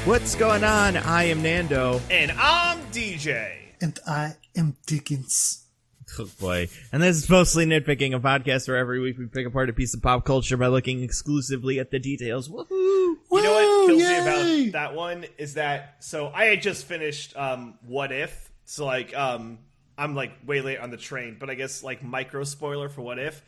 What's going on? I am Nando. And I'm DJ. And I am Dickens. Oh boy. And this is Mostly Nitpicking, a podcast where every week we pick apart a piece of pop culture by looking exclusively at the details. Woohoo! You know what kills me about that one is that, so I had just finished What If, so I'm like way late on the train, but I guess like micro spoiler for What If.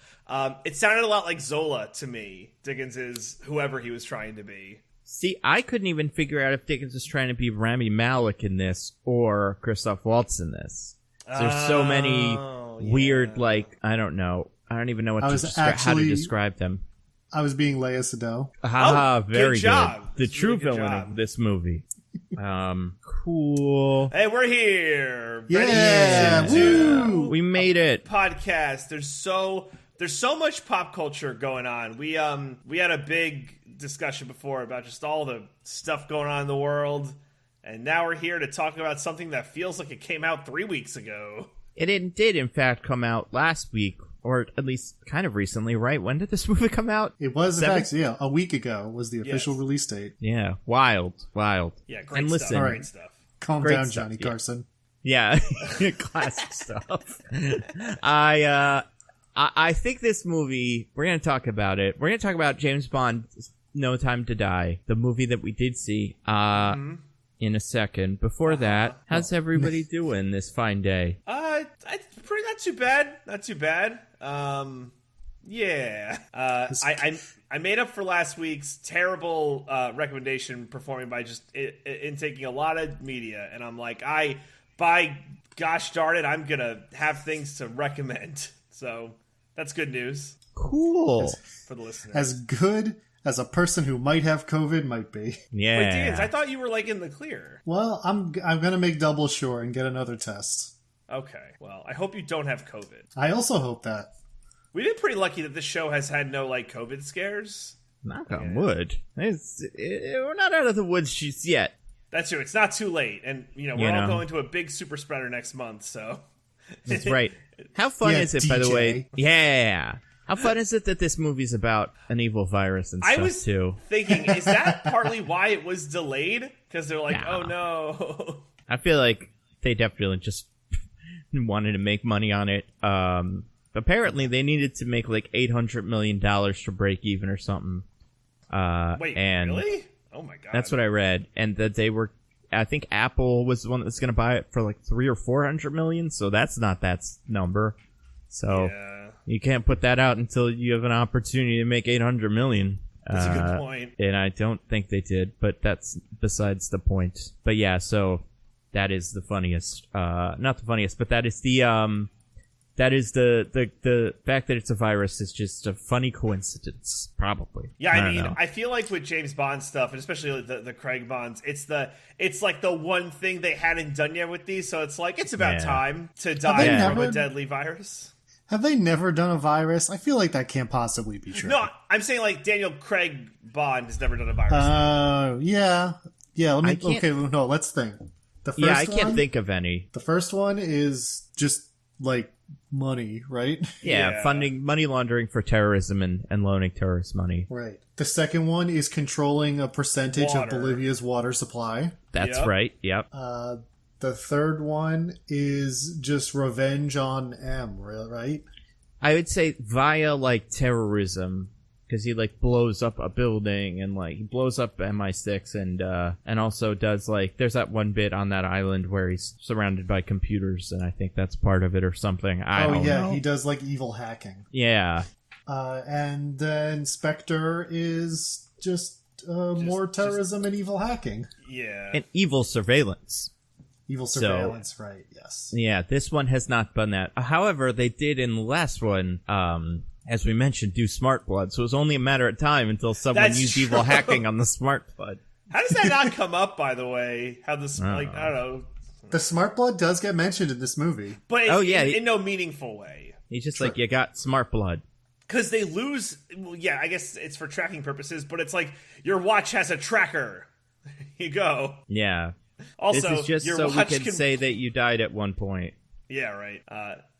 It sounded a lot like Zola to me. Dickens is whoever he was trying to be. See, I couldn't even figure out if Dickens was trying to be Rami Malek in this or Christoph Waltz in this. There's so many weird, like, I don't know. I don't even know how to describe them. I was being Leia Sado. Very good job. The true villain of this movie. Cool. Hey, we're here. Yeah, woo! We made it. Podcast. There's so much pop culture going on. We had a big discussion before about just all the stuff going on in the world, and now we're here to talk about something that feels like it came out 3 weeks ago. It did, in fact, come out last week, or at least kind of recently, right? When did this movie come out? It was, in fact, a week ago was the official release date. Yeah, wild. Yeah, great stuff. Listen, great stuff. Calm down, Johnny Carson. Yeah, classic stuff. I think this movie, we're going to talk about it. We're going to talk about James Bond, No Time to Die, the movie that we did see in a second. Before that, how's everybody doing this fine day? Not too bad. Not too bad. Yeah. I made up for last week's terrible recommendation performing by just intaking a lot of media, and I'm like, by gosh darn it, I'm gonna have things to recommend. So that's good news. Cool. For the listeners. As good as a person who might have COVID might be. Yeah. Wait, Dickens, I thought you were like in the clear. Well, I'm gonna make double sure and get another test. Okay. Well, I hope you don't have COVID. I also hope that. We've been pretty lucky that this show has had no like COVID scares. Knock on wood. We're not out of the woods just yet. That's true. It's not too late, and we're all going to a big super spreader next month. So that's right. How fun is it, DJ? By the way? Yeah. How fun is it that this movie's about an evil virus and stuff, I was too? Thinking, is that partly why it was delayed? Because they're like, oh no. I feel like they definitely just wanted to make money on it. Apparently, they needed to make like $800 million to break even or something. Wait, really? Oh my god. That's what I read. And that they were, I think Apple was the one that's going to buy it for like $300 or $400 million. So that's not that number. So you can't put that out until you have an opportunity to make $800 million. That's a good point. And I don't think they did, but that's besides the point. But yeah, so that is the funniest. Not the funniest, but that is the fact that it's a virus is just a funny coincidence, probably. Yeah, I mean, I feel like with James Bond stuff, and especially the Craig Bonds, it's like the one thing they hadn't done yet with these, so it's like, it's about time to die from a deadly virus. Have they never done a virus? I feel like that can't possibly be true. No, I'm saying like Daniel Craig Bond has never done a virus. Yeah. Let's think. I can't think of any. The first one is just like money, right? Yeah, funding money laundering for terrorism and loaning terrorist money. Right. The second one is controlling a percentage of Bolivia's water supply. That's right. Yep. The third one is just revenge on M, right? I would say via like terrorism, because he like blows up a building and like he blows up MI6 and also does like, there's that one bit on that island where he's surrounded by computers, and I think that's part of it or something. I don't know. He does like evil hacking. Yeah. And then Spectre is just more terrorism and evil hacking. Yeah. And evil surveillance. Evil surveillance, right, yes. Yeah, this one has not done that. However, they did in the last one, as we mentioned, do Smart Blood, so it was only a matter of time until someone used evil hacking on the Smart Blood. How does that not come up, by the way? How this, I don't know. The Smart Blood does get mentioned in this movie. But in no meaningful way. He's just like, you got Smart Blood. Because they lose, I guess it's for tracking purposes, but it's like, your watch has a tracker. You go. Yeah. Also, this is just your so watch we can say that you died at one point. Yeah, right.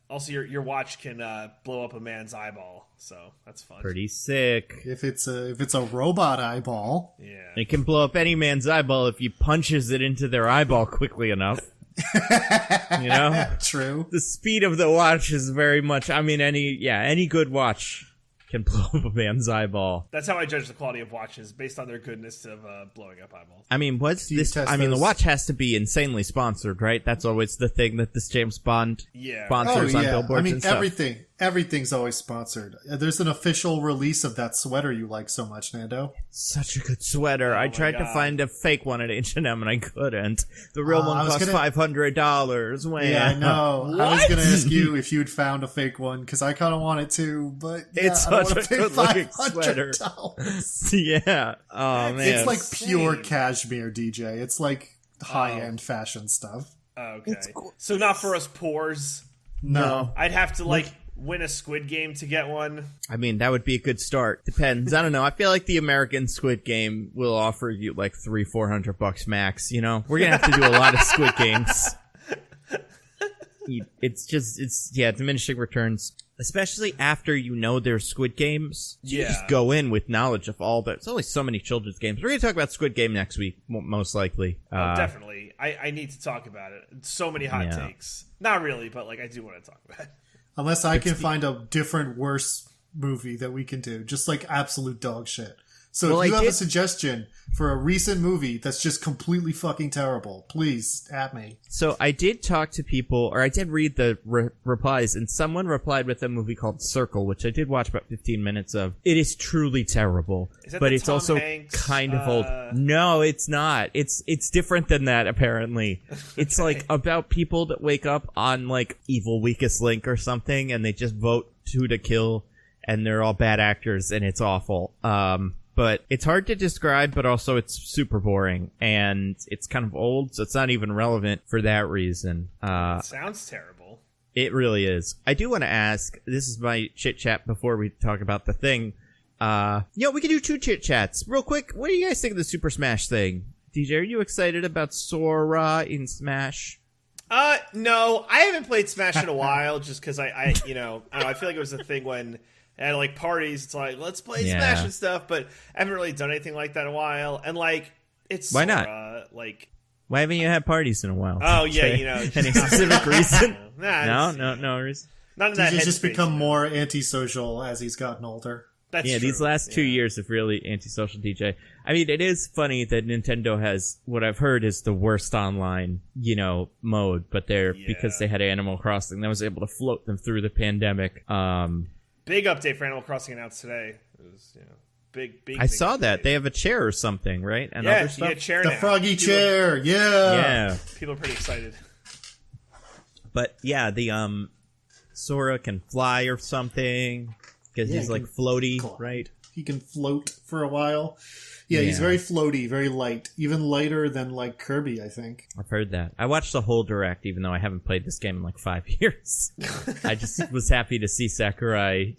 Also, your watch can blow up a man's eyeball, so that's fun. Pretty sick. If it's a robot eyeball, Yeah. It can blow up any man's eyeball if he punches it into their eyeball quickly enough. You know? True. The speed of the watch is very much, I mean, any good watch can blow up a man's eyeball. That's how I judge the quality of watches, based on their goodness of blowing up eyeballs. I mean, what's this? test The those? watch has to be insanely sponsored, right? That's always the thing that this James Bond sponsors on billboards and stuff. Everything's always sponsored. There's an official release of that sweater you like so much, Nando. Such a good sweater. I tried to find a fake one at H&M and I couldn't. The real one cost $500. Man. Yeah, I know. I was going to ask you if you'd found a fake one, because I kind of want it too, but it's I don't such want a to pay good-looking sweater. $500. Yeah. Oh, man. It's like pure insane. cashmere, DJ. It's like high-end fashion stuff. Okay. So not for us poors. No. I'd have to, win a Squid Game to get one. I mean, that would be a good start. Depends. I don't know. I feel like the American Squid Game will offer you like $300-400 max. You know, we're gonna have to do a lot of Squid Games. It's diminishing returns, especially after you know there's Squid Games. You just go in with knowledge of all that. There's only so many children's games. We're gonna talk about Squid Game next week, most likely. Definitely. I need to talk about it. So many hot takes. Not really, but I do want to talk about it. Unless I can find a different, worse movie that we can do. Just like absolute dog shit. So if you have a suggestion for a recent movie that's just completely fucking terrible, please at me. So I did talk to people, or I did read the replies, and someone replied with a movie called Circle, which I did watch about 15 minutes of. It is truly terrible, but it's also kind of old. No, it's not. It's different than that, apparently. It's about people that wake up on Evil Weakest Link or something, and they just vote who to kill, and they're all bad actors, and it's awful. But it's hard to describe, but also it's super boring, and it's kind of old, so it's not even relevant for that reason. It sounds terrible. It really is. I do want to ask, this is my chit-chat before we talk about the thing. We can do 2 chit-chats. Real quick, what do you guys think of the Super Smash thing? DJ, are you excited about Sora in Smash? No, I haven't played Smash in a while, just because I don't know, I feel like it was a thing when... at parties, it's let's play Smash and stuff, but I haven't really done anything like that in a while. And it's why Sora, not? Why haven't you had parties in a while? Oh yeah, any specific reason? No reason. Not in that. He's just become more antisocial as he's gotten older. That's true. These last 2 years have really antisocial DJ. I mean, it is funny that Nintendo has what I've heard is the worst online, mode, but because they had Animal Crossing, that was able to float them through the pandemic. Big update for Animal Crossing announced today. It was, big. I saw that. They have a chair or something, right? And yeah, other stuff? Yeah, chair the now. froggy chair, yeah. People are pretty excited. But yeah, the Sora can fly or something because he's floaty, right? He can float for a while. Yeah, he's very floaty, very light. Even lighter than Kirby, I think. I've heard that. I watched the whole Direct, even though I haven't played this game in 5 years. I just was happy to see Sakurai,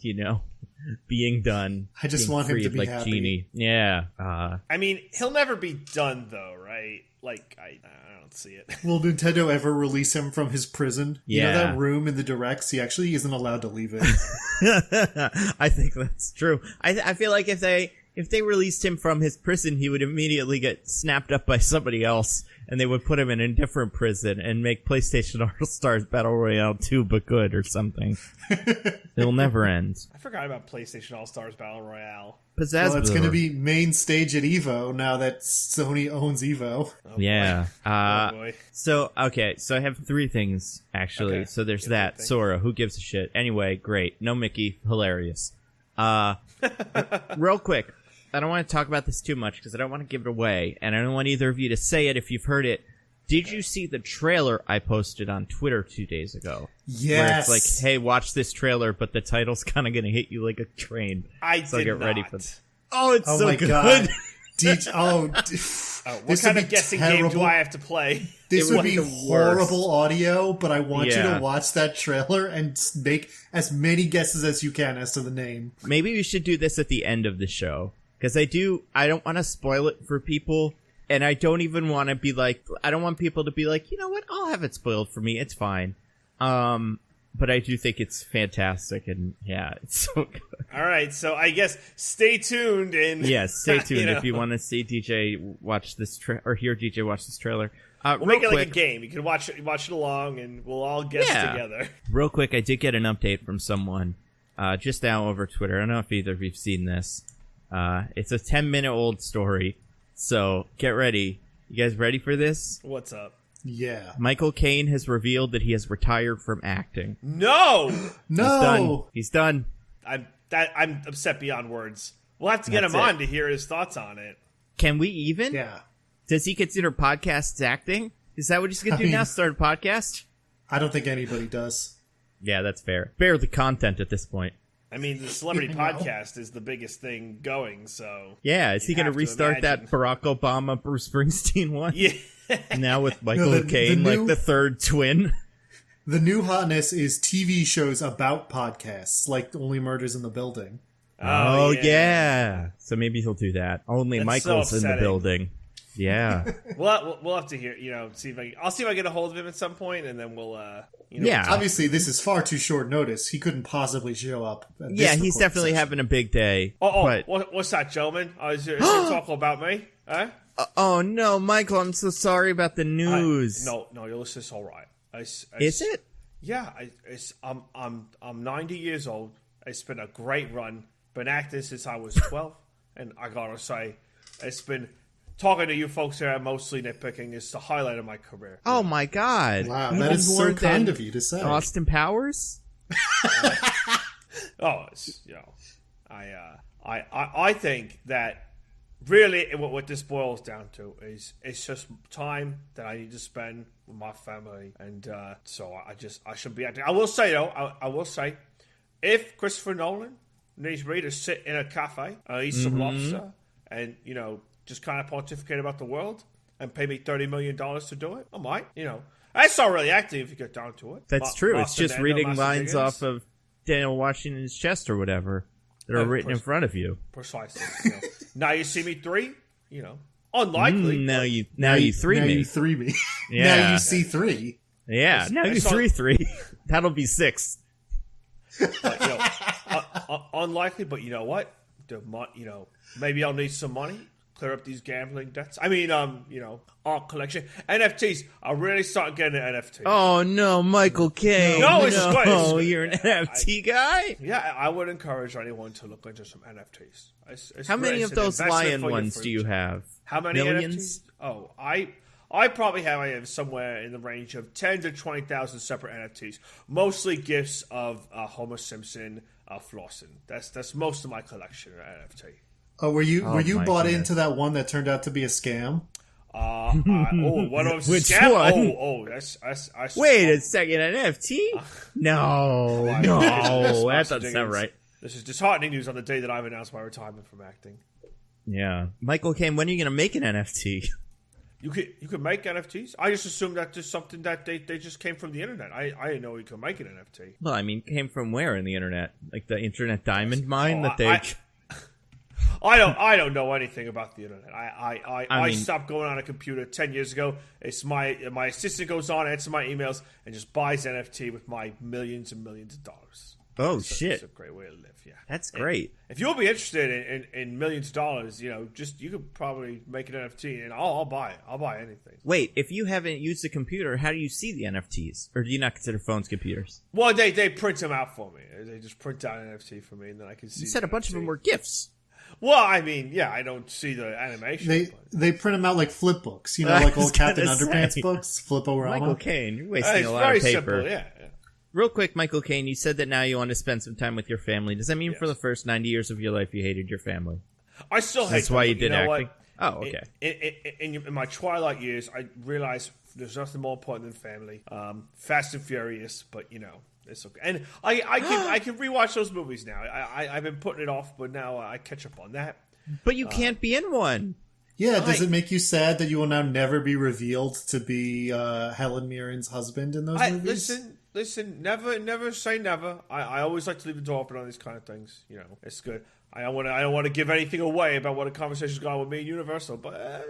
being done. I just want him to be happy. Genie. Yeah. I mean, he'll never be done, though, right? I don't see it. Will Nintendo ever release him from his prison? Yeah. You know that room in the Directs? He actually isn't allowed to leave it. I think that's true. I feel like if they released him from his prison, he would immediately get snapped up by somebody else, and they would put him in a different prison and make PlayStation All-Stars Battle Royale 2 but good or something. It'll never end. I forgot about PlayStation All-Stars Battle Royale. Well, it's going to be main stage at EVO now that Sony owns EVO. Oh, yeah. boy. So I have 3 things, actually. Okay. So there's that. Sora, who gives a shit? Anyway, great. No Mickey. Hilarious. Real quick. I don't want to talk about this too much because I don't want to give it away, and I don't want either of you to say it if you've heard it. Did you see the trailer I posted on Twitter 2 days ago? Yes. Where it's hey, watch this trailer, but the title's kind of going to hit you like a train. So get not. Ready for Oh, it's so my good. God. What kind of guessing game do I have to play? This would be horrible audio, but I want you to watch that trailer and make as many guesses as you can as to the name. Maybe we should do this at the end of the show. Because I don't want to spoil it for people, and I don't even want to be I don't want people to be you know what, I'll have it spoiled for me, it's fine. but I do think it's fantastic, and yeah, it's so good. All right, so I guess stay tuned and yes, stay tuned if you want to see DJ watch this or hear DJ watch this trailer. We'll make it like a game. You can watch it along, and we'll all guess together. Real quick, I did get an update from someone just now over Twitter. I don't know if either of you've seen this. It's a 10-minute old story, so get ready. You guys ready for this? What's up? Yeah. Michael Caine has revealed that he has retired from acting. No! He's done. I'm upset beyond words. We'll have to get him on to hear his thoughts on it. Can we even? Yeah. Does he consider podcasts acting? Is that what he's going to do now? Start a podcast? I don't think anybody does. Yeah, that's fair. Bear the content at this point. I mean, the celebrity podcast is the biggest thing going, so... Yeah, is he going to restart that Barack Obama, Bruce Springsteen one? Yeah. Now with Michael Caine, like the third twin? The new hotness is TV shows about podcasts, like Only Murders in the Building. Oh yeah. So maybe he'll do that. Only Michael's in the building. Yeah. We'll have to hear, see if I'll see if I get a hold of him at some point, and then we'll, Yeah. Obviously, this is far too short notice. He couldn't possibly show up. Yeah, he's definitely having a big day. What's that, gentlemen? Is there talk about me? Huh? Oh no, Michael! I'm so sorry about the news. No, your list is all right. Is it? Yeah, I'm 90 years old. I spent a great run. Been acting since I was 12, and I gotta say, it's been talking to you folks here. Mostly nitpicking is the highlight of my career. Oh my God! Wow, that is so kind of you to say. Austin Powers. I think that really what this boils down to is it's just time that I need to spend with my family, and so I should be acting. I will say though, I will say, if Christopher Nolan needs me to sit in a cafe, eat some lobster, and just kind of pontificate about the world, and pay me $30 million to do it, I might. That's not really acting if you get down to it. That's true. It's just reading lines off of Daniel Washington's chest or whatever that are written in front of you. Precisely. Now you see me 3. Unlikely. Now you 3 me. Now you 3 me. Yeah. Now you see 3. Yeah. Now you 3. That'll be 6. But, unlikely. But you know what? Maybe I'll need some money. Clear up these gambling debts. I mean, art collection. NFTs. I really started getting an NFT. Oh, no, Michael Caine. No, it's good. Oh, you're an NFT guy? Yeah, I would encourage anyone to look into some NFTs. How many of those lion ones do you have? How many Millions? NFTs? Oh, I probably have somewhere in the range of 10 to 20,000 separate NFTs. Mostly gifts of Homer Simpson flossing. That's most of my collection of NFT. Oh, were you bought into that one that turned out to be a scam? One of them. Which scam? one? That's Wait a second, an NFT? No, that doesn't sound right. This is disheartening news on the day that I've announced my retirement from acting. Yeah, Michael Caine, when are you going to make an NFT? You could make NFTs. I just assumed that just something that they just came from the internet. I didn't know you could make an NFT. Well, I mean, came from where in the internet? Like the internet diamond mine that they. I don't know anything about the internet. I stopped going on a computer 10 years ago. It's my assistant goes on, answers my emails, and just buys NFT with my millions and millions of dollars. Oh, shit. It's a great way to live, yeah. That's great. And if you'll be interested in millions of dollars, you could probably make an NFT, and I'll buy it. I'll buy anything. Wait, if you haven't used a computer, how do you see the NFTs? Or do you not consider phones computers? Well, they print them out for me. They just print out an NFT for me, and then I can see. You said a bunch of them were GIFs. Well, I mean, yeah, I don't see the animation. They print them out like flip books, like old Captain Underpants books. Flip-O-Rama. Michael Caine, you're wasting a lot of paper. Simple, yeah. Real quick, Michael Caine, you said that now you want to spend some time with your family. Does that mean for the first 90 years of your life you hated your family? I still hate That's why you did acting? What? Oh, okay. In my twilight years, I realized there's nothing more important than family. Fast and Furious, but it's okay. And I can rewatch those movies now. I've been putting it off, but now I catch up on that. But you can't be in one. Yeah, does it make you sad that you will now never be revealed to be Helen Mirren's husband in those movies? Listen, never say never. I always like to leave the door open on these kind of things. It's good. I don't want to give anything away about what a conversation's gone with me and Universal, but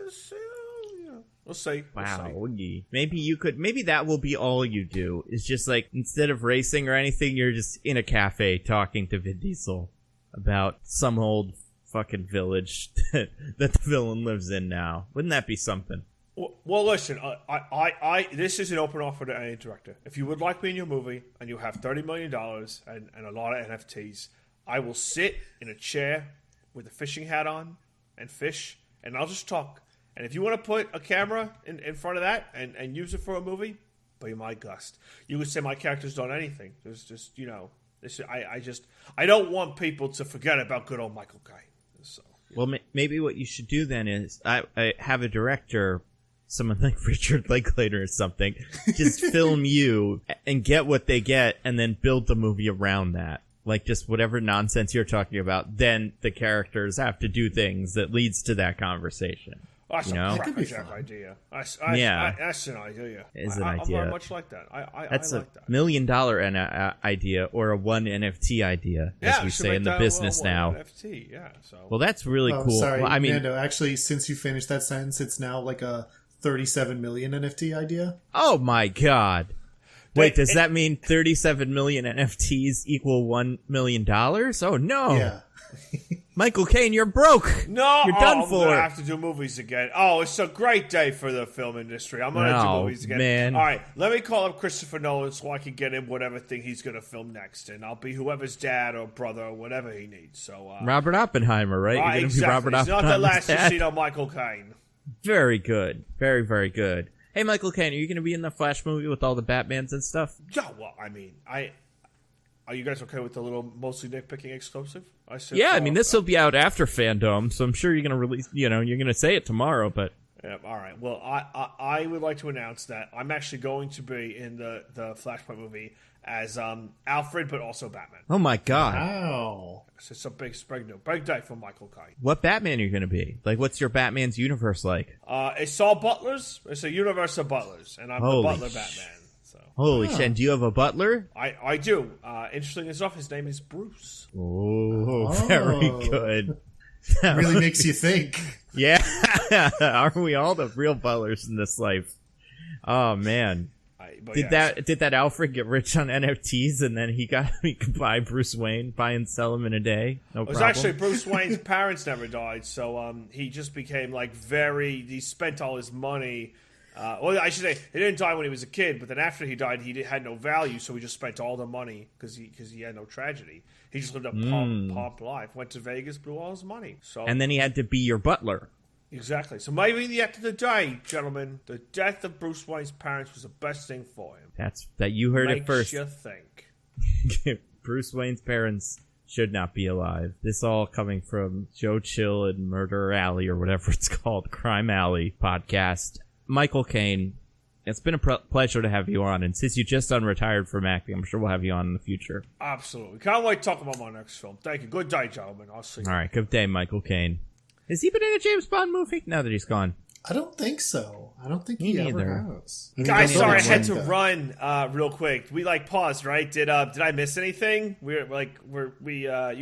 We'll see. Wow. Maybe that will be all you do. Is just like, instead of racing or anything, you're just in a cafe talking to Vin Diesel about some old fucking village that the villain lives in now. Wouldn't that be something? Well, listen, this is an open offer to any director. If you would like me in your movie and you have $30 million and a lot of NFTs, I will sit in a chair with a fishing hat on and fish, and I'll just talk. And if you want to put a camera in front of that and use it for a movie, be my guest. You would say my character's done anything. There's just, I don't want people to forget about good old Michael Caine. So, well, maybe what you should do then is I have a director, someone like Richard Linklater or something, just film you and get what they get and then build the movie around that. Like, just whatever nonsense you're talking about, then the characters have to do things that leads to that conversation. That's a crackerjack idea. That's an idea. It's an idea. I'm very much like that. That's I like that. $1 million idea or a one NFT idea, as we say in the business now. NFT, yeah. So. Well, that's really cool. Sorry, well, I mean, Nando, actually, since you finished that sentence, it's now like a 37 million NFT idea. Oh my god. Wait, does that mean 37 million NFTs equal $1 million? Oh no. Yeah. Michael Caine, you're broke. No, you're done I'm for. gonna have to do movies again. Oh, it's a great day for the film industry. I'm gonna do movies again. Man. All right, let me call up Christopher Nolan so I can get him whatever thing he's gonna film next, and I'll be whoever's dad or brother or whatever he needs. So Robert Oppenheimer, right? You're gonna exactly. be Robert He's Oppenheimer. Not the last to see on Michael Caine. Very good, very very good. Hey, Michael Caine, are you gonna be in the Flash movie with all the Batmans and stuff? Yeah, well, I mean, are you guys okay with the little mostly nitpicking exclusive? I mean, this will be out after Fandom, so I'm sure you're going to release, you're going to say it tomorrow, but... Yeah, all right. Well, I would like to announce that I'm actually going to be in the Flashpoint movie as Alfred, but also Batman. Oh, my God. Wow. It's a big day for Michael Caine. What Batman are you going to be? Like, what's your Batman's universe like? It's all butlers. It's a universe of butlers, and I'm the butler Batman. Holy shit, do you have a butler? I do. Interesting enough, his name is Bruce. Oh, very good. Really makes you think. Yeah. Aren't we all the real butlers in this life? Oh, man. Did that Alfred get rich on NFTs and then he could buy Bruce Wayne, buy and sell him in a day? No problem. It was actually Bruce Wayne's parents never died, so he just became he spent all his money. Well, I should say, he didn't die when he was a kid, but then after he died, he had no value, so he just spent all the money because he had no tragedy. He just lived a pomp life, went to Vegas, blew all his money. So, and then he had to be your butler. Exactly. So maybe at the end of the day, gentlemen, the death of Bruce Wayne's parents was the best thing for him. You heard it first. Makes you think. Bruce Wayne's parents should not be alive. This all coming from Joe Chill and Murder Alley, or whatever it's called, Crime Alley podcast. Michael Caine, it's been a pleasure to have you on, and since you just unretired from acting, I'm sure we'll have you on in the future. Absolutely. Can't wait to talk about my next film. Thank you. Good day, gentlemen. I'll see you. All right, good day, Michael Caine. Has he been in a James Bond movie now that he's gone? I don't think so. I don't think he ever has. Guys, sorry, I had to run real quick. We paused, right? Did I miss anything? You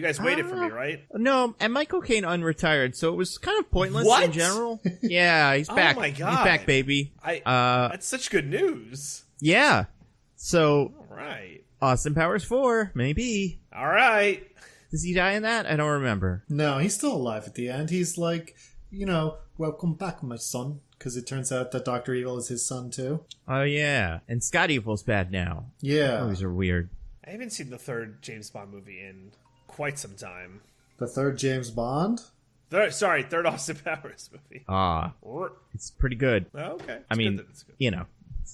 guys waited for me, right? No, and Michael Caine unretired, so it was kind of pointless in general. Yeah, he's back. Oh my God. He's back, baby. That's such good news. Yeah. So, all right. Austin Powers 4, maybe. All right. Does he die in that? I don't remember. No, he's still alive at the end. He's like, welcome back, my son. Because it turns out that Dr. Evil is his son, too. Oh, yeah. And Scott Evil's bad now. Yeah. Those are weird. I haven't seen the third James Bond movie in quite some time. The third James Bond? Third Austin Powers movie. It's pretty good. Oh, okay. It's good.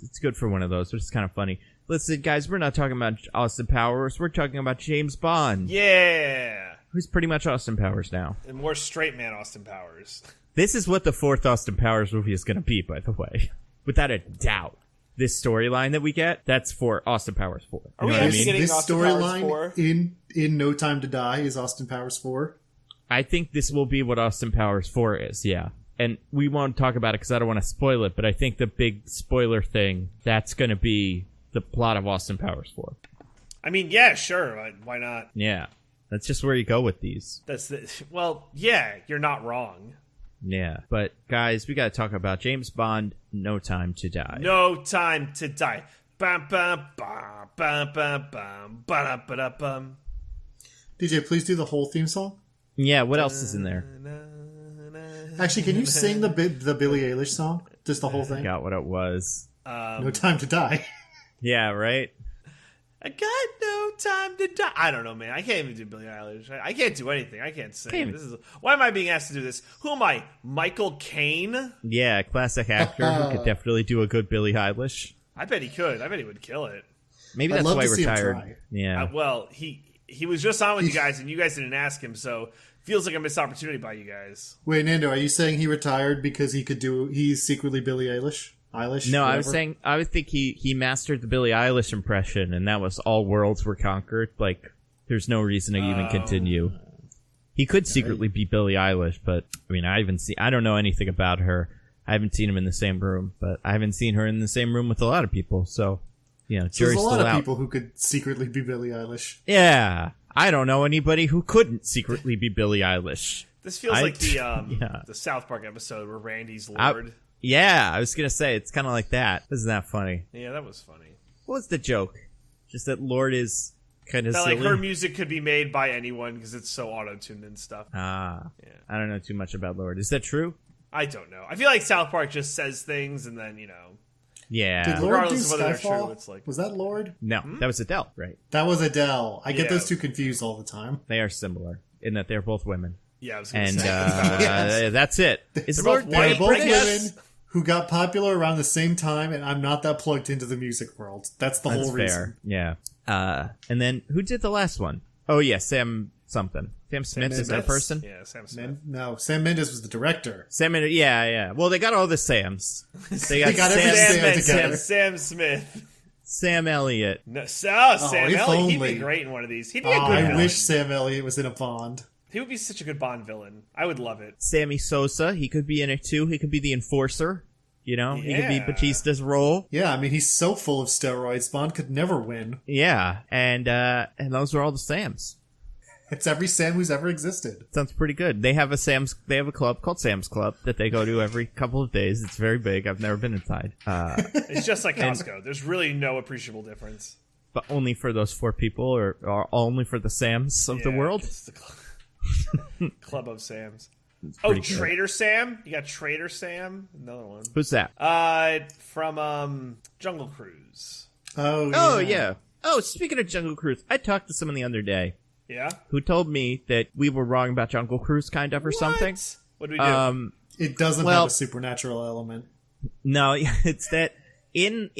It's good for one of those, which is kind of funny. Listen, guys, we're not talking about Austin Powers. We're talking about James Bond. Yeah. Who's pretty much Austin Powers now. And more straight man Austin Powers. This is what the fourth Austin Powers movie is going to be, by the way. Without a doubt. This storyline that we get, that's for Austin Powers 4. Are we actually getting this Austin Powers 4? Storyline in No Time to Die is Austin Powers 4? I think this will be what Austin Powers 4 is, yeah. And we won't talk about it because I don't want to spoil it, but I think the big spoiler thing, that's going to be the plot of Austin Powers 4. I mean, yeah, sure. Why not? Yeah. That's just where you go with these. Well, yeah, you're not wrong. Yeah, but guys, we got to talk about James Bond, No Time to Die. No Time to Die. Bum, bum, bum, bum, bum, bum, ba ba bum. DJ, please do the whole theme song. Yeah, what else is in there? Actually, can you sing the Billie Eilish song? Just the whole I thing? forgot what it was. No Time to Die. Yeah, right? I got no time to die. I don't know, man. I can't even do Billie Eilish. I can't do anything. I can't sing. Why am I being asked to do this? Who am I? Michael Caine? Yeah, classic actor who could definitely do a good Billie Eilish. I bet he could. I bet he would kill it. Maybe that's why he retired. Yeah. Well, he was just on with you guys, and you guys didn't ask him, so feels like a missed opportunity by you guys. Wait, Nando, are you saying he retired because he's secretly Billie Eilish? No, whatever? I was saying, I would think he mastered the Billie Eilish impression, and that was all worlds were conquered. Like, there's no reason to even continue. He could secretly be Billie Eilish, but I mean, I don't know anything about her. I haven't seen him in the same room, but I haven't seen her in the same room with a lot of people. So, jury's there's a still lot of out. people who could secretly be Billie Eilish. Yeah, I don't know anybody who couldn't secretly be Billie Eilish. This feels like the South Park episode where Randy's Lord. Yeah, I was going to say, it's kind of like that. Isn't that funny? Yeah, that was funny. What was the joke? Just that Lord is kind of silly? Like, her music could be made by anyone because it's so auto-tuned and stuff. I don't know too much about Lord. Is that true? I don't know. I feel like South Park just says things and then, Yeah. Did Lord do regardless of whether they're Skyfall? true, it's like... Was that Lord? No, that was Adele, right? That was Adele. I get Yeah. those two confused all the time. They are similar in that they're both women. Yeah, I was going to And say. Yes. that's it. Is They're Lord both They're white, both I guess. women who got popular around the same time, and I'm not that plugged into the music world. That's the whole reason. Yeah. And then who did the last one? Oh yeah, Sam something. Sam Smith is that a person? Yeah, Sam Smith. No, Sam Mendes was the director. Sam. Yeah. Well, they got all the Sams. They got, got every Sam together. Sam Smith. Sam Elliott. No, Sam if Elliott. He'd only. be great in one of these. He'd be a good I villain. wish Sam Elliott was in a Bond. He would be such a good Bond villain. I would love it. Sammy Sosa. He could be in it too. He could be the enforcer. He could be Yeah. Batista's role. Yeah, I mean, he's so full of steroids, Bond could never win. Yeah, and those are all the Sams. It's every Sam who's ever existed. Sounds pretty good. They have a club called Sam's Club that they go to every couple of days. It's very big. I've never been inside. It's just like Costco. There's really no appreciable difference. But only for those 4 people, or only for the Sams of the world. It's the Club of Sams. pretty good. Trader Sam. You got Trader Sam. Another one. Who's that? From Jungle Cruise. Oh, yeah. Oh, yeah. Oh, speaking of Jungle Cruise, I talked to someone the other day Yeah. who told me that we were wrong about Jungle Cruise, kind of, or something. What do we do? It doesn't have a supernatural element. No, it's that in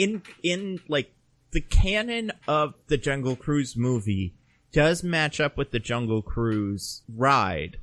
like the canon of the Jungle Cruise movie does match up with the Jungle Cruise ride,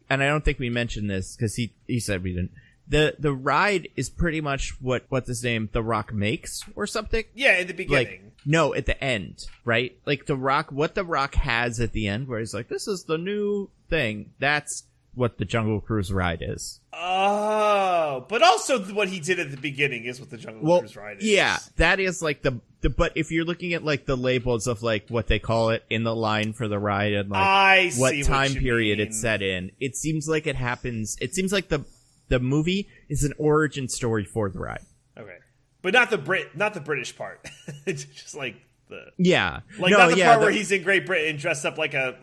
and I don't think we mentioned this because he said we didn't. The ride is pretty much what's his name, The Rock makes or something. Yeah, in the beginning. Like, no, at the end, right? Like what The Rock has at the end, where he's like, "This is the new thing." That's what the Jungle Cruise ride is. Oh, but also what he did at the beginning is what the Jungle Cruise ride is. Yeah, that is like the. But if you're looking at like the labels of like what they call it in the line for the ride and like what time period it's set in, it seems like it happens. It seems like the movie is an origin story for the ride. Okay, but not the British part. It's just like the not the part where he's in Great Britain dressed up like a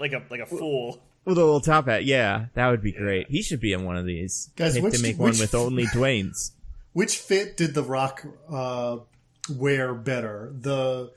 fool. With a little top hat, yeah, that would be great. He should be in one of these. Guys, to make one with only Dwayne's. Which fit did The Rock wear better? The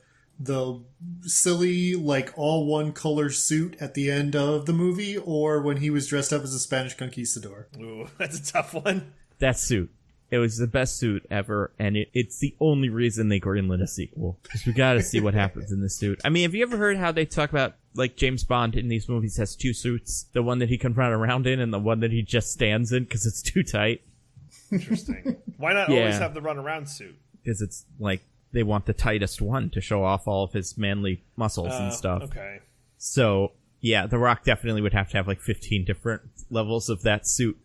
silly, like, all one color suit at the end of the movie, or when he was dressed up as a Spanish conquistador? Ooh, that's a tough one. That suit. It was the best suit ever, and it's the only reason they greenlit a sequel. Because we gotta see what happens in this suit. I mean, have you ever heard how they talk about, like, James Bond in these movies has 2 suits? The one that he can run around in and the one that he just stands in because it's too tight. Interesting. Why not always have the run around suit? Because it's, like, they want the tightest one to show off all of his manly muscles and stuff. Okay. So, yeah, The Rock definitely would have to have, like, 15 different levels of that suit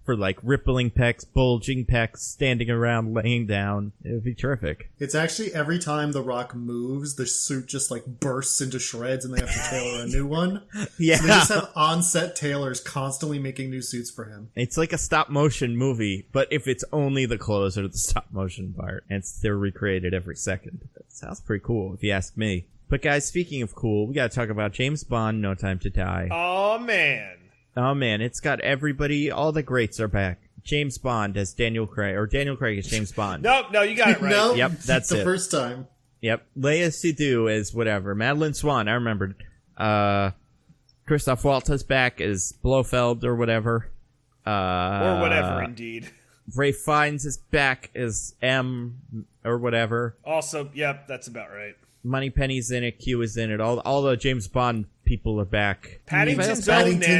for like rippling pecs, bulging pecs, standing around, laying down. It would be terrific. It's actually every time The Rock moves, the suit just like bursts into shreds and they have to tailor a new one. Yeah. So they just have on-set tailors constantly making new suits for him. It's like a stop motion movie, but if it's only the clothes or the stop motion part, and they're recreated every second. That sounds pretty cool if you ask me. But guys, speaking of cool, we gotta talk about James Bond, No Time to Die. Oh man, it's got everybody, all the greats are back. James Bond as Daniel Craig, or Daniel Craig as James Bond. No, you got it right. No, Yep, that's the first time. Yep, Leia Seydoux as whatever. Madeline Swan, I remembered. Christoph Waltz back as Blofeld or whatever. Or whatever, indeed. Ray Fiennes is back as M or whatever. Also, yep, that's about right. Moneypenny's in it. Q is in it. All the James Bond people are back. Paddington's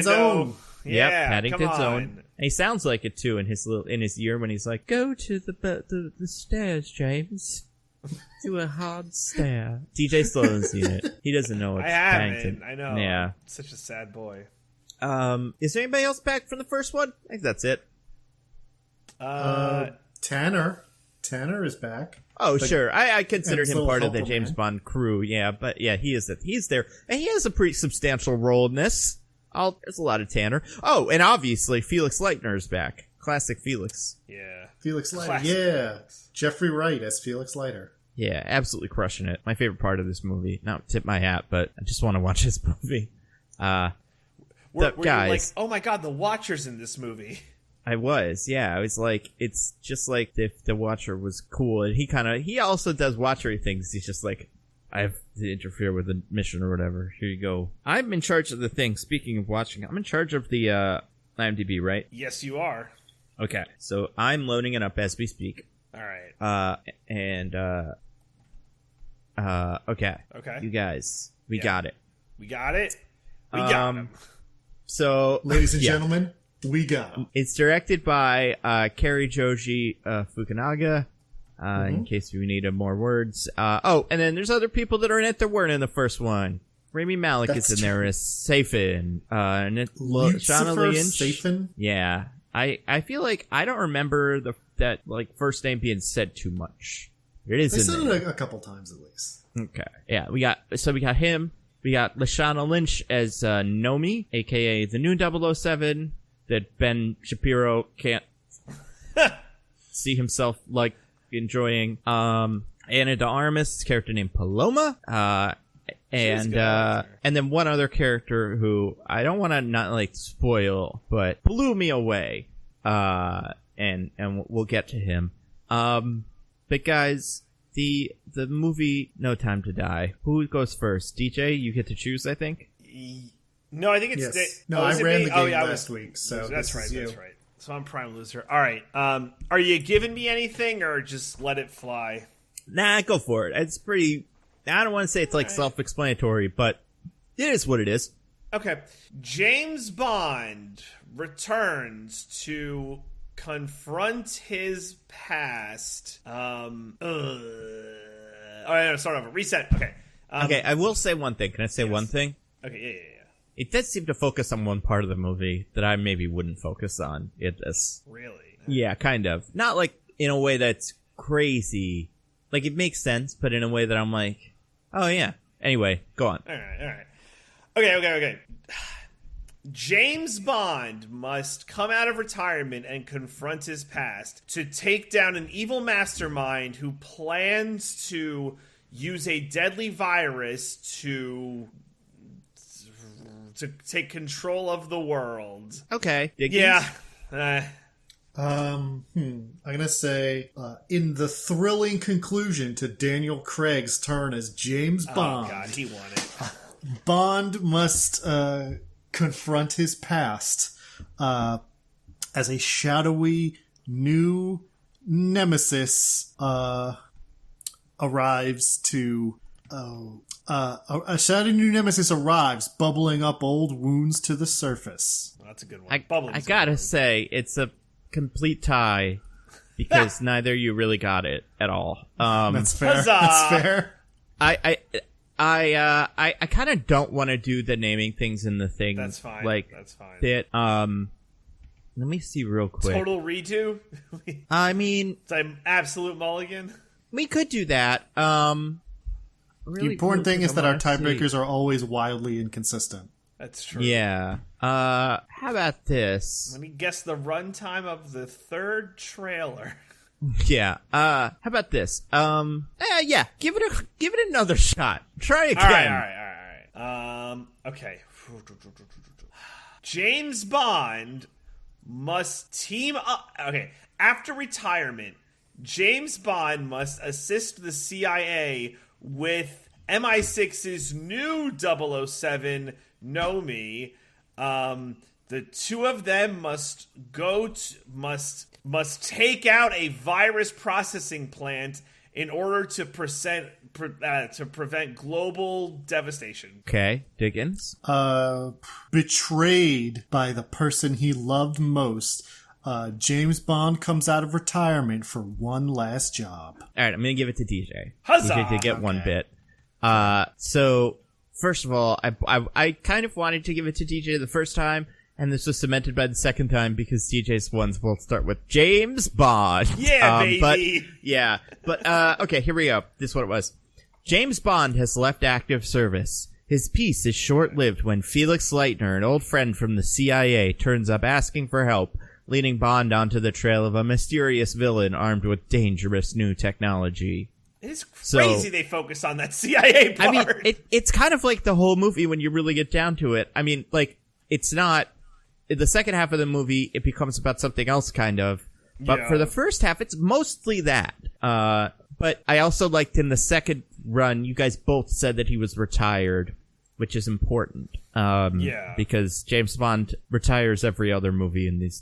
own. Yep, Yeah, Paddington's own. And he sounds like it too in his ear when he's like, "Go to the stairs, James. Do a hard stare." TJ still hasn't seen it. He doesn't know it's Paddington. I know. Yeah, such a sad boy. Is there anybody else back from the first one? I think that's it. Tanner is back. Oh, sure. I considered him part of the helper, James man. Bond crew. Yeah, but yeah, he's there, and he has a pretty substantial role in this. There's a lot of Tanner. Oh, and obviously Felix Leitner is back. Classic Felix. Yeah. Felix Leiter. Classic. Yeah. Jeffrey Wright as Felix Leiter. Yeah, absolutely crushing it. My favorite part of this movie. Not tip my hat, but I just want to watch this movie. We're guys, like, oh my god, the Watcher's in this movie. I was like, it's just like if the Watcher was cool, and he also does Watchery things. He's just like, I have to interfere with the mission or whatever. Here you go. I'm in charge of the thing. Speaking of watching, I'm in charge of the IMDb, right? Yes, you are. Okay, so I'm loading it up as we speak. All right. Okay. Okay. You guys, we got it. We got it. We got him. So, Ladies and gentlemen, we got him. It's directed by Kari Joji Fukunaga. In case we needed more words. And then there's other people that are in it that weren't in the first one. Rami Malek is in there as Safin. And it's Shauna Lynch. Safin? Yeah. I feel like I don't remember that first name being said too much. It is They in said there. it a couple times at least. Okay. Yeah, we got him. We got Lashana Lynch as Nomi, aka the new 007 that Ben Shapiro can't see himself enjoying. Anna de Armas, character named Paloma. And then one other character who I don't want to not spoil, but blew me away. And we'll get to him. But guys, the movie No Time to Die. Who goes first? DJ, you get to choose, I think. No, I think it's yes. I ran the game last week, so that's right. That's right. So I'm prime loser. All right. Are you giving me anything, or just let it fly? Nah, go for it. It's pretty. I don't want to say it's self-explanatory, but it is what it is. Okay. James Bond returns to confront his past. All right, start over. Reset. Okay. Okay, I will say one thing. Can I say one thing? Okay, yeah. It does seem to focus on one part of the movie that I maybe wouldn't focus on in this. Really? Yeah, kind of. Not in a way that's crazy. It makes sense, but in a way that I'm like, oh yeah. Anyway, go on. All right. Okay. James Bond must come out of retirement and confront his past to take down an evil mastermind who plans to use a deadly virus to take control of the world. Okay. Yeah. I'm gonna say in the thrilling conclusion to Daniel Craig's turn as James Bond. Oh God, he won it. Bond must confront his past as a shadowy new nemesis arrives to. A shadowy new nemesis arrives, bubbling up old wounds to the surface. Well, that's a good one. I gotta say, it's a complete tie because neither you really got it at all. That's fair. Huzzah! That's fair. I kind of don't want to do the naming things in the thing. That's fine. Like that's fine. that. Let me see real quick. Total redo? I mean... It's an absolute mulligan? We could do that. The important thing is that our tiebreakers are always wildly inconsistent. That's true. Yeah. How about this? Let me guess the runtime of the third trailer. Yeah. How about this? Yeah. Give it another shot. Try again. All right. Okay. James Bond must team up. Okay. After retirement, James Bond must assist the CIA with MI6's new 007, Know Me. The two of them must take out a virus processing plant in order to prevent global devastation. Okay, Dickens. Betrayed by the person he loved most, James Bond comes out of retirement for one last job. All right, I'm going to give it to DJ. Huzzah! DJ did get one bit. So, first of all, I kind of wanted to give it to DJ the first time, and this was cemented by the second time because DJ's ones both start with James Bond. Yeah, baby! Okay, here we go. This is what it was. James Bond has left active service. His peace is short-lived when Felix Leitner, an old friend from the CIA, turns up asking for help, leading Bond onto the trail of a mysterious villain armed with dangerous new technology. It's crazy they focus on that CIA part. I mean, it's kind of like the whole movie when you really get down to it. I mean, like, it's not... In the second half of the movie, it becomes about something else, kind of. But for the first half, it's mostly that. But I also liked in the second run, you guys both said that he was retired, which is important. Because James Bond retires every other movie in these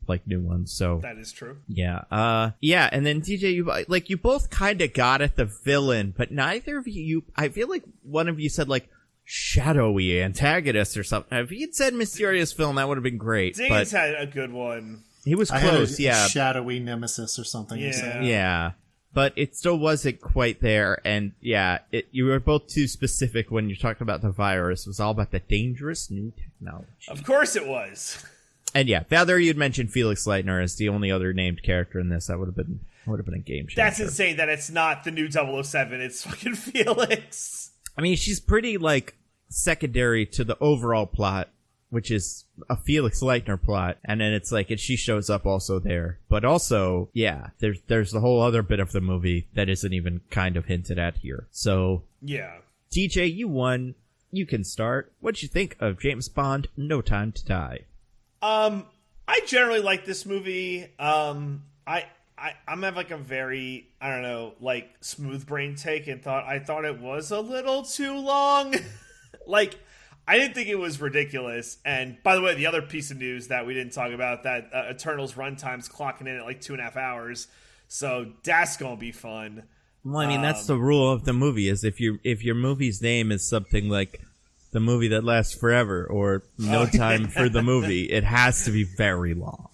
like new ones, so that is true. Yeah. And then DJ, you both kind of got at the villain, but neither of you. I feel like one of you said like shadowy antagonist or something. If he had said mysterious villain, that would have been great. Dingus had a good one. He was close. A shadowy nemesis or something. Yeah. But it still wasn't quite there, and you were both too specific when you talked about the virus. It was all about the dangerous new technology. Of course it was. And Father, you'd mentioned Felix Leitner as the only other named character in this. That would have been a game changer. That's insane that it's not the new 007. It's fucking Felix. I mean, she's pretty secondary to the overall plot, which is a Felix Leitner plot, and then it's she shows up also there. But also, there's the whole other bit of the movie that isn't even kind of hinted at here. So, DJ, you won. You can start. What'd you think of James Bond, No Time to Die? I generally like this movie. I'm have a very, I don't know, smooth brain take and I thought it was a little too long. I didn't think it was ridiculous. And by the way, the other piece of news that we didn't talk about, that Eternal's runtime's clocking in at 2.5 hours. So that's going to be fun. Well, I mean, that's the rule of the movie, is if your movie's name is something like The Movie That Lasts Forever or No Time for the Movie, it has to be very long.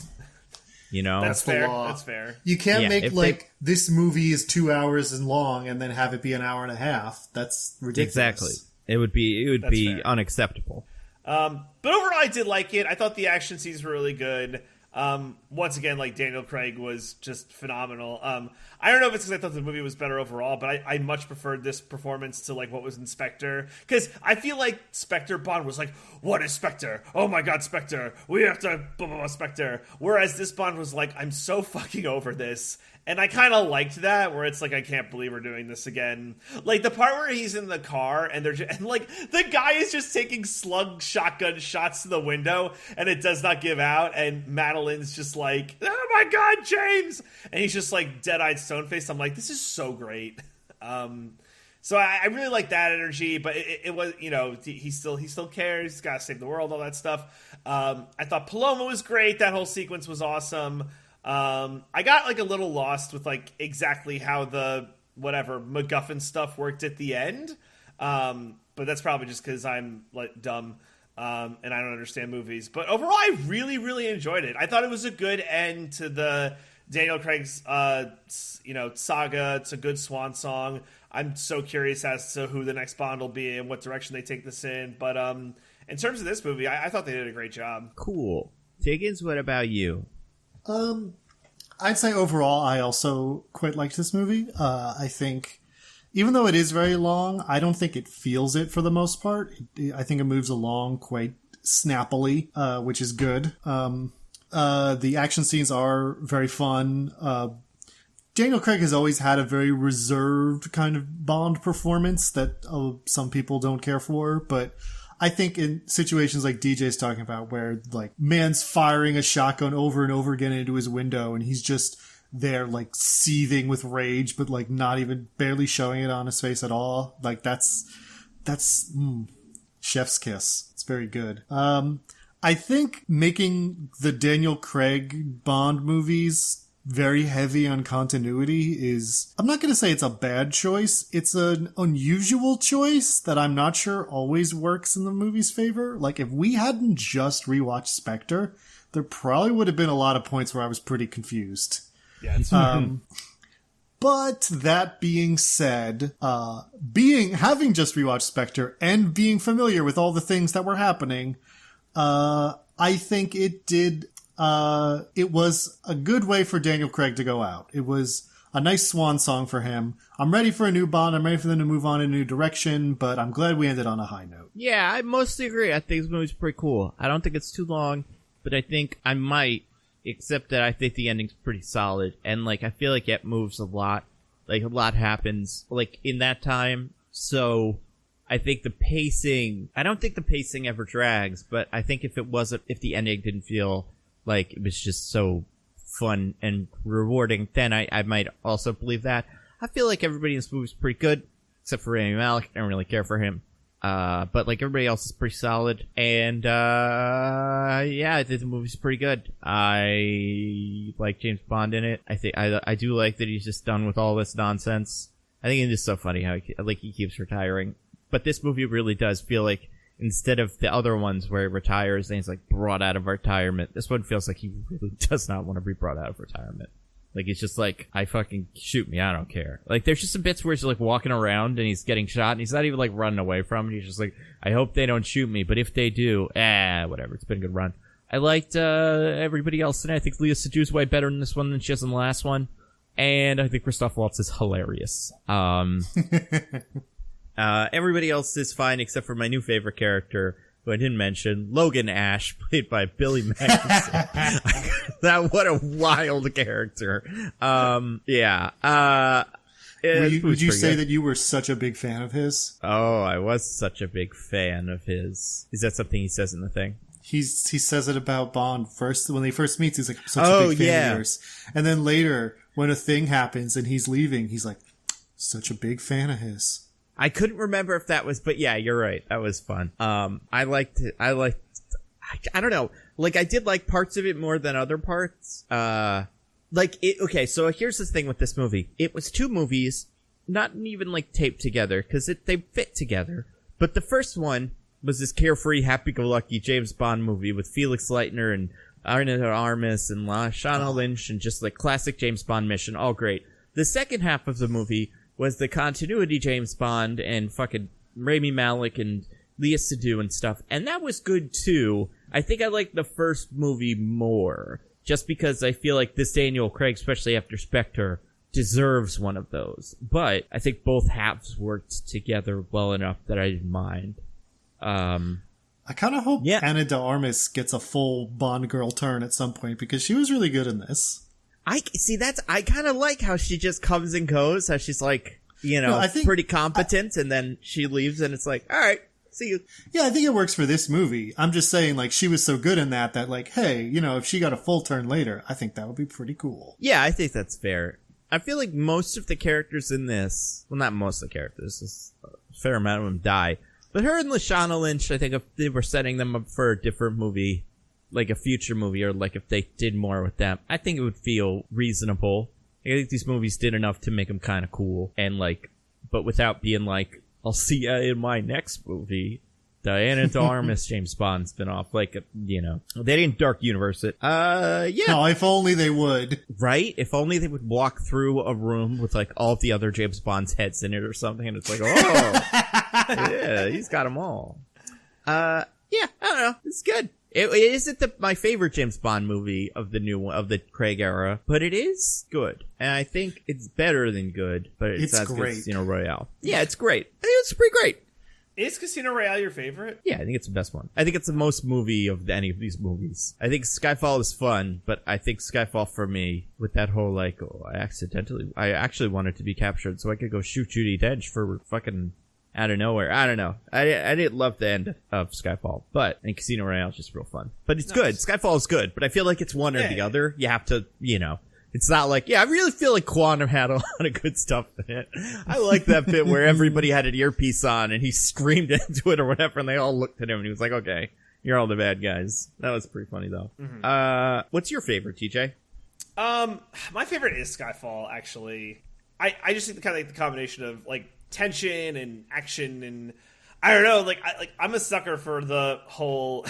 You know? That's fair. The law. That's fair. You can't make this movie is 2 hours long and then have it be an hour and a half. That's ridiculous. Exactly. It would be unacceptable. But overall, I did like it. I thought the action scenes were really good. Once again, Daniel Craig was just phenomenal. I don't know if it's because I thought the movie was better overall, but I much preferred this performance to what was in Spectre. Because I feel like Spectre Bond was what is Spectre? Oh my god, Spectre! We have to blah blah blah Spectre. Whereas this Bond was I'm so fucking over this. And I kind of liked that, where it's I can't believe we're doing this again. The part where he's in the car and they're the guy is just taking slug shotgun shots to the window and it does not give out. And Madeline's just oh my god, James! And he's just dead-eyed stone-faced. I'm this is so great. So I really like that energy, but it was, he still cares. He's got to save the world, all that stuff. I thought Paloma was great. That whole sequence was awesome. I got a little lost with exactly how the MacGuffin stuff worked at the end. But that's probably just because I'm dumb and I don't understand movies. But overall, I really, really enjoyed it. I thought it was a good end to the Daniel Craig's saga. It's a good swan song. I'm so curious as to who the next Bond will be and what direction they take this in. But in terms of this movie, I thought they did a great job. Cool. Tiggins, what about you? I'd say overall, I also quite liked this movie. I think, even though it is very long, I don't think it feels it for the most part. I think it moves along quite snappily, which is good. The action scenes are very fun. Daniel Craig has always had a very reserved kind of Bond performance that some people don't care for, but I think in situations like DJ's talking about, where like man's firing a shotgun over and over again into his window and he's just there like seething with rage, but like not even barely showing it on his face at all. Like that's chef's kiss. It's very good. I think making the Daniel Craig Bond movies very heavy on continuity is, I'm not going to say it's a bad choice. It's an unusual choice that I'm not sure always works in the movie's favor. Like, if we hadn't just rewatched Spectre, there probably would have been a lot of points where I was pretty confused. Yeah, it's But that being said, having just rewatched Spectre and being familiar with all the things that were happening, I think it did. It was a good way for Daniel Craig to go out. It was a nice swan song for him. I'm ready for a new Bond. I'm ready for them to move on in a new direction, but I'm glad we ended on a high note. Yeah, I mostly agree. I think this movie's pretty cool. I don't think it's too long, but I think I might, except that I think the ending's pretty solid. And, like, I feel like it moves a lot. Like, a lot happens, like, in that time. So I think the pacing, I don't think the pacing ever drags, but I think if the ending didn't feel like it was just so fun and rewarding, then I might also believe that. I feel like everybody in this movie is pretty good, except for Rami Malek. I don't really care for him. But like everybody else is pretty solid. And yeah, I think the movie's pretty good. I like James Bond in it. I think I do like that he's just done with all this nonsense. I think it's just so funny how he keeps retiring. But this movie really does feel like, instead of the other ones where he retires and he's like brought out of retirement, this one feels like he really does not want to be brought out of retirement. Like, it's just like, I fucking shoot me, I don't care. Like, there's just some bits where he's like walking around and he's getting shot and he's not even like running away from it. He's just like, I hope they don't shoot me, but if they do, whatever. It's been a good run. I liked everybody else in it. I think Léa Seydoux's way better in this one than she is in the last one. And I think Christoph Waltz is hilarious. Everybody else is fine except for my new favorite character, who I didn't mention, Logan Ash, played by Billy Magnuson. What a wild character. Yeah. Would you say that you were such a big fan of his? Oh, I was such a big fan of his. Is that something he says in the thing? He says it about Bond first. When they first meet, he's like, I'm such a big fan of yours. And then later, when a thing happens and he's leaving, he's like, such a big fan of his. I couldn't remember if that was, but yeah, you're right. That was fun. I liked it. I don't know. Like, I did like parts of it more than other parts. Okay, so here's the thing with this movie. It was two movies, not even like taped together, because they fit together. But the first one was this carefree, happy-go-lucky James Bond movie with Felix Leitner and Ana de Armas and Lashana Lynch and just like classic James Bond mission. All great. The second half of the movie was the continuity James Bond and fucking Rami Malek and Léa Seydoux and stuff. And that was good too. I think I liked the first movie more, just because I feel like this Daniel Craig, especially after Spectre, deserves one of those. But I think both halves worked together well enough that I didn't mind. I kind of hope Ana de Armas gets a full Bond girl turn at some point, because she was really good in this. I kind of like how she just comes and goes, how she's like, pretty competent, and then she leaves and it's like, all right, see you. Yeah, I think it works for this movie. I'm just saying, like, she was so good in that like, hey, if she got a full turn later, I think that would be pretty cool. Yeah, I think that's fair. I feel like most of the characters in this, well, not most of the characters, a fair amount of them die, but her and Lashana Lynch, I think if they were setting them up for a different movie, like a future movie, or like if they did more with them, I think it would feel reasonable. I think these movies did enough to make them kind of cool, and like, but without being like, I'll see ya in my next movie, Ana de Armas James Bond spinoff. Like, they didn't Dark Universe it. Yeah. No, if only they would. Right? If only they would walk through a room with like all of the other James Bond's heads in it or something, and it's like, oh, yeah, he's got them all. Yeah, I don't know. It's good. It isn't my favorite James Bond movie of the new one, of the Craig era, but it is good. And I think it's better than good, but it's not great. Casino Royale. Yeah, it's great. I think it's pretty great. Is Casino Royale your favorite? Yeah, I think it's the best one. I think it's the most movie of any of these movies. I think Skyfall is fun, but I think Skyfall for me, with that whole I actually wanted to be captured so I could go shoot Judi Dench for fucking out of nowhere. I don't know. I didn't love the end of Skyfall, but and Casino Royale is just real fun. But it's good. Skyfall is good, but I feel like it's one or the other. You have to, it's not like, I really feel like Quantum had a lot of good stuff in it. I like that bit where everybody had an earpiece on and he screamed into it or whatever, and they all looked at him and he was like, okay, you're all the bad guys. That was pretty funny, though. Mm-hmm. What's your favorite, TJ? My favorite is Skyfall, actually. I just think the combination of, tension and action and I don't know, I'm a sucker for the whole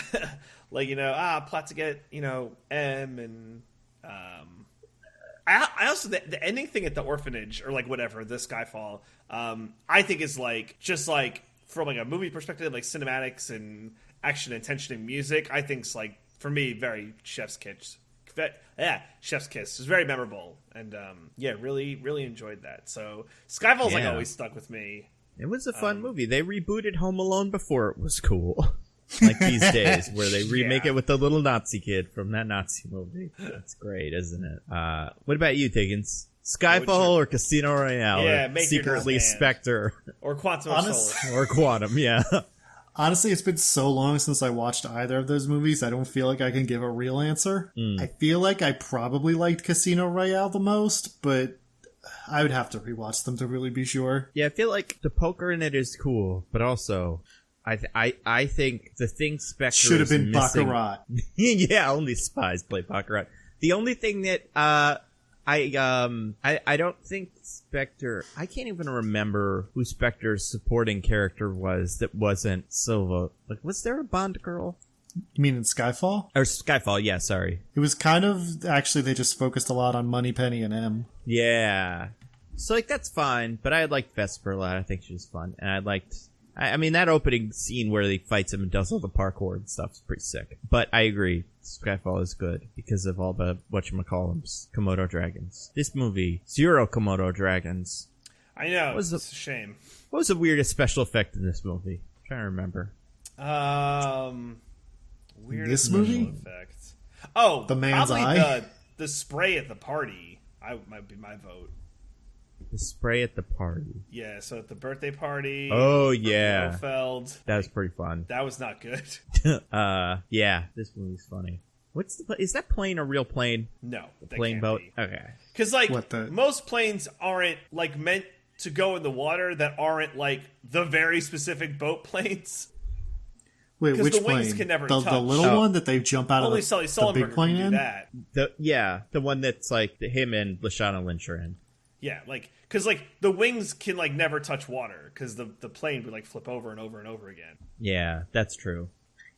plot to get M and I also the ending thing at the orphanage or whatever, the Skyfall I think is from a movie perspective, cinematics and action and tension and music, I think's for me very chef's kiss. Chef's kiss is very memorable, and really, really enjoyed that. So Skyfall's always stuck with me. It was a fun movie. They rebooted Home Alone before it was cool, these days, where they remake it with the little Nazi kid from that Nazi movie. That's great, isn't it? What about you, Higgins? Skyfall or Casino Royale? Yeah, or Secretly Spectre or Quantum of Solace or Quantum, yeah. Honestly, it's been so long since I watched either of those movies, I don't feel like I can give a real answer. I feel like I probably liked Casino Royale the most, but I would have to rewatch them to really be sure. Yeah, I feel like the poker in it is cool, but also I think the thing Spectre should have been missing... Baccarat. Yeah, only spies play Baccarat. The only thing that I don't think Spectre... I can't even remember who Spectre's supporting character was that wasn't Silva. Was there a Bond girl? You mean in Skyfall? Or Skyfall, yeah, sorry. It was kind of... Actually, they just focused a lot on Moneypenny and M. Yeah. So, that's fine, but I liked Vesper a lot. I think she was fun. And I liked... I mean, that opening scene where he fights him and does all the parkour and stuff is pretty sick. But I agree, Skyfall is good because of all the whatchamacallums, Komodo dragons. This movie, 0 Komodo dragons. I know, it's a shame. What was the weirdest special effect in this movie? I'm trying to remember. Weirdest this movie? Special effect. Oh, the man's probably eye? the spray at the party. Might be my vote. The spray at the party. Yeah, so at the birthday party. Oh, yeah. Blofeld, that was pretty fun. That was not good. Yeah, this movie's funny. Is that plane a real plane? No. The plane boat? Be. Okay. Because, most planes aren't, meant to go in the water that aren't, the very specific boat planes. Wait, which the plane? wings can never touch. The little one that they jump out Only of Sully the big plane can do in? that. The one that's, him and Lashana Lynch are in. Yeah, because, the wings can, never touch water, because the plane would, flip over and over and over again. Yeah, that's true.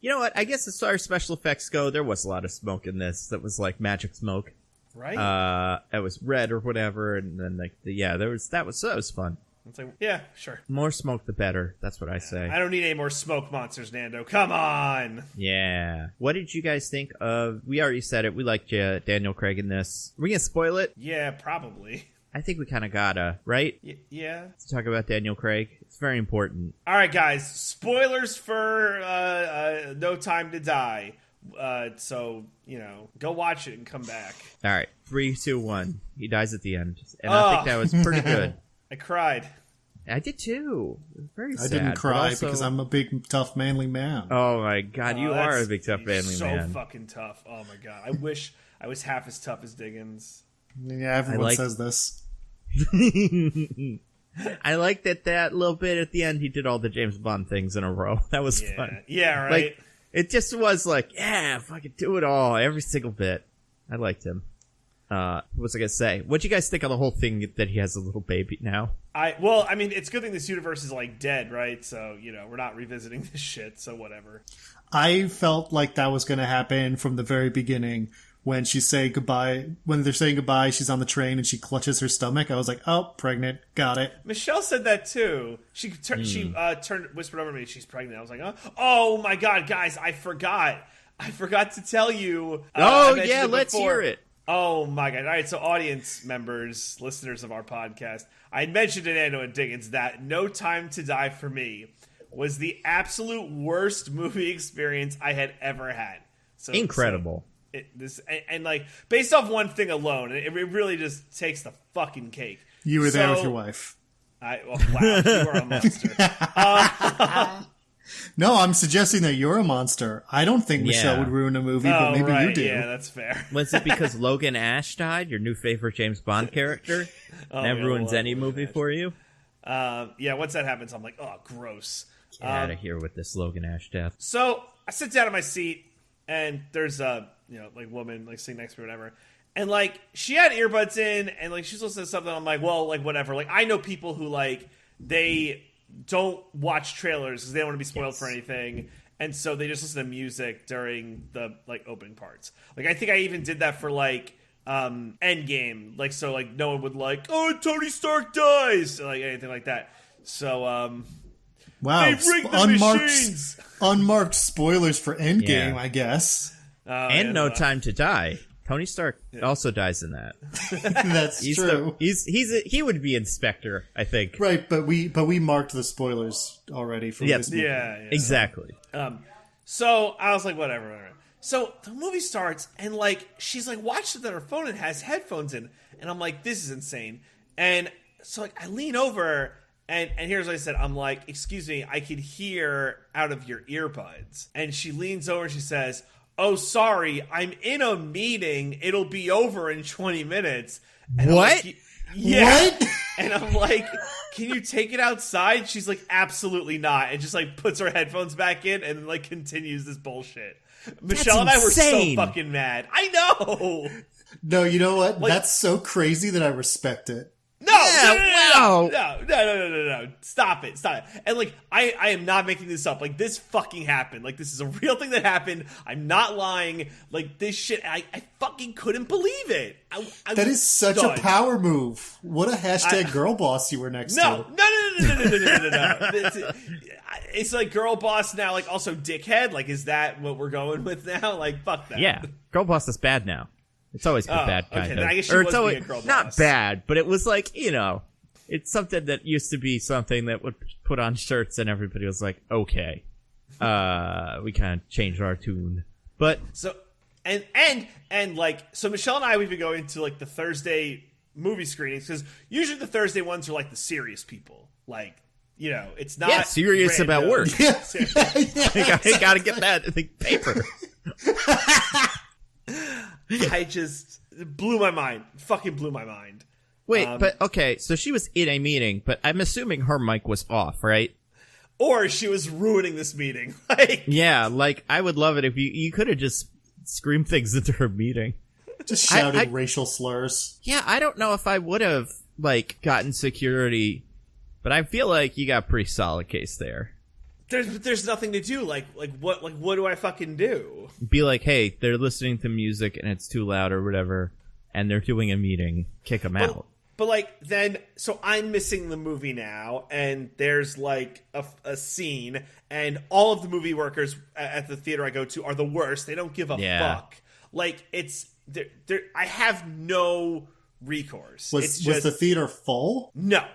You know what? I guess as far as special effects go, there was a lot of smoke in this that was, magic smoke. Right? It was red or whatever, and then, that was fun. It's yeah, sure. More smoke, the better. That's what I say. I don't need any more smoke monsters, Nando. Come on! Yeah. What did you guys think of... We already said it. We liked Daniel Craig in this. Are we going to spoil it? Yeah, probably. I think we kind of gotta, right? Yeah. Let's talk about Daniel Craig. It's very important. All right, guys. Spoilers for No Time to Die. So, go watch it and come back. All right. 3, 2, 1. He dies at the end. And I think that was pretty good. I cried. I did too. It was very sad. I didn't cry also... because I'm a big, tough, manly man. Oh my god, you are a big, tough, manly man. So fucking tough. Oh my god. I wish I was half as tough as Diggins. Yeah, everyone says this. I like that little bit at the end. He did all the James Bond things in a row. That was fun. Yeah, right. It just was fucking do it all, every single bit. I liked him. What was I gonna say? What'd you guys think of the whole thing that he has a little baby now? It's a good thing this universe is dead, right? So we're not revisiting this shit. So whatever. I felt like that was going to happen from the very beginning. When she's saying goodbye, when they're saying goodbye, she's on the train and she clutches her stomach. I was like, "Oh, pregnant, got it." Michelle said that too. She whispered over to me, "She's pregnant." I was like, "Oh my god, guys, I forgot." I forgot to tell you. Let's hear it. Oh my god! All right, so audience members, listeners of our podcast, I had mentioned in Ando and Diggins that No Time to Die for me was the absolute worst movie experience I had ever had. So incredible. Like based off one thing alone, it really just takes the fucking cake. You were there with your wife. Wow, you are a monster. No, I'm suggesting that you're a monster. I don't think Michelle would ruin a movie, but maybe you do. Yeah, that's fair. Was it because Logan Ash died, your new favorite James Bond character? That ruins any movie for you? Once that happens, I'm like, oh, gross. Get out of here with this Logan Ash death. So I sit down in my seat, and there's a woman like sitting next to me or whatever. And like she had earbuds in, and like she's listening to something. I'm like, well, like whatever. Like I know people who like they don't watch trailers because they don't want to be spoiled for anything, and so they just listen to music during the like opening parts. Like I think I even did that for like Endgame, like so like no one would like, oh, Tony Stark dies, like anything like that. So wow, machines. Unmarked spoilers for Endgame, I guess. And No Time to Die. Tony Stark also dies in that. That's true. He would be Inspector, I think. Right, but we marked the spoilers already for this movie. Yeah, exactly. So I was like, whatever. So the movie starts, and like she's like watched it on her phone and has headphones in, and I'm like, this is insane. And so like I lean over, and here's what I said. I'm like, excuse me, I could hear out of your earbuds. And she leans over and she says, oh, sorry, I'm in a meeting. It'll be over in 20 minutes. And what? Like, yeah. What? And I'm like, can you take it outside? She's like, absolutely not. And just like puts her headphones back in and like continues this bullshit. Michelle and I were so fucking mad. I know. No, you know what? Like, that's so crazy that I respect it. No. Stop it. And like, I am not making this up. Like, this fucking happened. Like, this is a real thing that happened. I'm not lying. Like, this shit, I fucking couldn't believe it. That is such a power move. What a hashtag girl boss you were next to. No. It's like girl boss now, like also dickhead. Like, is that what we're going with now? Like, fuck that. Yeah. Girl boss is bad now. It's always been bad, kind of. Then I guess she was being a girl boss. Not bad, but it was like, it's something that used to be something that would put on shirts and everybody was like, okay. We kind of changed our tune. But so and like so Michelle and I, we've been going to like the Thursday movie screenings because usually the Thursday ones are like the serious people. Like, it's not serious random. about work. Yeah. I gotta get that in the paper. I just blew my mind. Fucking blew my mind. Wait, but okay, so she was in a meeting, but I'm assuming her mic was off, right? Or she was ruining this meeting. Like, yeah, like I would love it if you could have just screamed things into her meeting. Just shouted racial slurs. Yeah, I don't know if I would have like gotten security, but I feel like you got a pretty solid case there. There's nothing to do. Like what do I fucking do? Be like, hey, they're listening to music and it's too loud or whatever, and they're doing a meeting. Kick them out. But like then, so I'm missing the movie now, and there's like a scene, and all of the movie workers at the theater I go to are the worst. They don't give a fuck. Like it's I have no recourse. Was the theater full? No.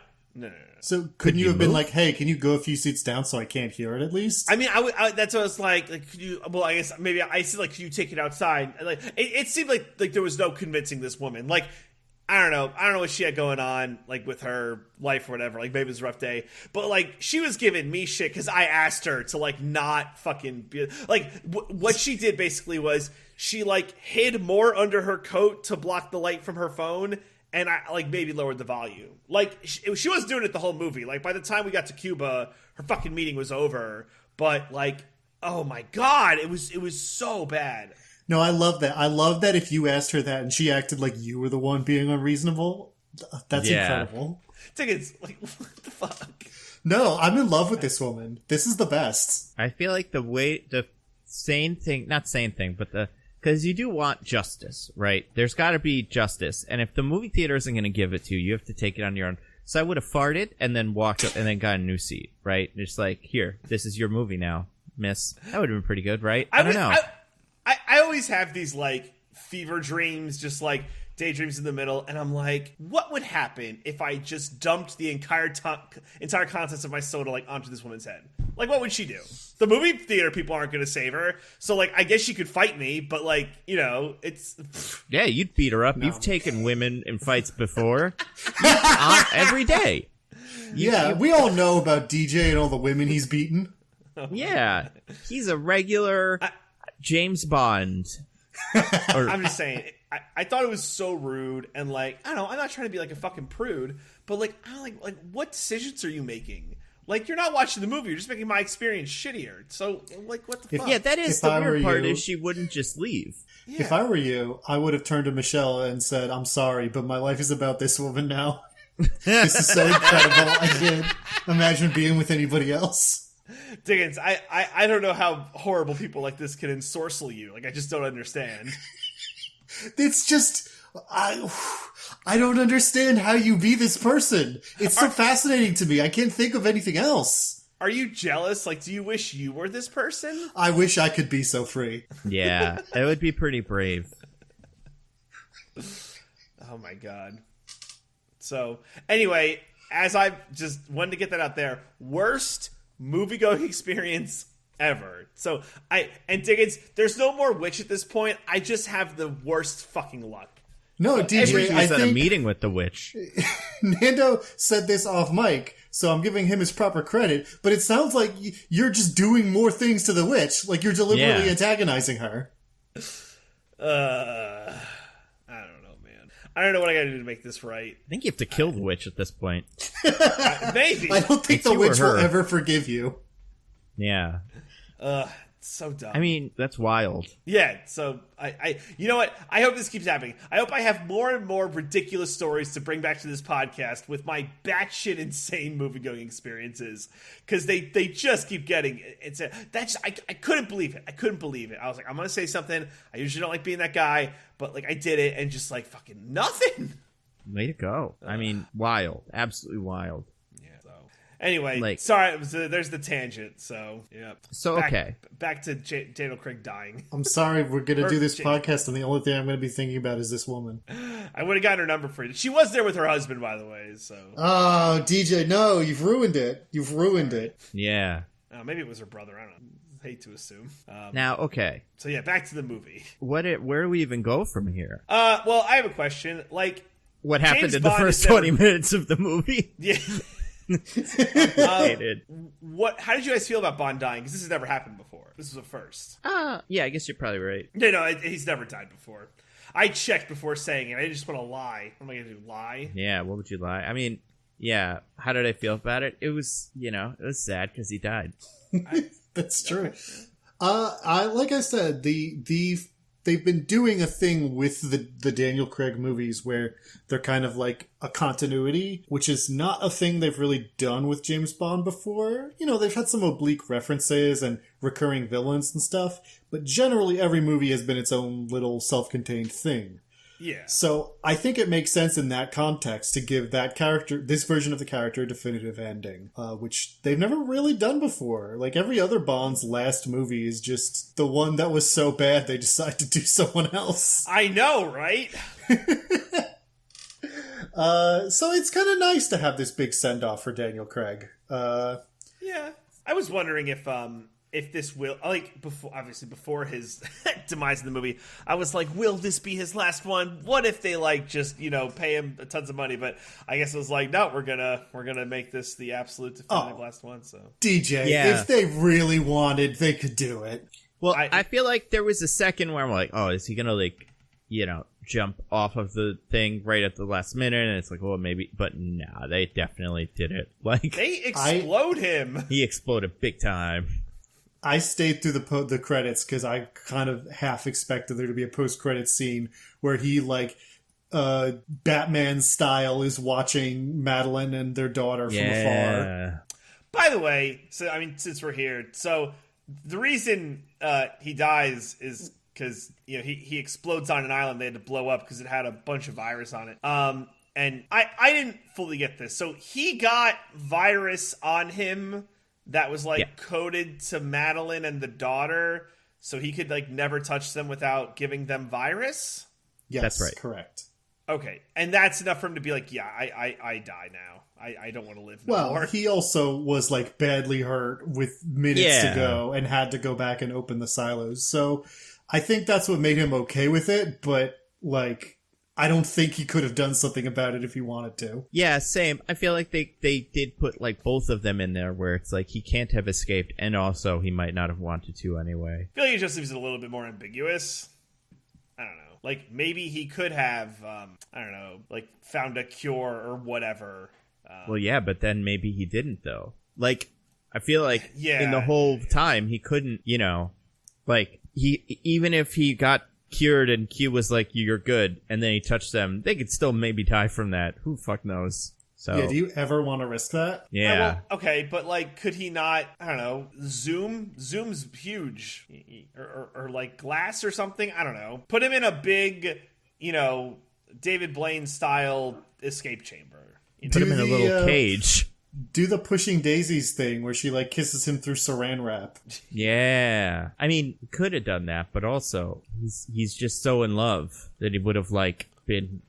So couldn't you have been like, hey, can you go a few seats down so I can't hear it at least? I mean, that's what I was like, could you, well, I guess maybe I said like, could you take it outside? And like, it seemed like there was no convincing this woman. Like, I don't know what she had going on, like with her life or whatever. Like maybe it was a rough day, but like she was giving me shit because I asked her to like not fucking be like, what she did basically was she like hid more under her coat to block the light from her phone. And I like maybe lowered the volume. Like she was doing it the whole movie. Like by the time we got to Cuba, her fucking meeting was over. But like, oh my god, it was so bad. No, I love that. I love that if you asked her that and she acted like you were the one being unreasonable. That's incredible. Tickets, like what the fuck? No, I'm in love with this woman. This is the best. I feel like the sane thing, not sane thing, but because you do want justice, right? There's got to be justice. And if the movie theater isn't going to give it to you, you have to take it on your own. So I would have farted and then walked up and then got a new seat, right? Just like, here, this is your movie now, miss. That would have been pretty good, right? I don't know. I always have these like fever dreams, just like daydreams in the middle, and I'm like, what would happen if I just dumped the entire contents of my soda like onto this woman's head? Like, what would she do? The movie theater people aren't going to save her, so like, I guess she could fight me, but like, you know, it's yeah, you'd beat her up. No. You've taken women in fights before, every day. We all know about DJ and all the women he's beaten. Yeah, he's a regular James Bond. I'm just saying. I thought it was so rude, and like, I don't know, I'm not trying to be like a fucking prude, but like, I don't like what decisions are you making? Like, you're not watching the movie, you're just making my experience shittier. So like, what the fuck? Yeah, that is the weird part, is she wouldn't just leave. Yeah. If I were you, I would have turned to Michelle and said, I'm sorry, but my life is about this woman now. This is so incredible. I can't imagine being with anybody else. Diggins, I don't know how horrible people like this can ensorcel you. Like, I just don't understand. It's just, I don't understand how you be this person. It's so fascinating to me. I can't think of anything else. Are you jealous? Like, do you wish you were this person? I wish I could be so free. Yeah, it would be pretty brave. Oh my god. So, anyway, as I just wanted to get that out there, worst movie-going experience ever. So, Diggins, there's no more witch at this point. I just have the worst fucking luck. No, DJ, I think a meeting with the witch. Nando said this off mic, so I'm giving him his proper credit, but it sounds like you're just doing more things to the witch. Like, you're deliberately antagonizing her. I don't know what I gotta do to make this right. I think you have to kill the witch at this point. Maybe. I don't think the witch will ever forgive you. Yeah. So dumb. I mean, that's wild. Yeah, so I you know what? I hope this keeps happening. I hope I have more and more ridiculous stories to bring back to this podcast with my batshit insane movie-going experiences, because they just keep getting it's I couldn't believe it. I couldn't believe it. I was like, I'm gonna say something. I usually don't like being that guy, but like, I did it, and just like fucking nothing. Way to go. I mean, wild. Absolutely wild. Anyway, like, sorry, there's the tangent, so, yeah. So, Back to Daniel Craig dying. I'm sorry, we're going to do this podcast, and the only thing I'm going to be thinking about is this woman. I would have gotten her number for you. She was there with her husband, by the way, so. Oh, DJ, no, you've ruined it. You've ruined it. Yeah. Maybe it was her brother, I don't know. I hate to assume. Now, okay. So, yeah, back to the movie. Where do we even go from here? Well, I have a question. Like, what happened in the first 20 minutes of the movie? Yeah. How did you guys feel about Bond dying? Because this has never happened before. This was a first. Yeah, I guess you're probably right. No, he's never died before. I checked before saying it. I didn't just want to lie. What am I going to do, lie? Yeah, what would you lie? I mean, yeah, how did I feel about it? It was, it was sad because he died. That's true. Like I said, they've been doing a thing with the Daniel Craig movies where they're kind of like a continuity, which is not a thing they've really done with James Bond before. They've had some oblique references and recurring villains and stuff, but generally every movie has been its own little self-contained thing. Yeah. So I think it makes sense in that context to give that character, this version of the character, a definitive ending, which they've never really done before. Like, every other Bond's last movie is just the one that was so bad they decide to do someone else. I know, right? So it's kind of nice to have this big send-off for Daniel Craig. Yeah. I was wondering if this will, like, before his demise in the movie, I was like, will this be his last one? What if they, like, just, pay him tons of money? But I guess it was like, no, we're gonna make this the absolute definitive last one, so. DJ, if they really wanted, they could do it. Well, I feel like there was a second where I'm like, oh, is he gonna, like, jump off of the thing right at the last minute? And it's like, well, maybe, but nah, they definitely did it. Like, they explode him. He exploded big time. I stayed through the credits because I kind of half expected there to be a post-credits scene where he, like, Batman style, is watching Madeline and their daughter from afar. By the way, so I mean, since we're here, so the reason he dies is because he explodes on an island they had to blow up because it had a bunch of virus on it. And I didn't fully get this. So he got virus on him that was, like, coded to Madeline and the daughter so he could like never touch them without giving them virus. Yes, that's right. Correct. Okay, and that's enough for him to be like, yeah, I die now. I don't want to live no more. Well, he also was like badly hurt with minutes to go and had to go back and open the silos. So I think that's what made him okay with it. But like, I don't think he could have done something about it if he wanted to. Yeah, same. I feel like they did put like both of them in there where it's like he can't have escaped, and also he might not have wanted to anyway. I feel like it just leaves it a little bit more ambiguous. I don't know. Like, maybe he could have, I don't know, like, found a cure or whatever. Well, yeah, but then maybe he didn't, though. Like, I feel like in the whole time, he couldn't, you know, like, even if he got cured and Q was like, you're good, and then he touched them, they could still maybe die from that. Who the fuck knows? So, yeah, do you ever want to risk that? Yeah. Well, okay, but like, could he not? I don't know. Zoom's huge, or like glass or something. I don't know. Put him in a big, you know, David Blaine style escape chamber. Put him in a little cage. Do the Pushing Daisies thing where she like kisses him through saran wrap. Yeah, I mean, he could have done that, but also he's just so in love that he would have like been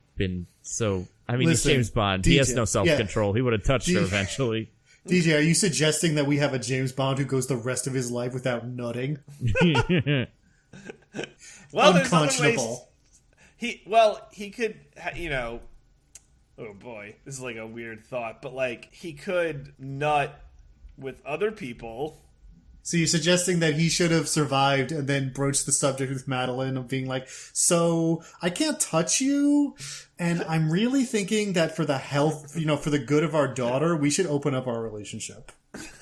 so. I mean, Listen, he's James Bond. DJ, He has no self-control. Yeah. He would have touched her eventually. DJ, are you suggesting that we have a James Bond who goes the rest of his life without nutting? Well, unconscionable. He could, you know. Oh boy, this is like a weird thought, but like he could nut with other people. So you're suggesting that he should have survived and then broached the subject with Madeline of being like, so I can't touch you, and I'm really thinking that for the health, you know, for the good of our daughter, we should open up our relationship.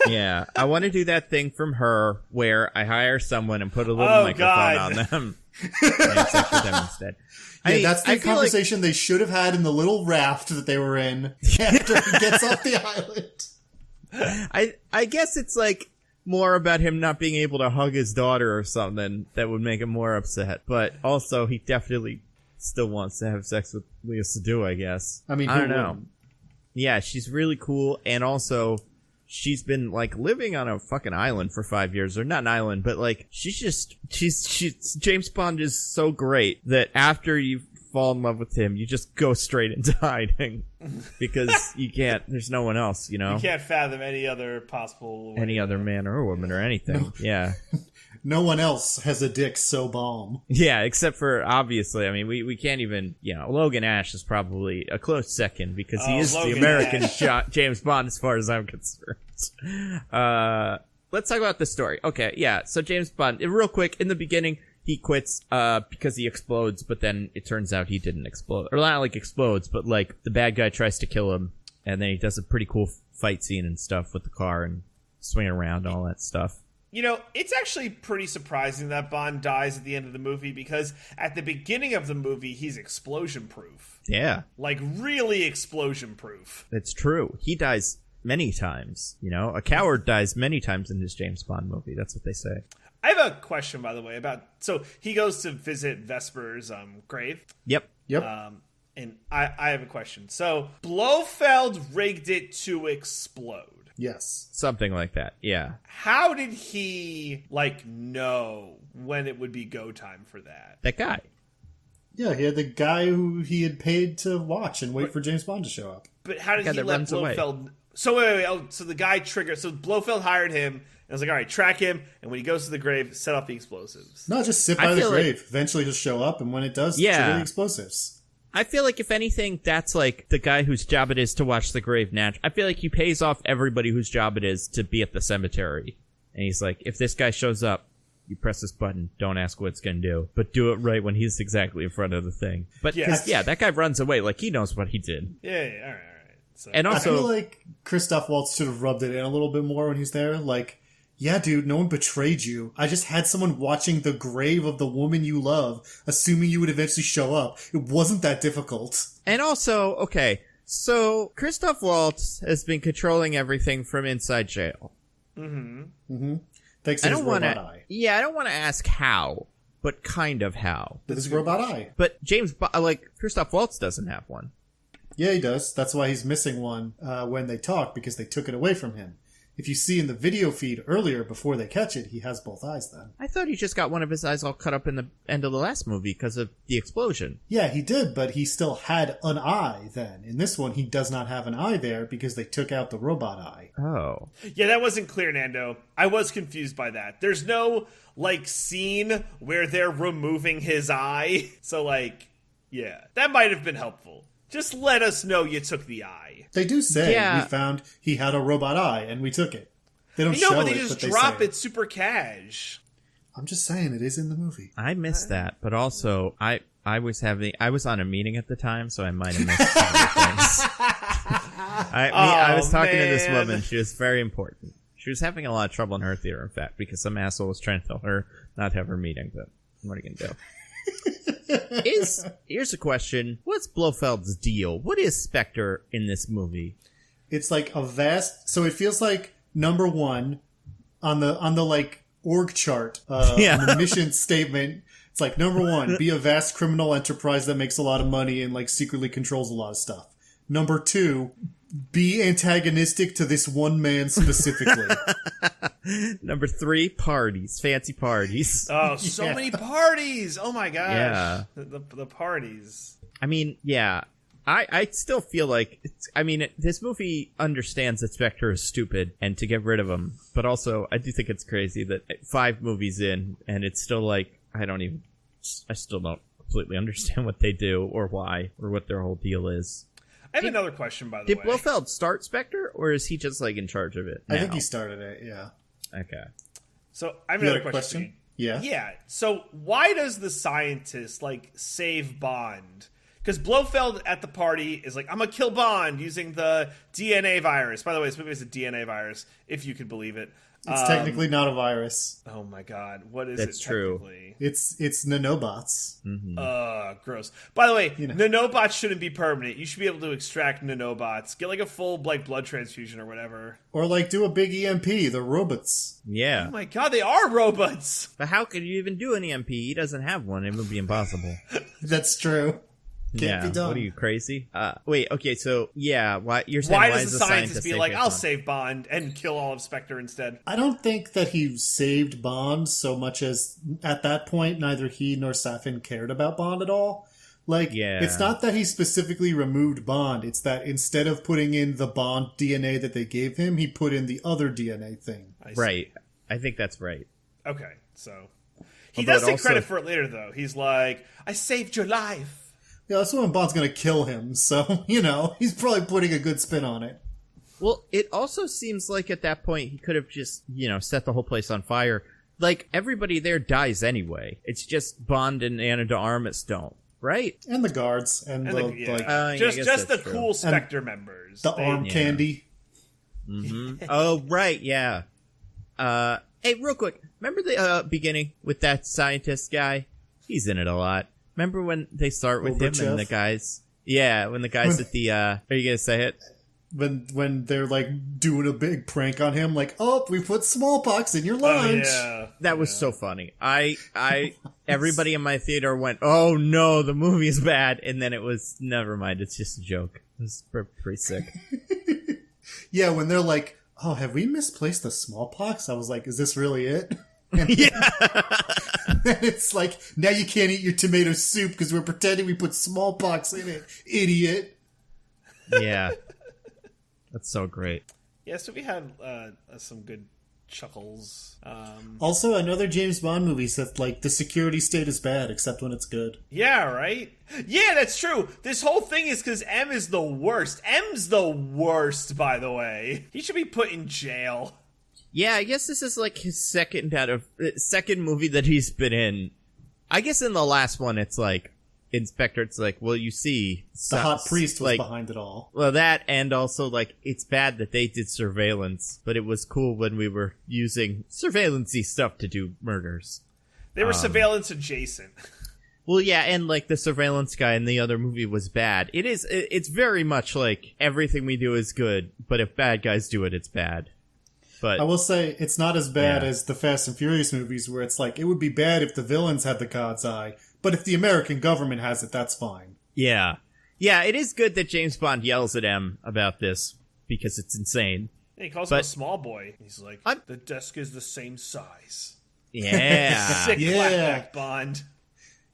Yeah, I want to do that thing from Her where I hire someone and put a little microphone on them and have sex with them instead. Yeah, that's the conversation they should have had in the little raft that they were in after he gets off the island. I guess it's like more about him not being able to hug his daughter or something that would make him more upset. But also, he definitely still wants to have sex with Lea Seydoux, I guess. I mean, I don't know. Yeah, she's really cool, and also she's been like living on a fucking island for 5 years, or not an island, but like she's James Bond is so great that after you fall in love with him, you just go straight into hiding because you can't. There's no one else, you know. You can't fathom any other possible way. Any other man or woman or anything. No. Yeah. No one else has a dick so bomb. Yeah, except for, obviously, I mean, we can't even, you know, Logan Ash is probably a close second because he is Logan the American James Bond as far as I'm concerned. Let's talk about the story. Okay, yeah, so James Bond, real quick, in the beginning, he quits because he explodes, but then it turns out he didn't explode. Or not like explodes, but like the bad guy tries to kill him, and then he does a pretty cool fight scene and stuff with the car and swinging around and all that stuff. You know, it's actually pretty surprising that Bond dies at the end of the movie because at the beginning of the movie, he's explosion-proof. Yeah. Like, really explosion-proof. It's true. He dies many times, you know? A coward dies many times in his James Bond movie. That's what they say. I have a question, by the way, about... So, he goes to visit Vesper's grave. Yep. And I have a question. So, Blofeld rigged it to explode. Yes. Something like that, yeah. How did he, like, know when it would be go time for that? That guy. Yeah, he had the guy who he had paid to watch and wait for James Bond to show up. But how did he let Blofeld... Away. So, wait. Oh, so the guy triggered... So, Blofeld hired him, and was like, all right, track him, and when he goes to the grave, set off the explosives. No, just sit by the grave. Eventually he'll show up, and when it does, trigger the explosives. I feel like, if anything, that's like the guy whose job it is to watch the grave I feel like he pays off everybody whose job it is to be at the cemetery. And he's like, if this guy shows up, you press this button, don't ask what it's going to do, but do it right when he's exactly in front of the thing. But, that guy runs away, like, he knows what he did. Yeah, all right. So, and also, I feel like Christoph Waltz should have rubbed it in a little bit more when he's there, like, yeah, dude, no one betrayed you. I just had someone watching the grave of the woman you love, assuming you would eventually show up. It wasn't that difficult. And also, okay, so Christoph Waltz has been controlling everything from inside jail. Mm-hmm. Thanks to his robot eye. Yeah, I don't want to ask how, but kind of how. With his robot eye. But Christoph Waltz doesn't have one. Yeah, he does. That's why he's missing one when they talk, because they took it away from him. if you see in the video feed earlier before they catch it, he has both eyes then. I thought he just got one of his eyes all cut up in the end of the last movie because of the explosion. Yeah, he did, but he still had an eye then. In this one, he does not have an eye there because they took out the robot eye. Oh. Yeah, that wasn't clear, Nando. I was confused by that. There's no, like, scene where they're removing his eye. So, like, yeah, that might have been helpful. Just let us know you took the eye. They do say we found he had a robot eye and we took it. They don't show it, but they just drop it super cash. I'm just saying it is in the movie. I missed that, but also I was on a meeting at the time, so I might have missed some of the things. I was talking to this woman. She was very important. She was having a lot of trouble in her theater, in fact, because some asshole was trying to tell her not to have her meeting. But what are you gonna do? Here's a question. What's Blofeld's deal? What is Spectre in this movie? It's like a vast... So it feels like number one on the like org chart, on the mission statement. It's like number one, be a vast criminal enterprise that makes a lot of money and like secretly controls a lot of stuff. Number two, be antagonistic to this one man specifically. Number three, parties. Fancy parties. Oh, so many parties! Oh my gosh. Yeah. The parties. I mean, yeah. I still feel like... this movie understands that Spectre is stupid and to get rid of him. But also, I do think it's crazy that 5 movies in, and it's still like... I still don't completely understand what they do or why or what their whole deal is. I have another question, by the way. Did Blofeld start Spectre, or is he just, like, in charge of it now? I think he started it, yeah. Okay. So, I have another question. Yeah? Yeah. So, why does the scientist, like, save Bond? Because Blofeld at the party is like, I'm going to kill Bond using the DNA virus. By the way, this movie is a DNA virus, if you could believe it. It's technically not a virus. Oh my god, what is That's it true. technically? It's nanobots. Mm-hmm. Gross. By the way, nanobots shouldn't be permanent. You should be able to extract nanobots. Get like a full like blood transfusion or whatever. Or like do a big EMP, the robots. Yeah. Oh my god, they are robots! But how could you even do an EMP? He doesn't have one. It would be impossible. That's true. Can't be done. What are you, crazy? Wait, okay, so, why you're saying why why does the scientist be like, I'll save Bond and kill all of Spectre instead? I don't think that he saved Bond so much as, at that point, neither he nor Safin cared about Bond at all. Like, it's not that he specifically removed Bond, it's that instead of putting in the Bond DNA that they gave him, he put in the other DNA thing. Right. I think that's right. Okay, so... He does take credit for it later, though. He's like, I saved your life. Yeah, that's when Bond's going to kill him, so, he's probably putting a good spin on it. Well, it also seems like at that point he could have just, set the whole place on fire. Like, everybody there dies anyway. It's just Bond and Ana de Armas don't, right? And the guards. And just the cool Spectre members. The arm candy. Mm-hmm. Oh, right, yeah. Hey, real quick, remember the beginning with that scientist guy? He's in it a lot. Remember when they start with him and the guys? Yeah, when the guys at the... are you going to say it? When they're, like, doing a big prank on him, like, oh, we put smallpox in your lunch. Oh, yeah. That was so funny. Everybody in my theater went, oh, no, the movie is bad. And then it was, never mind, it's just a joke. It was pretty sick. Yeah, when they're like, oh, have we misplaced the smallpox? I was like, is this really it? And it's like, now you can't eat your tomato soup because we're pretending we put smallpox in it, idiot. Yeah. That's so great. Yeah, so we had some good chuckles. Also, another James Bond movie says, like, the security state is bad, except when it's good. Yeah, right? Yeah, that's true. This whole thing is because M is the worst. M's the worst, by the way. He should be put in jail. Yeah, I guess this is like his second movie that he's been in. I guess in the last one, it's like, Inspector, it's like, well, you see... The hot priest was behind it all. Well, that, and also, like, it's bad that they did surveillance, but it was cool when we were using surveillance-y stuff to do murders. They were surveillance adjacent. Well, yeah, and, like, the surveillance guy in the other movie was bad. It's very much like, everything we do is good, but if bad guys do it, it's bad. But I will say, it's not as bad as the Fast and Furious movies, where it's like, it would be bad if the villains had the God's Eye, but if the American government has it, that's fine. Yeah. Yeah, it is good that James Bond yells at M about this, because it's insane. Yeah, he calls him a small boy. He's like, the desk is the same size. Yeah. Sick clapback, Bond.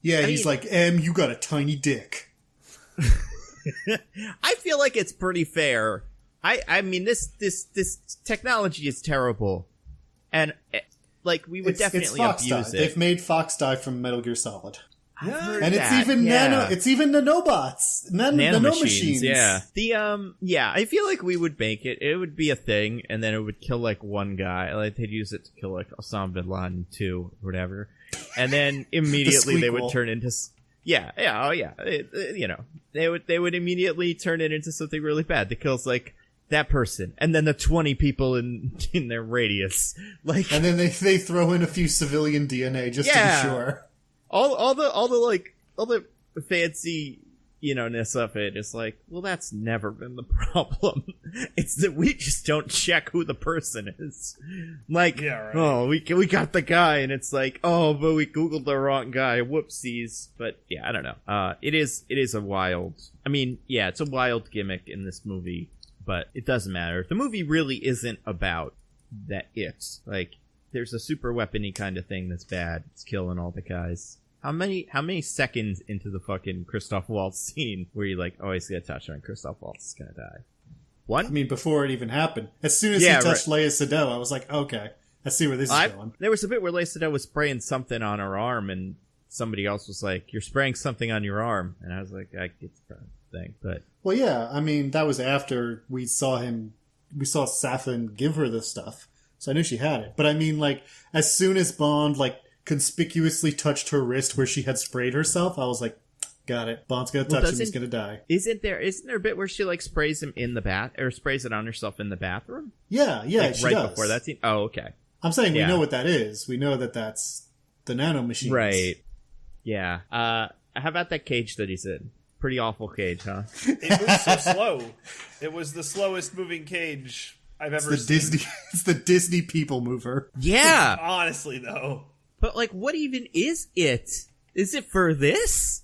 Yeah, he's like, you got a tiny dick. I feel like it's pretty fair. I mean, this technology is terrible. And, we would definitely abuse it. They've made Fox die from Metal Gear Solid. And it's even nanobots, nanomachines. Yeah. I feel like we would make it. It would be a thing, and then it would kill one guy. They'd use it to kill Osama bin Laden too, or whatever. And then immediately they would turn into they would immediately turn it into something really bad that kills that person, and then the 20 people in their radius. And then they throw in a few civilian DNA just to be sure. All the fancy, ness of it is well, that's never been the problem. It's that we just don't check who the person is. Oh, we got the guy, and it's oh, but we Googled the wrong guy. Whoopsies. But yeah, I don't know. It is a wild. I mean, yeah, it's a wild gimmick in this movie, but it doesn't matter. The movie really isn't about that. There's a super weapony kind of thing that's bad. It's killing all the guys. How many seconds into the fucking Christoph Waltz scene were you oh, he's gonna touch her and Christoph Waltz is gonna die? One? I mean, before it even happened. As soon as he touched Leia Sado, I was like, okay, I see where this is going. There was a bit where Leia Sado was spraying something on her arm, and somebody else was like, you're spraying something on your arm. And I was like, I get the thing, but... Well, yeah, I mean, that was after we saw Safin give her this stuff. So I knew she had it. But I mean, as soon as Bond, conspicuously touched her wrist where she had sprayed herself, I was like, got it. Bond's gonna touch him, he's gonna die. Isn't there a bit where she sprays him in the bath, or sprays it on herself in the bathroom? Yeah, she right does. Before that scene? Oh, okay. I'm saying we know what that is. We know that that's the nanomachines. Right. Yeah. How about that cage that he's in? Pretty awful cage, huh? It moves so slow. It was the slowest moving cage I've ever seen. It's the Disney people mover. Yeah. Honestly, though. But, what even is it? Is it for this?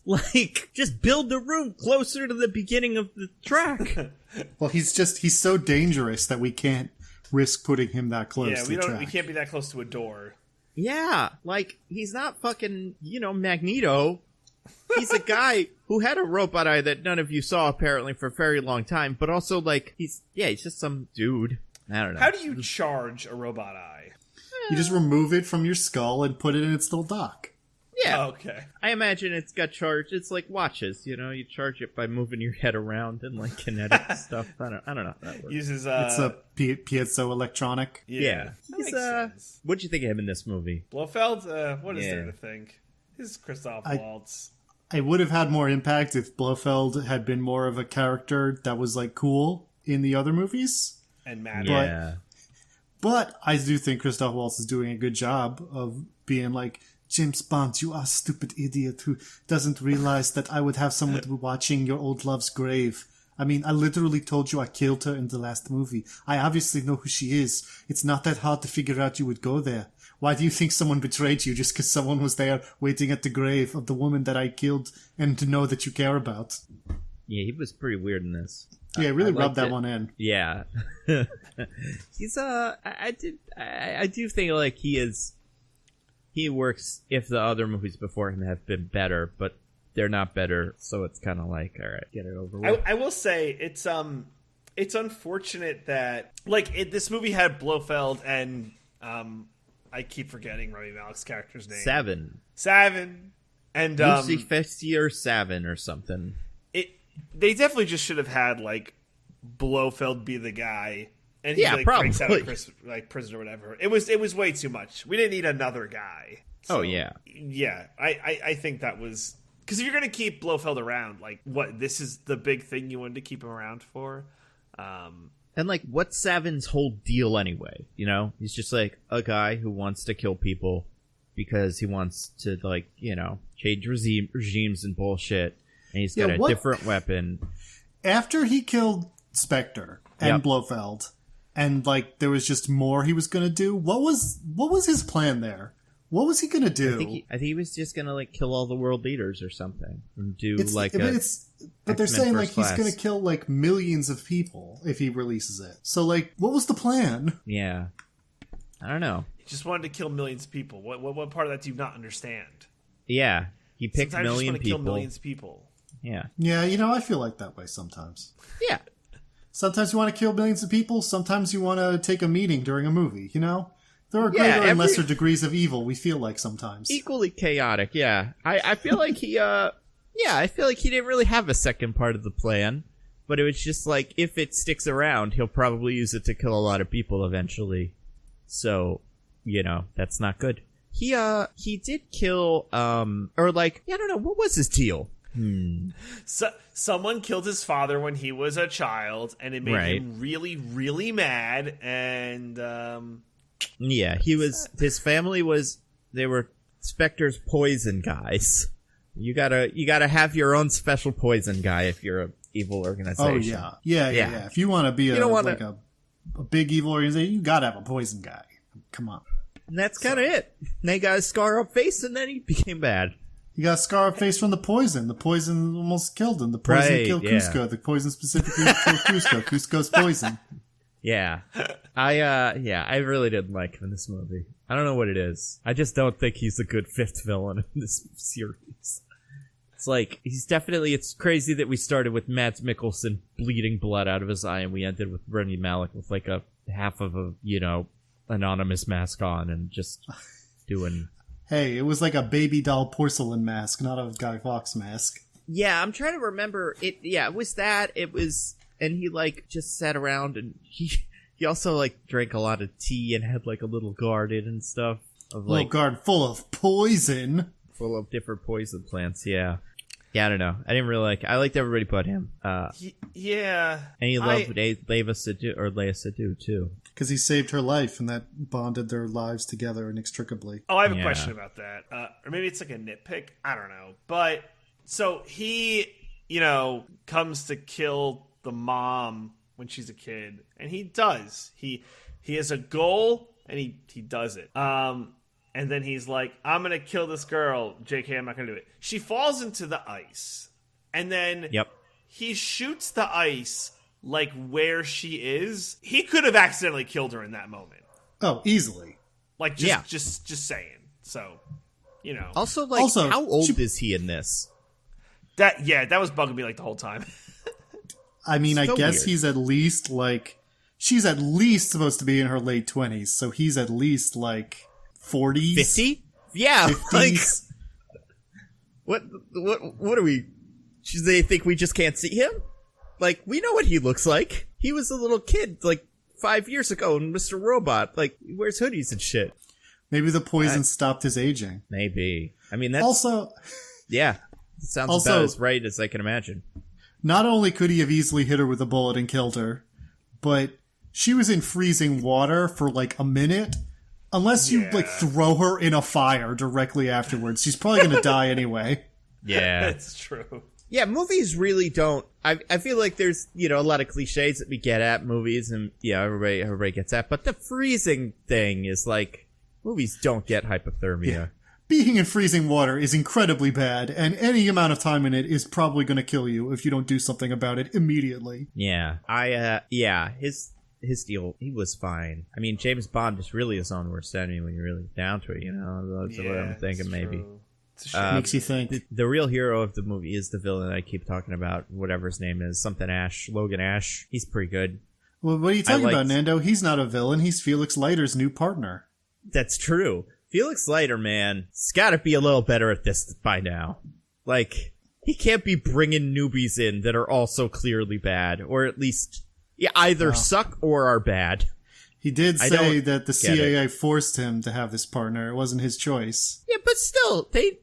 Just build the room closer to the beginning of the track. Well, he's so dangerous that we can't risk putting him that close to the track. We can't be that close to a door. Yeah, he's not fucking, Magneto. He's a guy who had a robot eye that none of you saw, apparently, for a very long time. But also, he's just some dude. I don't know. How do you charge a robot eye? You just remove it from your skull and put it in its little dock. Yeah. Oh, okay. I imagine it's got charged. It's like watches, you charge it by moving your head around and kinetic stuff. I don't know how that works. Uses it's a piezoelectronic. Yeah. Makes sense. What'd you think of him in this movie? Blofeld? What is there to think? He's Christoph Waltz. I would have had more impact if Blofeld had been more of a character that was cool in the other movies. And mad. Yeah. But I do think Christoph Waltz is doing a good job of being James Bond, you are a stupid idiot who doesn't realize that I would have someone to be watching your old love's grave. I mean, I literally told you I killed her in the last movie. I obviously know who she is. It's not that hard to figure out you would go there. Why do you think someone betrayed you just because someone was there waiting at the grave of the woman that I killed and to know that you care about? Yeah, he was pretty weird in this. Yeah, really rubbed that one in. Yeah. He's I do think he works if the other movies before him have been better, but they're not better, so it's kind of all right, get it over with. I will say it's unfortunate that this movie had Blofeld and I keep forgetting Rami Malek's character's name. Savin. And Lucy Festier Savin or something. They definitely just should have had Blofeld be the guy, and he probably breaks out of prison or whatever. It was way too much. We didn't need another guy. So, yeah. I think that was because if you're gonna keep Blofeld around, this is the big thing you wanted to keep him around for. And what's Savin's whole deal anyway? He's just a guy who wants to kill people because he wants to change regimes and bullshit. And he's got a different weapon. After he killed Spectre and Blofeld, and there was just more he was going to do. What was his plan there? What was he gonna do? I think he was just gonna like kill all the world leaders or something, and do but they're saying like he's gonna kill like millions of people if he releases it. So like, what was the plan? Yeah, I don't know. He just wanted to kill millions of people. What part of that do you not understand? Yeah, he picked sometimes million you just want to people. kill millions of people. Yeah. Yeah, you know, I feel like that way sometimes. Yeah. Sometimes you want to kill millions of people. Sometimes you want to take a meeting during a movie. You know. There are greater and lesser degrees of evil, we feel like sometimes. Equally chaotic, yeah. I feel like I feel like he didn't really have a second part of the plan, but it was just like, if it sticks around, he'll probably use it to kill a lot of people eventually. So, you know, that's not good. He did kill, or like, I don't know, what was his deal? So, someone killed his father when he was a child, and it made him really, really mad, and, yeah, his family they were Spectre's poison guys. You gotta have your own special poison guy if you're a evil organization. Oh yeah. If you want to be a big evil organization, you gotta have a poison guy. Come on. And that's kind of it. And they got a scar up face, and then he became bad. He got a scar up face from the poison. The poison almost killed him. The poison killed Cusco. The poison specifically killed Cusco. Cusco's poison. Yeah. I really didn't like him in this movie. I don't know what it is. I just don't think he's a good fifth villain in this series. It's like, it's crazy that we started with Mads Mikkelsen bleeding blood out of his eye, and we ended with Rami Malek with like a half of a, anonymous mask on and just doing... Hey, it was like a baby doll porcelain mask, not a Guy Fawkes mask. Yeah, I'm trying to remember. It was that. It was... And he, like, just sat around, and he also, like, drank a lot of tea and had, like, a little garden and stuff. Little garden full of poison. Full of different poison plants, yeah. Yeah, I don't know. I didn't really I liked everybody but him. Yeah. And he loved Leia Sadu, too. Because he saved her life, and that bonded their lives together inextricably. Oh, I have a question about that. Or maybe it's like a nitpick. I don't know. But, so he, comes to kill the mom when she's a kid, and he does. He has a goal, and he does it. And then he's like, I'm gonna kill this girl. JK, I'm not gonna do it. She falls into the ice, and then he shoots the ice like where she is. He could have accidentally killed her in that moment. Oh, easily. Like just saying. So, Also, how old is he in this? That was bugging me like the whole time. I mean, I guess weird. he's at least like, she's at least supposed to be in her late 20s, so he's at least like 40s. 50? Yeah, 50s. What are we? They think we just can't see him? Like, we know what he looks like. He was a little kid, like, 5 years ago in Mr. Robot. Like, he wears hoodies and shit. Maybe the poison stopped his aging. Maybe. I mean, that's... Also... Yeah. It sounds about as right as I can imagine. Not only could he have easily hit her with a bullet and killed her, but she was in freezing water for like a minute. Unless you like throw her in a fire directly afterwards, she's probably going to die anyway. Yeah. That's true. Yeah, movies really don't... I feel like there's, a lot of cliches that we get at movies, and, everybody gets at, but the freezing thing is like, movies don't get hypothermia. Yeah. Being in freezing water is incredibly bad, and any amount of time in it is probably going to kill you if you don't do something about it immediately. Yeah. His deal, he was fine. I mean, James Bond is really his own worst enemy when you're really down to it, That's what I'm thinking, maybe. Makes you think. The real hero of the movie is the villain I keep talking about, whatever his name is, something Ash, Logan Ash. He's pretty good. Well, what are you talking about, Nando? He's not a villain. He's Felix Leiter's new partner. That's true. Felix Leiter, man, he's got to be a little better at this by now. Like, he can't be bringing newbies in that are also clearly bad, or at least either suck or are bad. He did say that the CIA forced him to have this partner. It wasn't his choice. Yeah, but still, he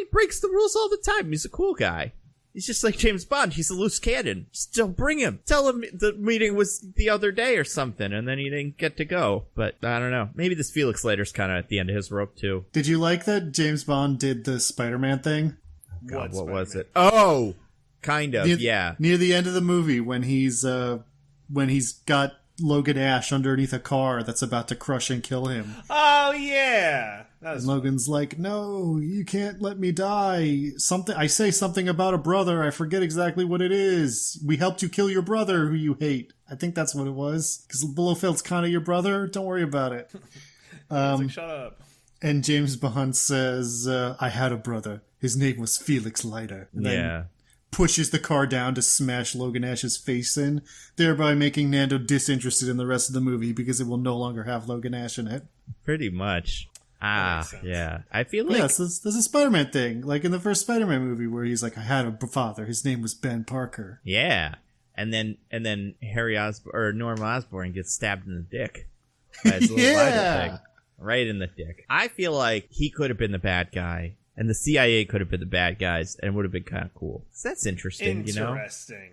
breaks the rules all the time. He's a cool guy. He's just like James Bond. He's a loose cannon. Still bring him. Tell him the meeting was the other day or something, and then he didn't get to go. But I don't know. Maybe this Felix Leiter's kind of at the end of his rope, too. Did you like that James Bond did the Spider-Man thing? God, what was it? Oh! Kind of, yeah. Near the end of the movie, when he's got Logan Ash underneath a car that's about to crush and kill him. Oh, yeah. And Logan's like, no, you can't let me die. I say something about a brother. I forget exactly what it is. We helped you kill your brother who you hate. I think that's what it was. Because Blofeld's kind of your brother. Don't worry about it. Shut up. And James Bond says, I had a brother. His name was Felix Leiter. And then pushes the car down to smash Logan Ash's face in, thereby making Nando disinterested in the rest of the movie because it will no longer have Logan Ash in it. Pretty much. Yeah. I feel like... Yes, there's a Spider-Man thing, like in the first Spider-Man movie where he's like, I had a father. His name was Ben Parker. Yeah. And then Norm Osborn gets stabbed in the dick. By his little Bible thing. Right in the dick. I feel like he could have been the bad guy, and the CIA could have been the bad guys, and it would have been kind of cool. So that's interesting, you know? Interesting.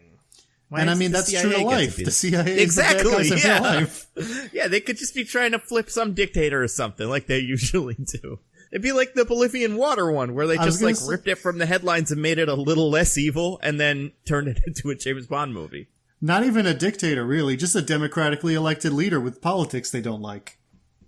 And I mean, that's true to life. The CIA exactly, is the bad guys in real life. Yeah, they could just be trying to flip some dictator or something, like they usually do. It'd be like the Bolivian water one, where they just ripped it from the headlines and made it a little less evil, and then turned it into a James Bond movie. Not even a dictator, really. Just a democratically elected leader with politics they don't like.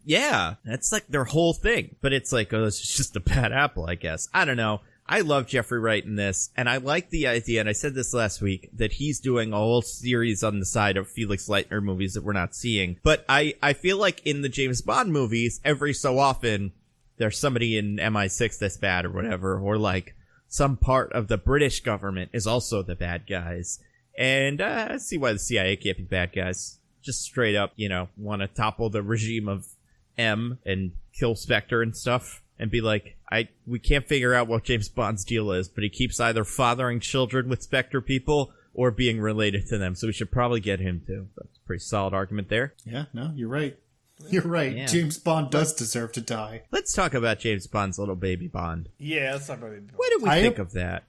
Yeah, that's like their whole thing. But it's like, oh, it's just a bad apple, I guess. I don't know. I love Jeffrey Wright in this, and I like the idea, and I said this last week, that he's doing a whole series on the side of Felix Leiter movies that we're not seeing. But I feel like in the James Bond movies, every so often, there's somebody in MI6 that's bad or whatever, or like some part of the British government is also the bad guys. And I see why the CIA can't be bad guys. Just straight up, want to topple the regime of M and kill Spectre and stuff. And be like, we can't figure out what James Bond's deal is, but he keeps either fathering children with Spectre people or being related to them. So we should probably get him too. That's a pretty solid argument there. Yeah, no, you're right. You're right. Yeah. James Bond does deserve to die. Let's talk about James Bond's little baby Bond. Yeah, let's talk about baby Bond. What did we think of that?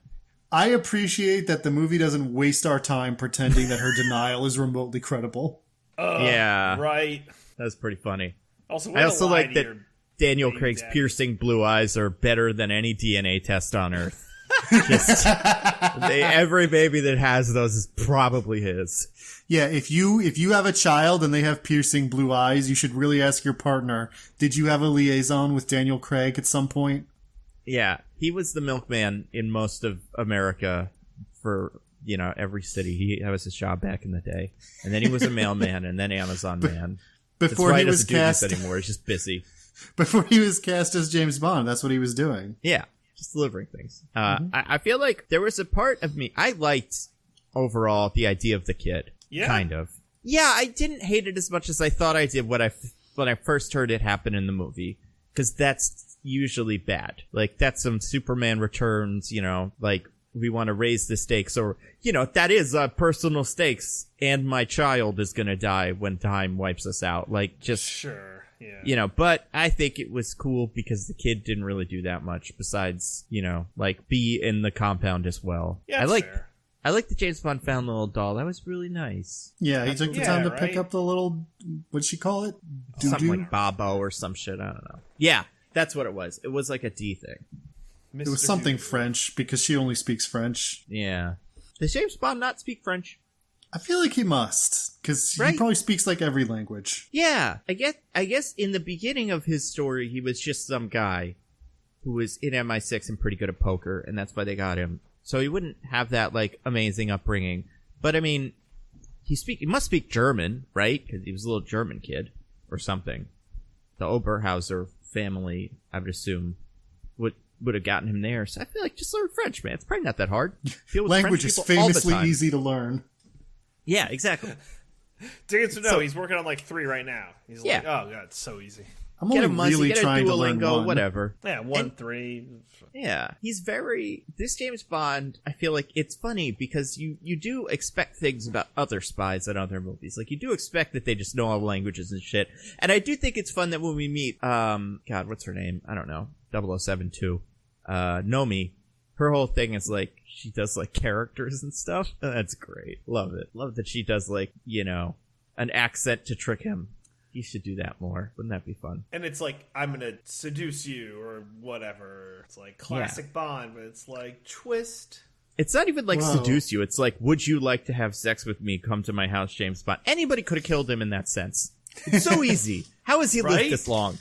I appreciate that the movie doesn't waste our time pretending that her denial is remotely credible. Yeah. Right. That's pretty funny. Also, I also like that Daniel Craig's piercing blue eyes are better than any DNA test on Earth. Every baby that has those is probably his. Yeah, if you have a child and they have piercing blue eyes, you should really ask your partner, did you have a liaison with Daniel Craig at some point? Yeah, he was the milkman in most of America for, every city. That was his job back in the day. And then he was a mailman and then Amazon man. Before he was cast anymore, he's just busy. Before he was cast as James Bond, that's what he was doing. Yeah, just delivering things. I feel like there was a part of me, I liked overall the idea of the kid. Yeah. Kind of. Yeah, I didn't hate it as much as I thought I did when I first heard it happen in the movie. Because that's usually bad. Like, that's some Superman Returns, like, we want to raise the stakes. Or, that is personal stakes. And my child is going to die when time wipes us out. Like, just... Sure. Yeah. But I think it was cool because the kid didn't really do that much besides, be in the compound as well. Yeah, fair. I like the James Bond found the little doll. That was really nice. Yeah, he took the time to pick up the little, what'd she call it? Doo-doo? Something like Bobo or some shit. I don't know. Yeah, that's what it was. It was like a D thing. It was something French because she only speaks French. Yeah. Does James Bond not speak French? I feel like he must, because he probably speaks like every language. Yeah, I guess in the beginning of his story, he was just some guy who was in MI6 and pretty good at poker, and that's why they got him. So he wouldn't have that, like, amazing upbringing. But, I mean, he must speak German, right? Because he was a little German kid or something. The Oberhauser family, I would assume, would have gotten him there. So I feel like just learn French, man. It's probably not that hard. Language is famously easy to learn. Yeah, exactly. He's working on like 3 right now. He's like, oh god, it's so easy. I'm only really trying to learn one. Whatever. Yeah, 1, 3. Yeah, this James Bond, I feel like it's funny because you do expect things about other spies in other movies. Like, you do expect that they just know all the languages and shit. And I do think it's fun that when we meet, God, what's her name? I don't know. 007-2. Nomi. Her whole thing is like, she does like characters and stuff. That's great. Love it. Love that she does like, an accent to trick him. He should do that more. Wouldn't that be fun? And it's like, I'm gonna seduce you or whatever. It's like classic Bond, but it's like twist. It's not even like seduce you. It's like, would you like to have sex with me? Come to my house, James Bond. Anybody could have killed him in that sense. It's so easy. How has he lived this long?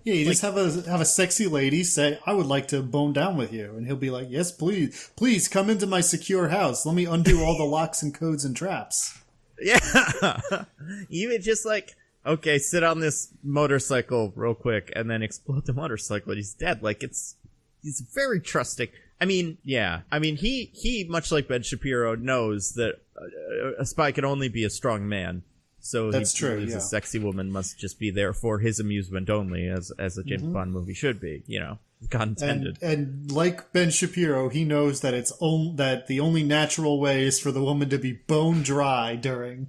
Yeah, you just have a sexy lady say, "I would like to bone down with you," and he'll be like, "Yes, please come into my secure house. Let me undo all the locks and codes and traps." Yeah. Even just like, okay, sit on this motorcycle real quick and then explode the motorcycle and he's dead. Like, he's very trusting. I mean, yeah. I mean, he much like Ben Shapiro, knows that a spy can only be a strong man. So that's true. A sexy woman must just be there for his amusement only, as a James Bond movie should be. You know, God intended. And like Ben Shapiro, he knows that that the only natural way is for the woman to be bone dry during.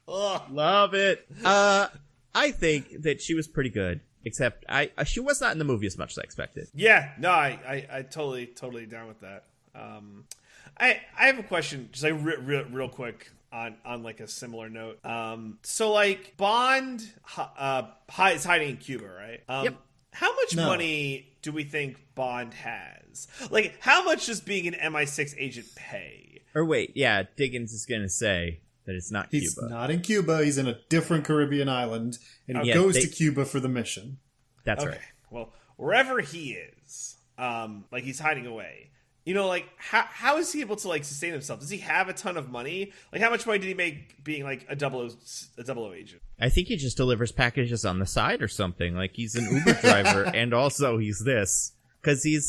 Love it. I think that she was pretty good, except she was not in the movie as much as I expected. Yeah, no, I totally down with that. I have a question, just like real quick on like a similar note. So like Bond is hiding in Cuba, right? Yep. How much money do we think Bond has? Like, how much does being an MI6 agent pay? Or wait, yeah, Diggins is going to say that it's not Cuba. He's not in Cuba. He's in a different Caribbean island, and he goes to Cuba for the mission. That's right. Well, wherever he is, like he's hiding away. You know, like, how is he able to, like, sustain himself? Does he have a ton of money? Like, how much money did he make being, like, a 00 agent? I think he just delivers packages on the side or something. Like, he's an Uber driver, and also he's this. Because he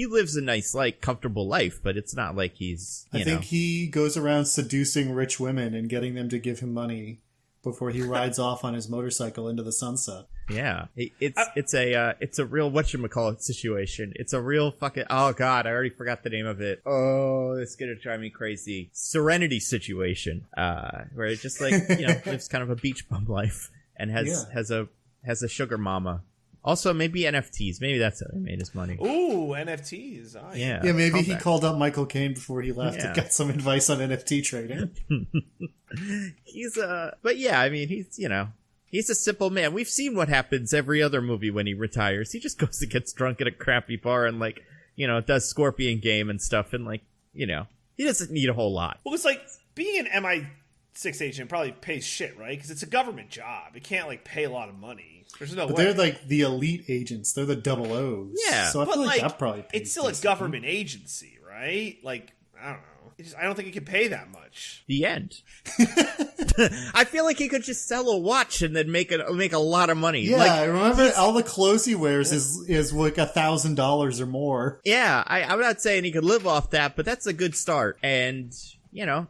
lives a nice, like, comfortable life, but it's not like he's, I think he goes around seducing rich women and getting them to give him money before he rides off on his motorcycle into the sunset. Yeah, it's a real whatchamacallit situation. It's a real fucking, oh god, I already forgot the name of it. Oh, it's gonna drive me crazy. Serenity situation, where it just like, lives kind of a beach bum life and has a sugar mama. Also, maybe NFTs. Maybe that's how he made his money. Ooh, NFTs. Oh, yeah. Yeah, maybe he called up Michael Caine before he left and got some advice on NFT trading. But yeah, I mean, he's a simple man. We've seen what happens every other movie when he retires. He just goes and gets drunk at a crappy bar and, like, does Scorpion game and stuff. And, like, he doesn't need a whole lot. Well, it's like being an MI6 agent probably pays shit, right? Because it's a government job. It can't, like, pay a lot of money. There's no way. They're, like, the elite agents. They're the 00s. Yeah. So I feel like that probably pays it's still a government agency, right? Like, I don't know. I don't think it can pay that much. The end. I feel like he could just sell a watch and then make a lot of money. Yeah, like, I remember all the clothes he wears is like $1,000 or more. Yeah, I'm not saying he could live off that, but that's a good start. And,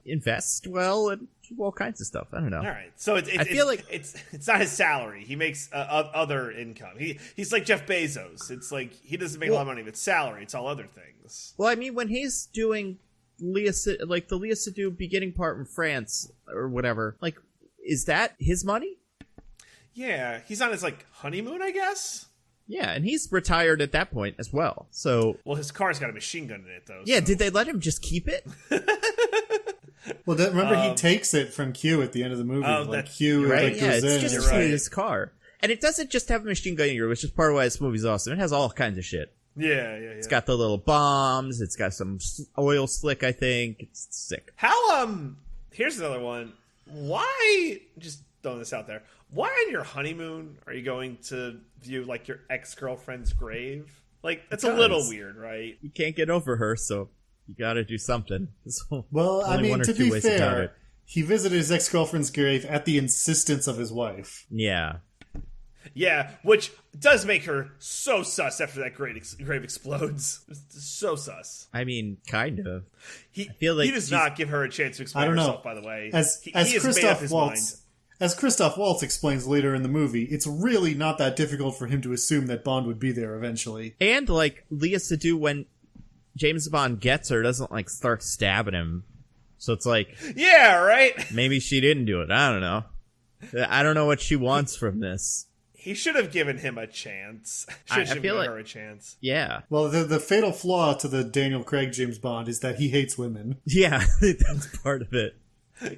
invest well and do all kinds of stuff. I don't know. All right, so I feel like it's not his salary. He makes other income. He's like Jeff Bezos. It's like he doesn't make a lot of money with salary. It's all other things. Well, I mean, when he's doing the Léa Seydoux beginning part in France or whatever, like, is that his money? Yeah, he's on his, like, honeymoon, I guess. Yeah, and he's retired at that point as well. So, well, his car's got a machine gun in it, though. Yeah, so. Did they let him just keep it? Well, remember he takes it from Q at the end of the movie. Q, right? Like, yeah, goes it's in. just his car, and it doesn't just have a machine gun in it, which is part of why this movie's awesome. It has all kinds of shit. Yeah. It's got the little bombs. It's got some oil slick, I think. It's sick. How, here's another one. Why, just throwing this out there, why on your honeymoon are you going to view, like, your ex-girlfriend's grave? Like, that's a little weird, right? You can't get over her, so you gotta do something. So well, I mean, to be fair, he visited his ex-girlfriend's grave at the insistence of his wife. Yeah. Yeah, which does make her so sus after that grave explodes. It's so sus. I mean, kind of. I feel like he does not give her a chance to explain herself, by the way. As Christoph Waltz explains later in the movie, it's really not that difficult for him to assume that Bond would be there eventually. And, like, Léa Seydoux, when James Bond gets her, doesn't, like, start stabbing him. So it's like... Yeah, right? Maybe she didn't do it. I don't know. I don't know what she wants from this. He should have given him a chance. Should have given her a chance. Yeah. Well, the fatal flaw to the Daniel Craig James Bond is that he hates women. Yeah, that's part of it.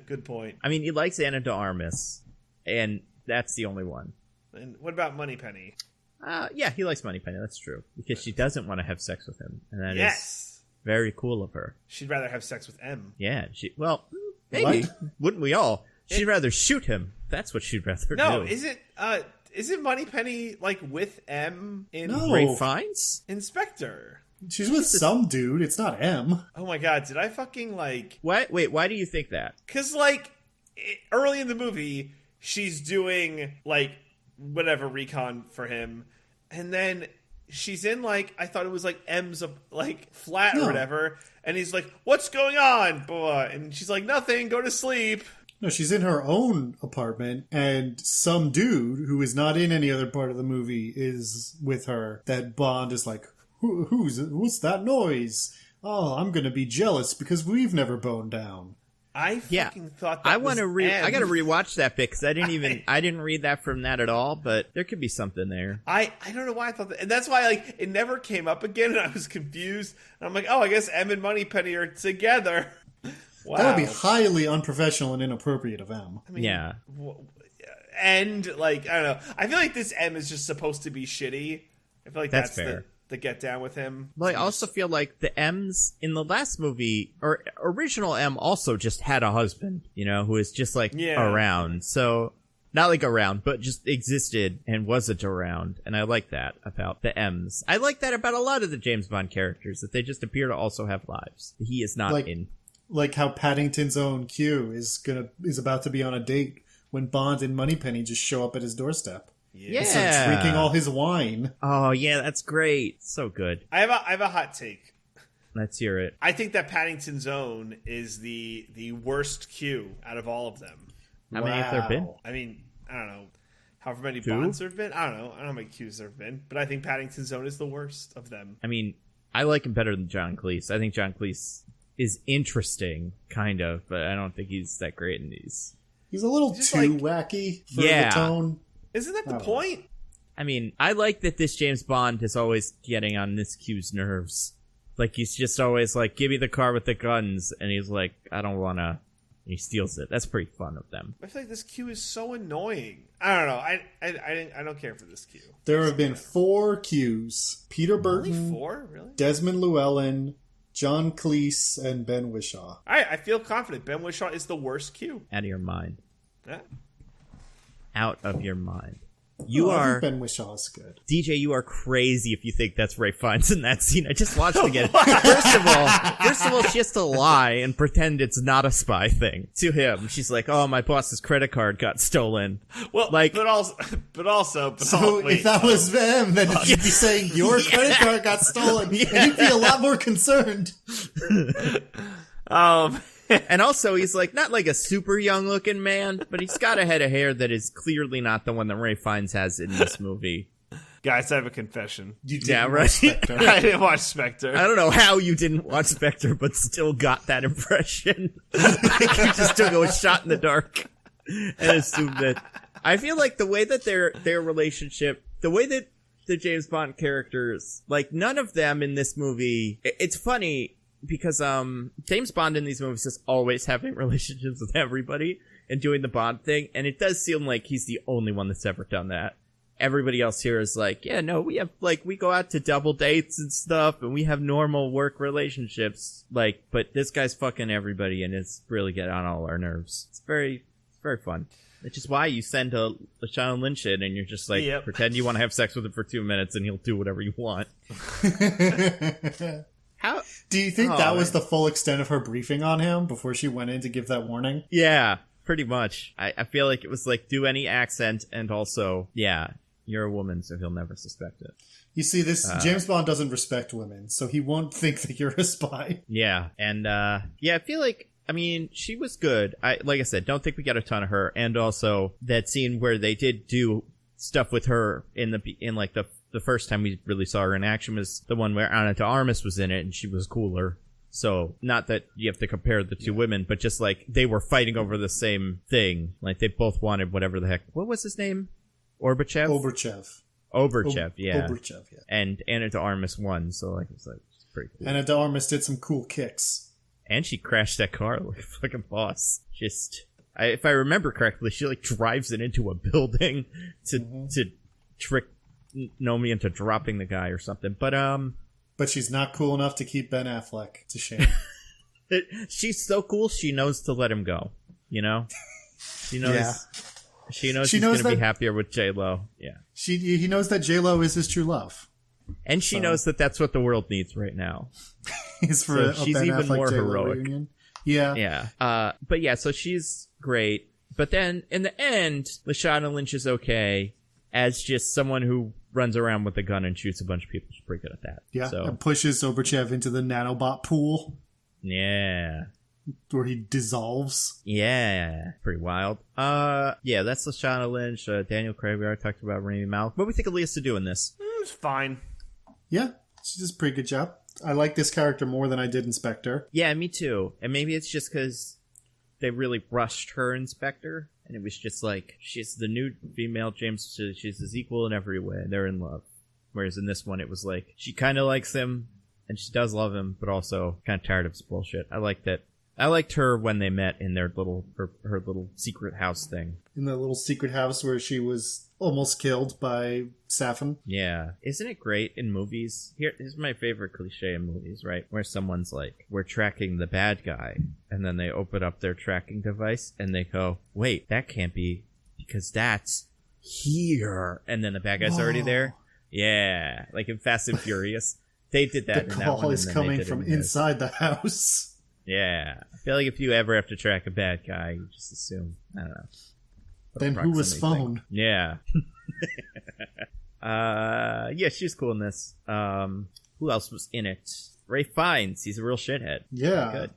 Good point. I mean, he likes Ana de Armas, and that's the only one. And what about Moneypenny? Yeah, he likes Moneypenny. That's true, because she doesn't want to have sex with him, and that is very cool of her. She'd rather have sex with M. Yeah, maybe. Wouldn't we all? She'd rather shoot him. That's what she'd rather do. No, is it Moneypenny like with M in Ray Fiennes? Inspector? She's with some dude. It's not M. Oh my god, did I fucking like... What? Wait, why do you think that? Because like early in the movie, she's doing like whatever recon for him, and then she's in like, I thought it was like M's like flat or whatever, and he's like, "What's going on?" And she's like, "Nothing. Go to sleep." No, she's in her own apartment, and some dude who is not in any other part of the movie is with her. That Bond is like, what's that noise? Oh, I'm gonna be jealous because we've never boned down. I fucking thought that I want to I gotta rewatch that bit because I didn't read that from that at all, but there could be something there. I don't know why I thought that, and that's why like it never came up again, and I was confused. And I'm like, oh, I guess M and Moneypenny are together. Wow. That would be highly unprofessional and inappropriate of M. I mean, yeah. And like, I don't know. I feel like this M is just supposed to be shitty. I feel like that's fair. The get down with him. Well, I also feel like the M's in the last movie, or original M, also just had a husband, who is just like around. So not like around, but just existed and wasn't around. And I like that about the M's. I like that about a lot of the James Bond characters, that they just appear to also have lives. He is not in. Like how Paddington's own Q is about to be on a date when Bond and Moneypenny just show up at his doorstep. Yeah. And start drinking all his wine. Oh, yeah, that's great. So good. I have a hot take. Let's hear it. I think that Paddington's own is the worst Q out of all of them. How many have there been? I mean, I don't know. However many Bonds there have been? I don't know. I don't know how many Qs there have been. But I think Paddington's own is the worst of them. I mean, I like him better than John Cleese. I think John Cleese is interesting, kind of, but I don't think he's that great in these. He's a little too wacky for the tone. Isn't that the point? I mean, I like that this James Bond is always getting on this Q's nerves. Like, he's just always like, give me the car with the guns, and he's like, I don't want to. He steals it. That's pretty fun of them. I feel like this Q is so annoying. I don't know. I don't care for this Q. There have been 4 Qs. Peter Burton. Only 4? Really? Desmond Llewellyn, John Cleese, and Ben Whishaw. I feel confident. Ben Whishaw is the worst Q. Out of your mind. Yeah. Out of your mind. I think Ben Whishaw is good. DJ, you are crazy if you think that's Ray Fiennes in that scene. I just watched it again. First of all, she has to lie and pretend it's not a spy thing to him. She's like, "Oh, my boss's credit card got stolen." Well, like, but also, if that was them, then you'd be saying your credit card got stolen, and you'd be a lot more concerned. And also, he's like not like a super young looking man, but he's got a head of hair that is clearly not the one that Ray Fiennes has in this movie. Guys, I have a confession. You didn't watch Spectre. I didn't watch Spectre. I don't know how you didn't watch Spectre, but still got that impression. Like you just took a shot in the dark and assumed that. I feel like the way that their relationship, the way that the James Bond characters, like none of them in this movie, it's funny. Because James Bond in these movies is always having relationships with everybody and doing the Bond thing, and it does seem like he's the only one that's ever done that. Everybody else here is like, yeah, no, we have like we go out to double dates and stuff, and we have normal work relationships. Like, but this guy's fucking everybody, and it's really getting on all our nerves. It's very fun. Which is why you send a Sean Lynch in, and you're just like, pretend you want to have sex with him for 2 minutes, and he'll do whatever you want. How do you think that was the full extent of her briefing on him before she went in to give that warning? Yeah, pretty much. I feel like it was like, do any accent, and also, yeah, you're a woman, so he'll never suspect it. You see, this James Bond doesn't respect women, so he won't think that you're a spy. Yeah, and I feel like, I mean, she was good. Like I said, don't think we got a ton of her, and also that scene where they did do stuff with her in the first time we really saw her in action was the one where Ana de Armas was in it, and she was cooler. So, not that you have to compare the two women, but just like they were fighting over the same thing. Like they both wanted whatever the heck. What was his name? Oberchev, yeah. Oberchev, yeah. And Ana de Armas won, so like it's pretty cool. Ana de Armas did some cool kicks. And she crashed that car like a fucking boss. If I remember correctly, she like drives it into a building to trick Nomi into dropping the guy or something, but she's not cool enough to keep Ben Affleck to shame. She's so cool she knows to let him go, She knows. Yeah. She knows he's going to be happier with J-Lo. Yeah. He knows that J-Lo is his true love. And she knows that that's what the world needs right now. Is for so she's even more heroic. Reunion. Yeah. Yeah. But yeah, so she's great. But then in the end, Lashana Lynch is okay as just someone who runs around with a gun and shoots a bunch of people. She's pretty good at that. Yeah. So. And pushes Soberchev into the nanobot pool. Yeah. Where he dissolves. Yeah. Pretty wild. Yeah, that's Lashana Lynch. Daniel Craig, we already talked about Rami Malek. What do we think of Lea Seydoux in this? It's fine. Yeah. She does a pretty good job. I like this character more than I did Inspector. Yeah, me too. And maybe it's just because they really rushed her Inspector. And it was just like, she's the new female James. She's his equal in every way. They're in love. Whereas in this one, it was like, she kind of likes him. And she does love him, but also kind of tired of his bullshit. I like that. I liked her when they met in their little her little secret house thing. In the little secret house where she was almost killed by Safin. Yeah. Isn't it great in movies? Here's my favorite cliche in movies, right? Where someone's like, we're tracking the bad guy. And then they open up their tracking device and they go, wait, that can't be because that's here. And then the bad guy's already there. Yeah. Like in Fast and Furious. They did that. The call is coming from inside the house. Yeah. I feel like if you ever have to track a bad guy, you just assume. I don't know. Then who was phone? Yeah. Yeah, she's cool in this. Who else was in it? Ray Fiennes. He's a real shithead. Yeah. Good.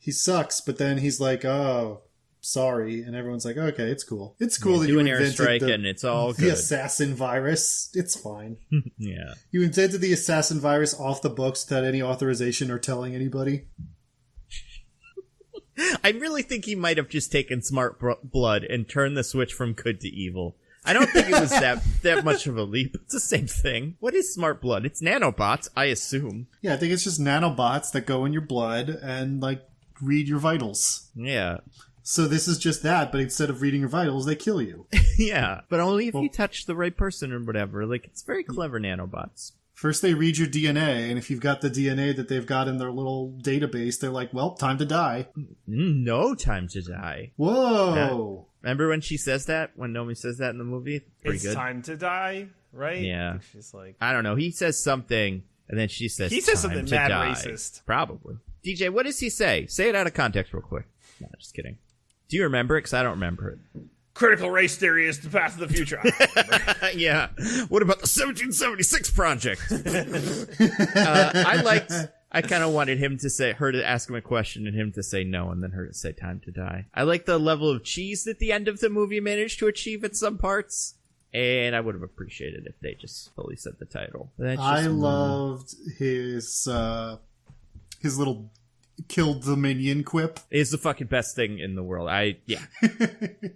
He sucks, but then he's like, oh, sorry. And everyone's like, okay, it's cool. It's cool that you invented and it's all good. The assassin virus. It's fine. Yeah. You invented the assassin virus off the books without any authorization or telling anybody. I really think he might have just taken Smart Blood and turned the switch from good to evil. I don't think it was that much of a leap. It's the same thing. What is Smart Blood? It's nanobots, I assume. Yeah, I think it's just nanobots that go in your blood and, like, read your vitals. Yeah. So this is just that, but instead of reading your vitals, they kill you. Yeah, but only if you touch the right person or whatever. Like, it's very clever nanobots. First they read your DNA, and if you've got the DNA that they've got in their little database, they're like, well, time to die. No time to die. Whoa. Remember when she says that? When Nomi says that in the movie? Pretty good. It's time to die, right? Yeah. She's like... I don't know. He says something, and then she says, he says time something to mad die. racist. Probably. DJ, what does he say? Say it out of context real quick. No, just kidding. Do you remember it? Because I don't remember it. Critical race theory is the path of the future. I don't remember. Yeah. What about the 1776 project? I kind of wanted her to ask him a question and him to say no, and then her to say time to die. I like the level of cheese that the end of the movie managed to achieve at some parts, and I would have appreciated if they just fully said the title. I loved his little killed the minion quip. Is the fucking best thing in the world.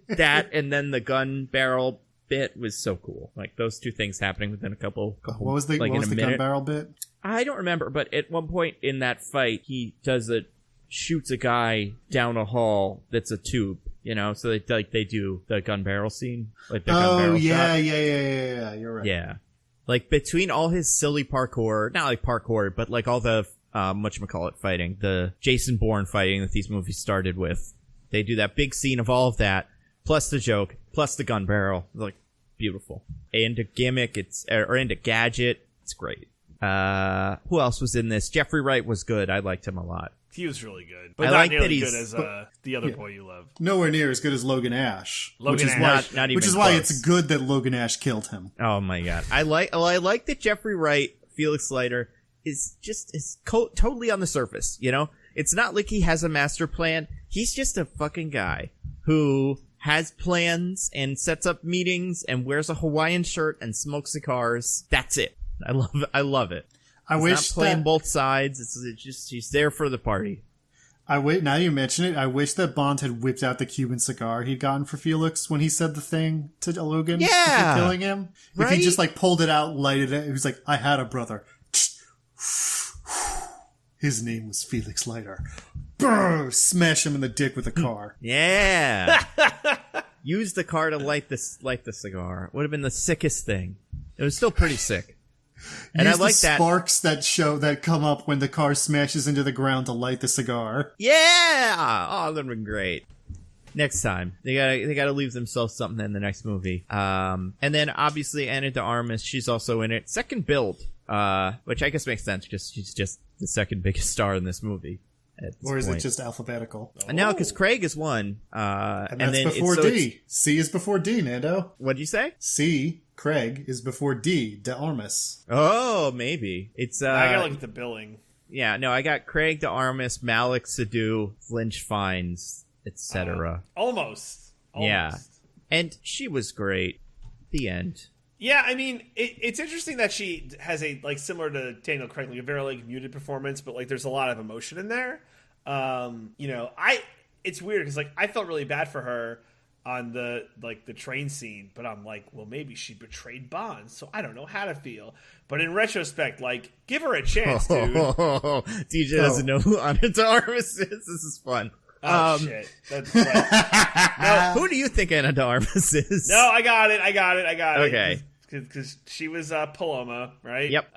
That and then the gun barrel bit was so cool. Like those two things happening within a couple what was the gun barrel bit? I don't remember, but at one point in that fight, he shoots a guy down a hall that's a tube. You know, so they do the gun barrel scene, like the gun barrel shot. Yeah. You're right. Yeah, like between all his silly parkour, not like parkour, but like all the whatchamacallit fighting, the Jason Bourne fighting that these movies started with. They do that big scene of all of that, plus the joke, plus the gun barrel. Like, beautiful. And a gimmick, and a gadget. It's great. Who else was in this? Jeffrey Wright was good. I liked him a lot. He was really good. But not nearly good as the other boy you love. Nowhere near as good as Logan Ash. Not even which is close. why it's good that Logan Ash killed him. Oh my god. I like that Jeffrey Wright, Felix Leiter, is totally on the surface, you know? It's not like he has a master plan. He's just a fucking guy who has plans and sets up meetings and wears a Hawaiian shirt and smokes cigars. That's it. I love it. He's not playing both sides. It's just he's there for the party. Now you mention it, I wish that Bond had whipped out the Cuban cigar he'd gotten for Felix when he said the thing to Logan before killing him. Right? If he just like pulled it out, lighted it, he was like, I had a brother. His name was Felix Leiter. Brr, smash him in the dick with a car. Yeah. Use the car to light the cigar. It would have been the sickest thing. It was still pretty sick. And use I like the sparks that come up when the car smashes into the ground to light the cigar. Yeah! Oh, that would have been great. Next time. They gotta leave themselves something in the next movie. And then obviously Ana de Armas, she's also in it. Second build, which I guess makes sense because she's just the second biggest star in this movie. Or is it just alphabetical? No, because Craig is one. And that's before D. C is before D, Nando. What'd you say? C, Craig, is before D, de Armas. Oh, maybe. It's I gotta look at the billing. Yeah, no, I got Craig de Armas, Malik Sadu, Flinch Fines, etc. Almost. Yeah. And she was great. The end. Yeah, I mean, it's interesting that she has a, like, similar to Daniel Craig, like a very, like, muted performance, but, like, there's a lot of emotion in there. You know, it's weird because, like, I felt really bad for her on the train scene, but I'm like, well, maybe she betrayed Bond, so I don't know how to feel. But in retrospect, like, give her a chance, dude. DJ doesn't know who Ana de Armas is. This is fun. Oh, shit. That's like, no, who do you think Ana de Armas is? No, I got it. Okay. Because she was Paloma, right? Yep.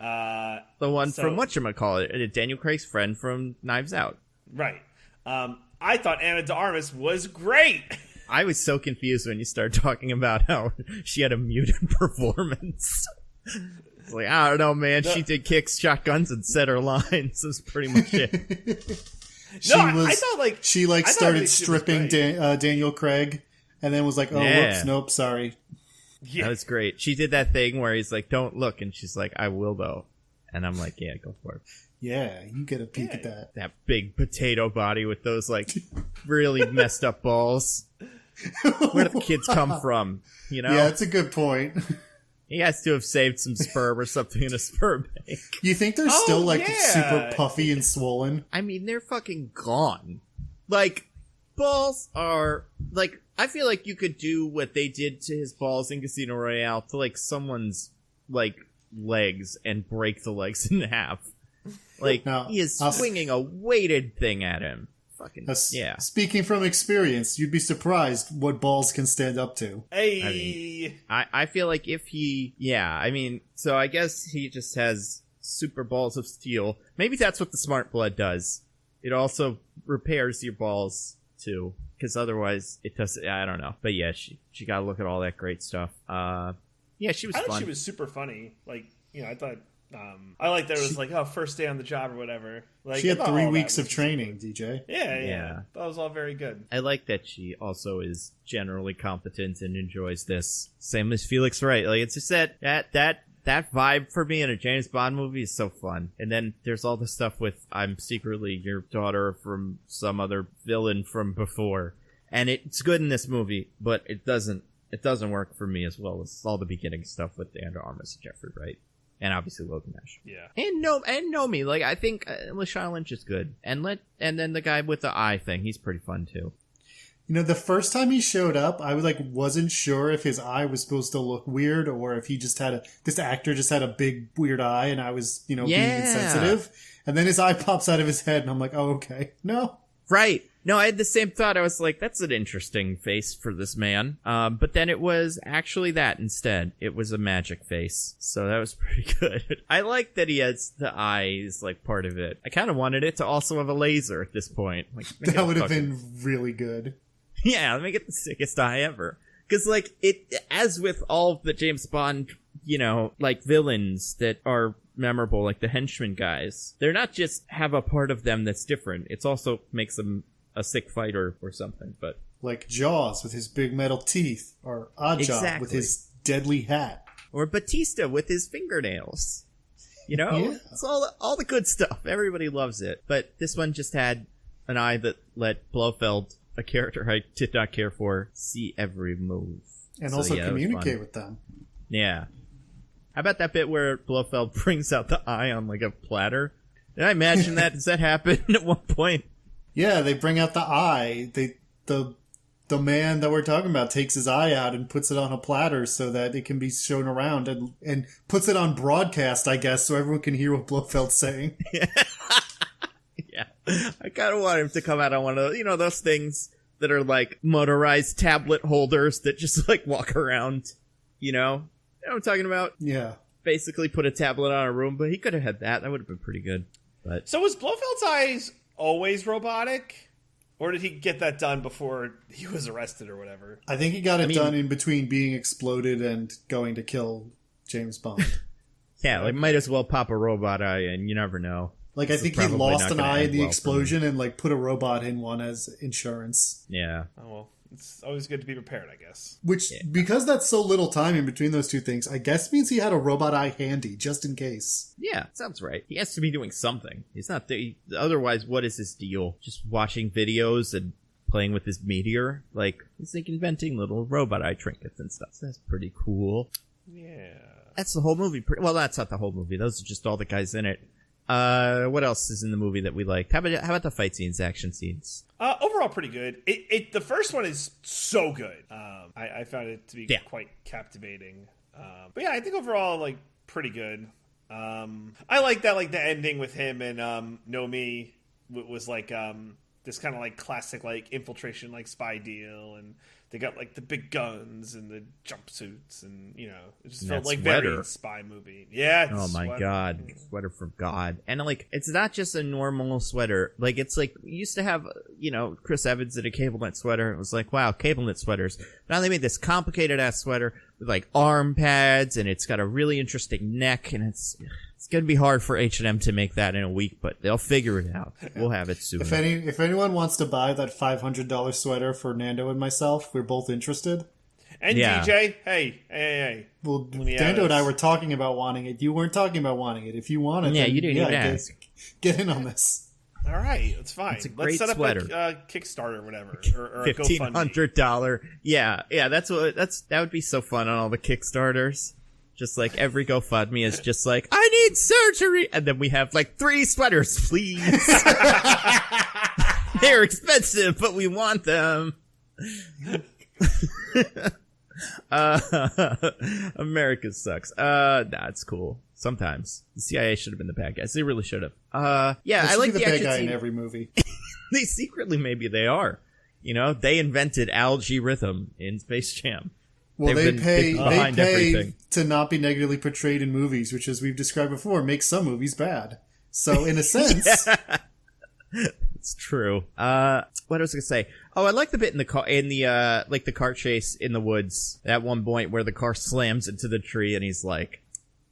The one from whatchamacallit, Daniel Craig's friend from Knives Out. Right. I thought Ana de Armas was great. I was so confused when you started talking about how she had a muted performance. It's like, I don't know, man. She did kicks, shotguns, and said her lines. That's pretty much it. I thought, like... She, like, started stripping Daniel Craig, and then was like, whoops, nope, sorry. Yeah. That was great. She did that thing where he's like, don't look, and she's like, I will, though. And I'm like, yeah, go for it. Yeah, you get a peek at that. That big potato body with those, like, really messed up balls. Where do the kids come from? You know? Yeah, that's a good point. He has to have saved some sperm or something in a sperm bank. You think they're still, like, super puffy and swollen? I mean, they're fucking gone. Like, balls are, like, I feel like you could do what they did to his balls in Casino Royale to, like, someone's, like, legs and break the legs in half. Like, he is swinging a weighted thing at him. Fucking, yeah. Speaking from experience, you'd be surprised what balls can stand up to. Hey! I feel like if he... Yeah, I mean, so I guess he just has super balls of steel. Maybe that's what the smart blood does. It also repairs your balls, too. Because otherwise, it doesn't... I don't know. But yeah, she got to look at all that great stuff. Yeah, she was fun. I thought she was super funny. Like, you know, I thought... I like that it was like, first day on the job or whatever. Like, she had 3 weeks of training, DJ. Yeah. That was all very good. I like that she also is generally competent and enjoys this. Same as Felix Wright. Like, it's just that vibe for me in a James Bond movie is so fun. And then there's all the stuff with I'm secretly your daughter from some other villain from before. And it's good in this movie, but it doesn't work for me as well as all the beginning stuff with Ana de Armas and Jeffrey Wright. And obviously Logan Nash. Yeah. And Nomi. Like, I think LaShawn Lynch is good. And then the guy with the eye thing, he's pretty fun too. You know, the first time he showed up, I wasn't sure if his eye was supposed to look weird or if he just this actor just had a big weird eye and I was, being insensitive. And then his eye pops out of his head and I'm like, oh, okay. No. Right. No, I had the same thought. I was like, that's an interesting face for this man. But then it was actually that instead. It was a magic face. So that was pretty good. I like that he has the eyes, like, part of it. I kind of wanted it to also have a laser at this point. Like, that would have been really good. Yeah, let me get the sickest eye ever. Because, like, as with all the James Bond, like, villains that are memorable, like the henchman guys, they're not just have a part of them that's different. It also makes them a sick fighter or something, but like Jaws with his big metal teeth, or Oddjob with his deadly hat, or Batista with his fingernails. Yeah. It's all the good stuff. Everybody loves it. But this one just had an eye that let Blofeld, a character I did not care for, see every move and also communicate with them. Yeah. How about that bit where Blofeld brings out the eye on like a platter? Did I imagine that? Does that happen at one point? Yeah, they bring out the eye. The man that we're talking about takes his eye out and puts it on a platter so that it can be shown around and puts it on broadcast, I guess, so everyone can hear what Blofeld's saying. Yeah. I kind of want him to come out on one of those, those things that are like motorized tablet holders that just like walk around, You know what I'm talking about? Yeah. Basically put a tablet on a room, but he could have had that. That would have been pretty good. But so was Blofeld's eyes always robotic? Or did he get that done before he was arrested or whatever? I think he got it done in between being exploded and going to kill James Bond. Yeah, like might as well pop a robot eye in. You never know. Like, I think he lost an eye in the explosion and, like, put a robot in one as insurance. Yeah. Oh, well, it's always good to be prepared, I guess. Which, because that's so little time in between those two things, I guess means he had a robot eye handy, just in case. Yeah, sounds right. He has to be doing something. He's not... Otherwise, what is his deal? Just watching videos and playing with his meteor? Like, he's, like, inventing little robot eye trinkets and stuff. So that's pretty cool. Yeah. That's the whole movie. Well, that's not the whole movie. Those are just all the guys in it. What else is in the movie that we liked? How about the fight scenes, action scenes? Overall, pretty good. The first one is so good. I found it to be quite captivating. But yeah, I think overall, like, pretty good. I like that, like, the ending with him and Nomi was like this kind of like classic like infiltration like spy deal, and they got like the big guns and the jumpsuits, and you know, it just felt like very spy movie. Yeah. Oh my god, sweater from God. And like, it's not just a normal sweater. Like, it's like, we used to have, you know, Chris Evans in a cable knit sweater. It was like, wow, cable knit sweaters. Now they made this complicated ass sweater with like arm pads, and it's got a really interesting neck, and it's gonna be hard for H&M to make that in a week, but they'll figure it out. We'll have it soon. If anyone wants to buy that $500 sweater for Nando and myself, we're both interested. And DJ, hey. Well, Nando and I were talking about wanting it. You weren't talking about wanting it. If you want it, yeah, you didn't even ask. Get in on this. All right, it's fine. It's a great Let's set sweater. Up a Kickstarter or whatever, or a $1,500. Yeah, that would be so fun on all the Kickstarters. Just like every GoFundMe is just like, I need surgery, and then we have like 3 sweaters, please. They're expensive, but we want them. America sucks. Nah, it's cool. Sometimes the CIA should have been the bad guys. They really should have. Yeah, I like the bad guy in every movie. They secretly, maybe they are. You know, they invented algae rhythm in Space Jam. Well, they pay to not be negatively portrayed in movies, which, as we've described before, makes some movies bad. So, in a sense, it's true. What was I gonna say? Oh, I like the bit in the car, like the car chase in the woods at one point where the car slams into the tree, and he's like,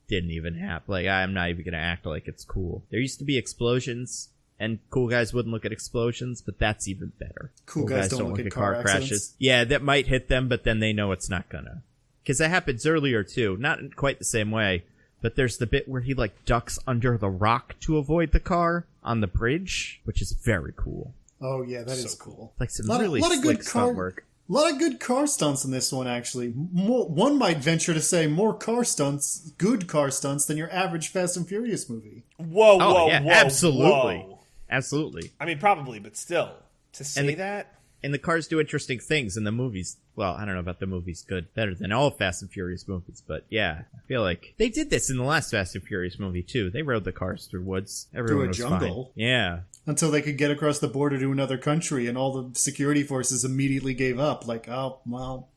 "Didn't even happen. Like, I'm not even gonna act like it's cool." There used to be explosions, and cool guys wouldn't look at explosions, but that's even better. Cool guys don't look at car crashes. Yeah, that might hit them, but then they know it's not gonna. Because that happens earlier, too. Not in quite the same way, but there's the bit where he, like, ducks under the rock to avoid the car on the bridge, which is very cool. Oh, yeah, that is cool. Like some really slick stunt work. A lot of good car stunts in this one, actually. One might venture to say more good car stunts, than your average Fast and Furious movie. Whoa, absolutely. Whoa. Absolutely. I mean, probably, but still. To say that? And the cars do interesting things in the movies. Well, I don't know about the movies better than all Fast and Furious movies, but yeah, I feel like they did this in the last Fast and Furious movie, too. They rode the cars through woods. Everyone was jungle. Fine. Yeah. Until they could get across the border to another country, and all the security forces immediately gave up. Like, oh, well,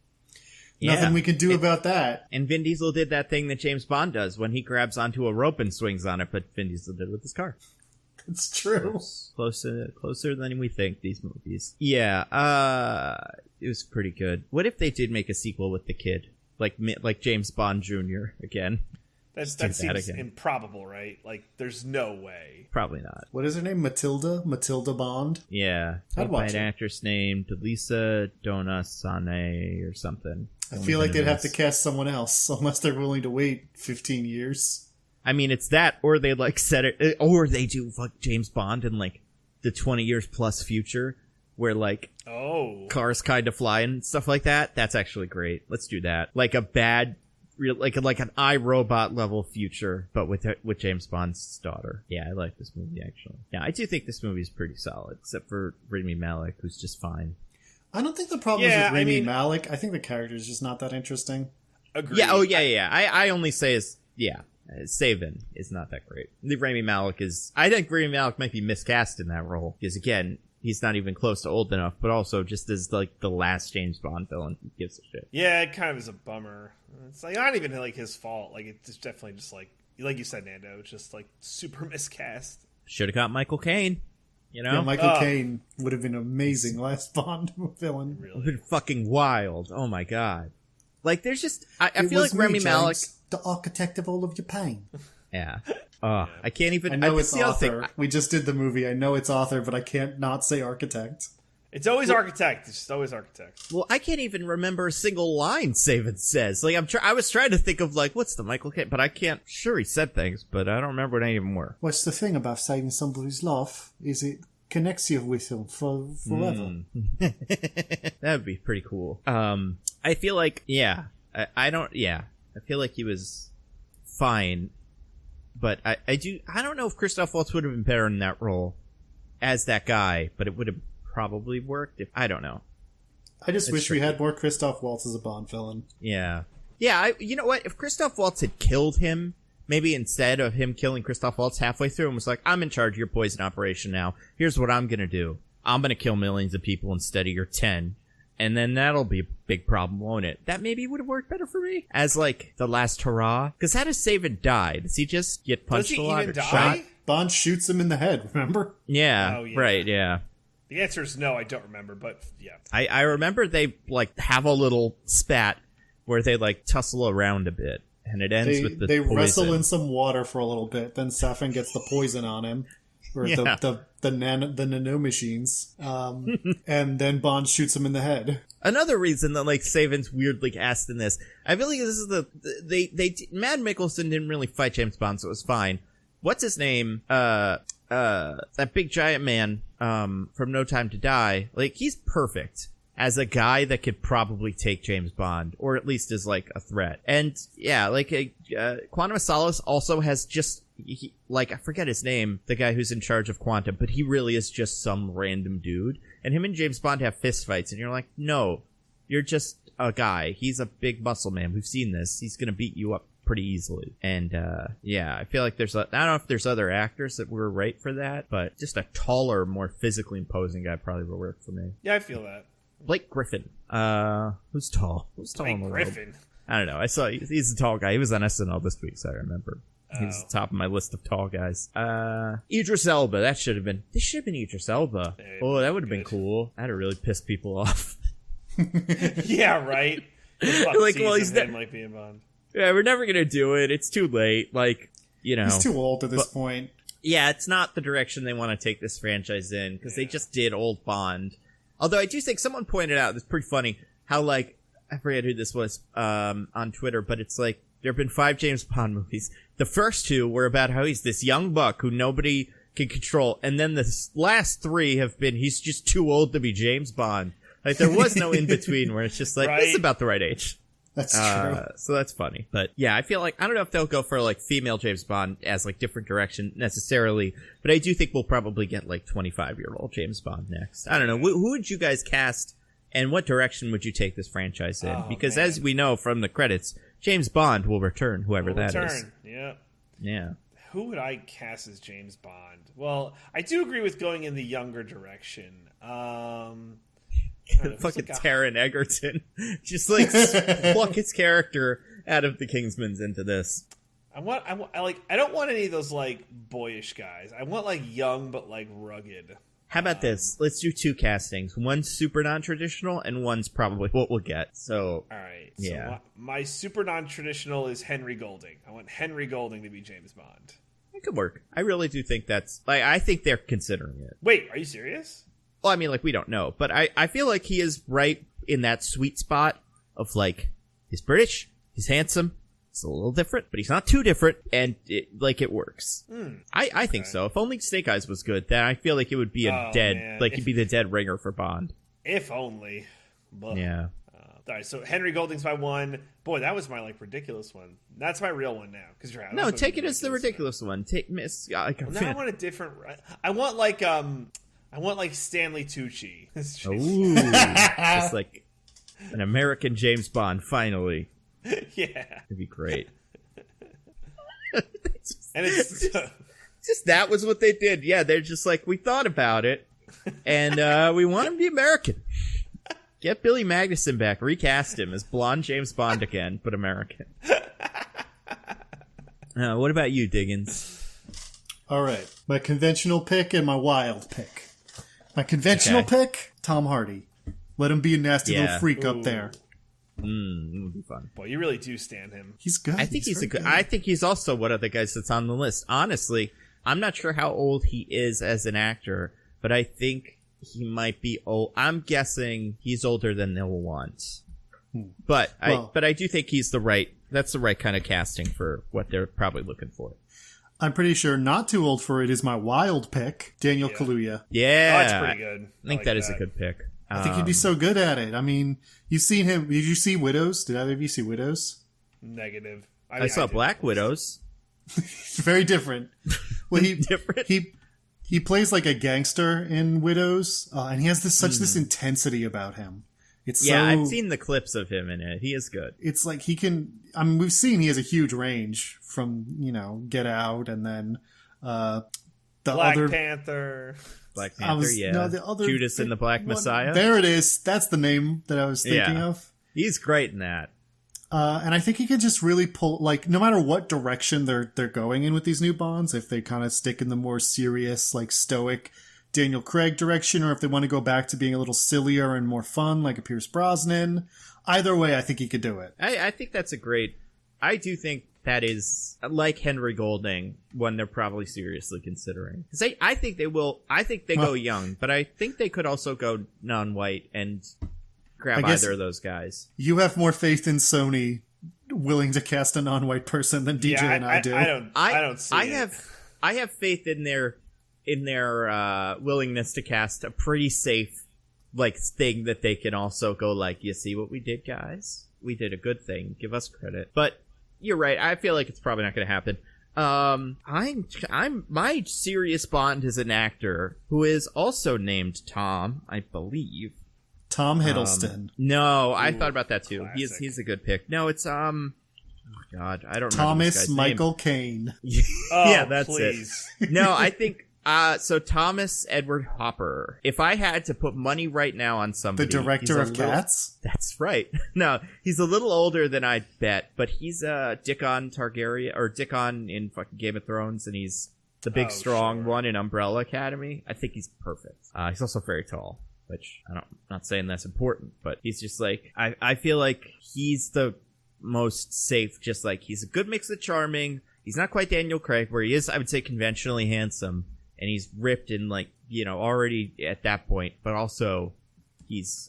nothing we can do about that. And Vin Diesel did that thing that James Bond does when he grabs onto a rope and swings on it, but Vin Diesel did it with his car. It's true. Closer than we think, these movies. Yeah, it was pretty good. What if they did make a sequel with the kid? Like James Bond Jr. again? That seems improbable, right? Like, there's no way. Probably not. What is her name? Matilda Bond? Yeah. I'd watch it. An actress named Lisa Donasane or something. I feel like they'd have to cast someone else, unless they're willing to wait 15 years. I mean, it's that, or they like set it, or they do like James Bond in like the 20 years plus future, where like cars kind of fly and stuff like that. That's actually great. Let's do that. Like a bad, like an iRobot level future, but with James Bond's daughter. Yeah, I like this movie actually. Yeah, I do think this movie is pretty solid, except for Rami Malek, who's just fine. I don't think the problem is with Rami Malek. I think the character is just not that interesting. Agreed. Yeah. Oh yeah. I only say Savin is not that great. Rami Malek I think Rami Malek might be miscast in that role, because again, he's not even close to old enough, but also just as like the last James Bond villain, who gives a shit. Yeah, it kind of is a bummer. It's like not even like his fault. Like, it's definitely just like you said, Nando, it's just like super miscast. Should have got Michael Caine. You know? Yeah, Michael Caine would have been an amazing last Bond villain. Really? It would have been fucking wild. Oh my god. Like, there's just... I feel like me, Rami James, Malek... the architect of all of your pain. Yeah. I can't even... I know it's Arthur. We just did the movie. I know it's Arthur, but I can't not say architect. It's always architect. It's just always architect. Well, I can't even remember a single line Saban says. Like, I was trying to think of, like, what's the Michael Caine? But I can't... Sure, he said things, but I don't remember what any of them were. What's the thing about saving somebody's life is it connects you with them forever. That would be pretty cool. I feel like, yeah. I feel like he was fine. But I don't know if Christoph Waltz would have been better in that role as that guy, but it would have probably worked. I don't know. I just wish we had more Christoph Waltz as a Bond villain. Yeah. Yeah, you know what? If Christoph Waltz had killed him, maybe instead of him killing Christoph Waltz halfway through and was like, I'm in charge of your poison operation now. Here's what I'm going to do. I'm going to kill millions of people instead of your 10. And then that'll be a big problem, won't it? That maybe would have worked better for me as, like, the last hurrah. Because how does Saban die? Does he just get punched a lot or shot? Bond shoots him in the head, remember? Yeah, right, yeah. The answer is no, I don't remember, but yeah. I remember they, like, have a little spat where they, like, tussle around a bit. And it ends with the poison. They wrestle in some water for a little bit. Then Safin gets the poison on him. Or the nanomachines. And then Bond shoots him in the head. Another reason that, like, Saban's weirdly cast in this. I feel like this is Mad Mikkelsen didn't really fight James Bond, so it was fine. What's his name? That big giant man, from No Time to Die. Like, he's perfect as a guy that could probably take James Bond, or at least as, like, a threat. And, yeah, like, Quantum of Solace also has just, I forget his name, the guy who's in charge of Quantum, but he really is just some random dude. And him and James Bond have fist fights, and you're like, no, you're just a guy. He's a big muscle man. We've seen this. He's gonna beat you up pretty easily. And, yeah, I feel like I don't know if there's other actors that were right for that, but just a taller, more physically imposing guy probably would work for me. Yeah, I feel that. Blake Griffin. Who's tall? Who's tall in the Griffin? world? I don't know. I saw he's a tall guy. He was on SNL this week, so I remember. He's at the top of my list of tall guys. Idris Elba. This should have been Idris Elba. Oh, that would have been cool. That'd have really pissed people off. Yeah, right. Like, well, he's like being Bond. Yeah, we're never gonna do it. It's too late. Like, you know, he's too old at this point. Yeah, it's not the direction they want to take this franchise in because they just did old Bond. Although I do think someone pointed out, it's pretty funny how, like, I forget who this was on Twitter, but it's like there have been 5 James Bond movies. The first 2 were about how he's this young buck who nobody can control, and then the last 3 have been he's just too old to be James Bond. Like, there was no in between where it's just like this is about the right age. That's true. So that's funny. But yeah, I feel like, I don't know if they'll go for, like, female James Bond as, like, different direction necessarily, but I do think we'll probably get, like, 25-year-old James Bond next. I don't know. Who would you guys cast, and what direction would you take this franchise in? Because as we know from the credits, James Bond will return, whoever that is. Yeah. Yeah. Who would I cast as James Bond? Well, I do agree with going in the younger direction. Fucking Taron Egerton. Just, like, pluck his character out of the Kingsmans into this. I don't want any of those, like, boyish guys. I want, like, young but, like, rugged. How about this? Let's do 2 castings. One's super non-traditional, and one's probably what we'll get. So, all right. Yeah. So my super non-traditional is Henry Golding. I want Henry Golding to be James Bond. It could work. I really do think that's... Like, I think they're considering it. Wait, are you serious? Well, I mean, like, we don't know. But I feel like he is right in that sweet spot of, like, he's British, he's handsome, it's a little different, but he's not too different, and, it works. I think so. If only Snake Eyes was good, then I feel like it would be he'd be the dead ringer for Bond. If only. But, yeah. All right, so Henry Golding's my one. Boy, that was my, like, ridiculous one. That's my real one now. Because you're No, take it as the ridiculous one. Take Miss... now I want a different... I want, like, Stanley Tucci. Ooh. Just like an American James Bond, finally. Yeah. It'd be great. And it's... just that was what they did. Yeah, they're just like, we thought about it, and we want him to be American. Get Billy Magnuson back, recast him as blonde James Bond again, but American. What about you, Diggins? All right. My conventional pick and my wild pick. My conventional pick, Tom Hardy. Let him be a nasty little freak up there. It would be fun. Boy, you really do stand him. He's good. I think he's a good. I think he's also one of the guys that's on the list. Honestly, I'm not sure how old he is as an actor, but I think he might be old. I'm guessing he's older than they'll want. But I do think he's that's the right kind of casting for what they're probably looking for. I'm pretty sure not too old for it is my wild pick, Daniel Kaluuya. Yeah. Oh, that's pretty good. I think that is a good pick. I think he'd be so good at it. I mean, you've seen him. Did you see Widows? Did either of you see Widows? Negative. I saw Black Widows. Very different. Well, different. He plays like a gangster in Widows, and he has this intensity about him. I've seen the clips of him in it. He is good. It's like he can. I mean, we've seen he has a huge range from Get Out, and then the Black other Panther. Black Panther, the other Judas and the Black Messiah. There it is. That's the name that I was thinking of. He's great in that. And I think he can just really pull, like, no matter what direction they're going in with these new Bonds, if they kind of stick in the more serious, like, stoic Daniel Craig direction, or if they want to go back to being a little sillier and more fun, like a Pierce Brosnan. Either way, I think he could do it. I think that's I do think that is, like Henry Golding, one they're probably seriously considering. Because I think they will, I think they go young, but I think they could also go non-white and grab either of those guys. You have more faith in Sony willing to cast a non-white person than DJ and I do. I don't see it. I have faith in their willingness to cast a pretty safe thing that they can also go like, you see what we did, guys? We did a good thing. Give us credit. But you're right. I feel like it's probably not going to happen. My serious Bond is an actor who is also named Tom, I believe. Tom Hiddleston. No, I thought about that too. Classic. He's a good pick. No, it's oh God, I don't remember Thomas this guy's Michael name. Caine. Yeah, that's please. it. No, I think so Thomas Edward Hopper. If I had to put money right now on somebody, The director of Cats? That's right. No, he's a little older than I'd bet, but he's Dickon Targaryen, or Dickon in fucking Game of Thrones, and he's the big strong one in Umbrella Academy. I think he's perfect. He's also very tall, which I'm not saying that's important, but he's just like, I feel like he's the most safe, just like he's a good mix of charming. He's not quite Daniel Craig, where he is, I would say, conventionally handsome, and he's ripped and already at that point, but also he's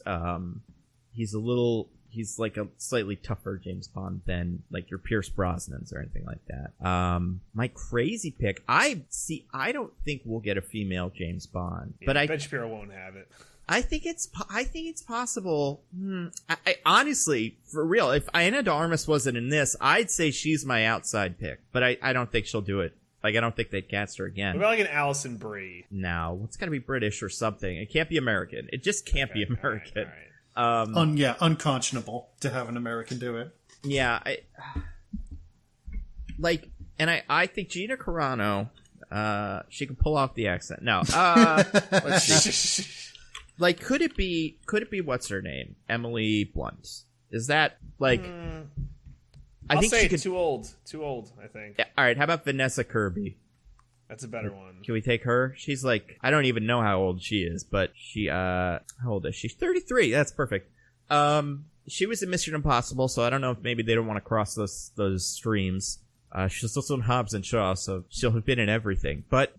like a slightly tougher James Bond than like your Pierce Brosnans or anything like that. My crazy pick, I don't think we'll get a female James Bond, but Ben Shapiro won't have it. I think it's possible. I honestly, for real, if Ana de Armas wasn't in this, I'd say she's my outside pick, but I don't think she'll do it. Like, I don't think they'd cast her again. What about like an Alison Brie? No, it's got to be British or something. It can't be American. It just can't be American. All right. Unconscionable to have an American do it. Yeah, I think Gina Carano, she can pull off the accent. No, let's see. Like, could it be what's her name? Emily Blunt. Is that like? I think say she could. Too old, I think. Yeah, all right, how about Vanessa Kirby? That's a better one. Can we take her? She's like, I don't even know how old she is, but she, how old is she? 33. That's perfect. She was in Mission Impossible, so I don't know if maybe they don't want to cross those streams. She's also in Hobbs and Shaw, so she'll have been in everything. But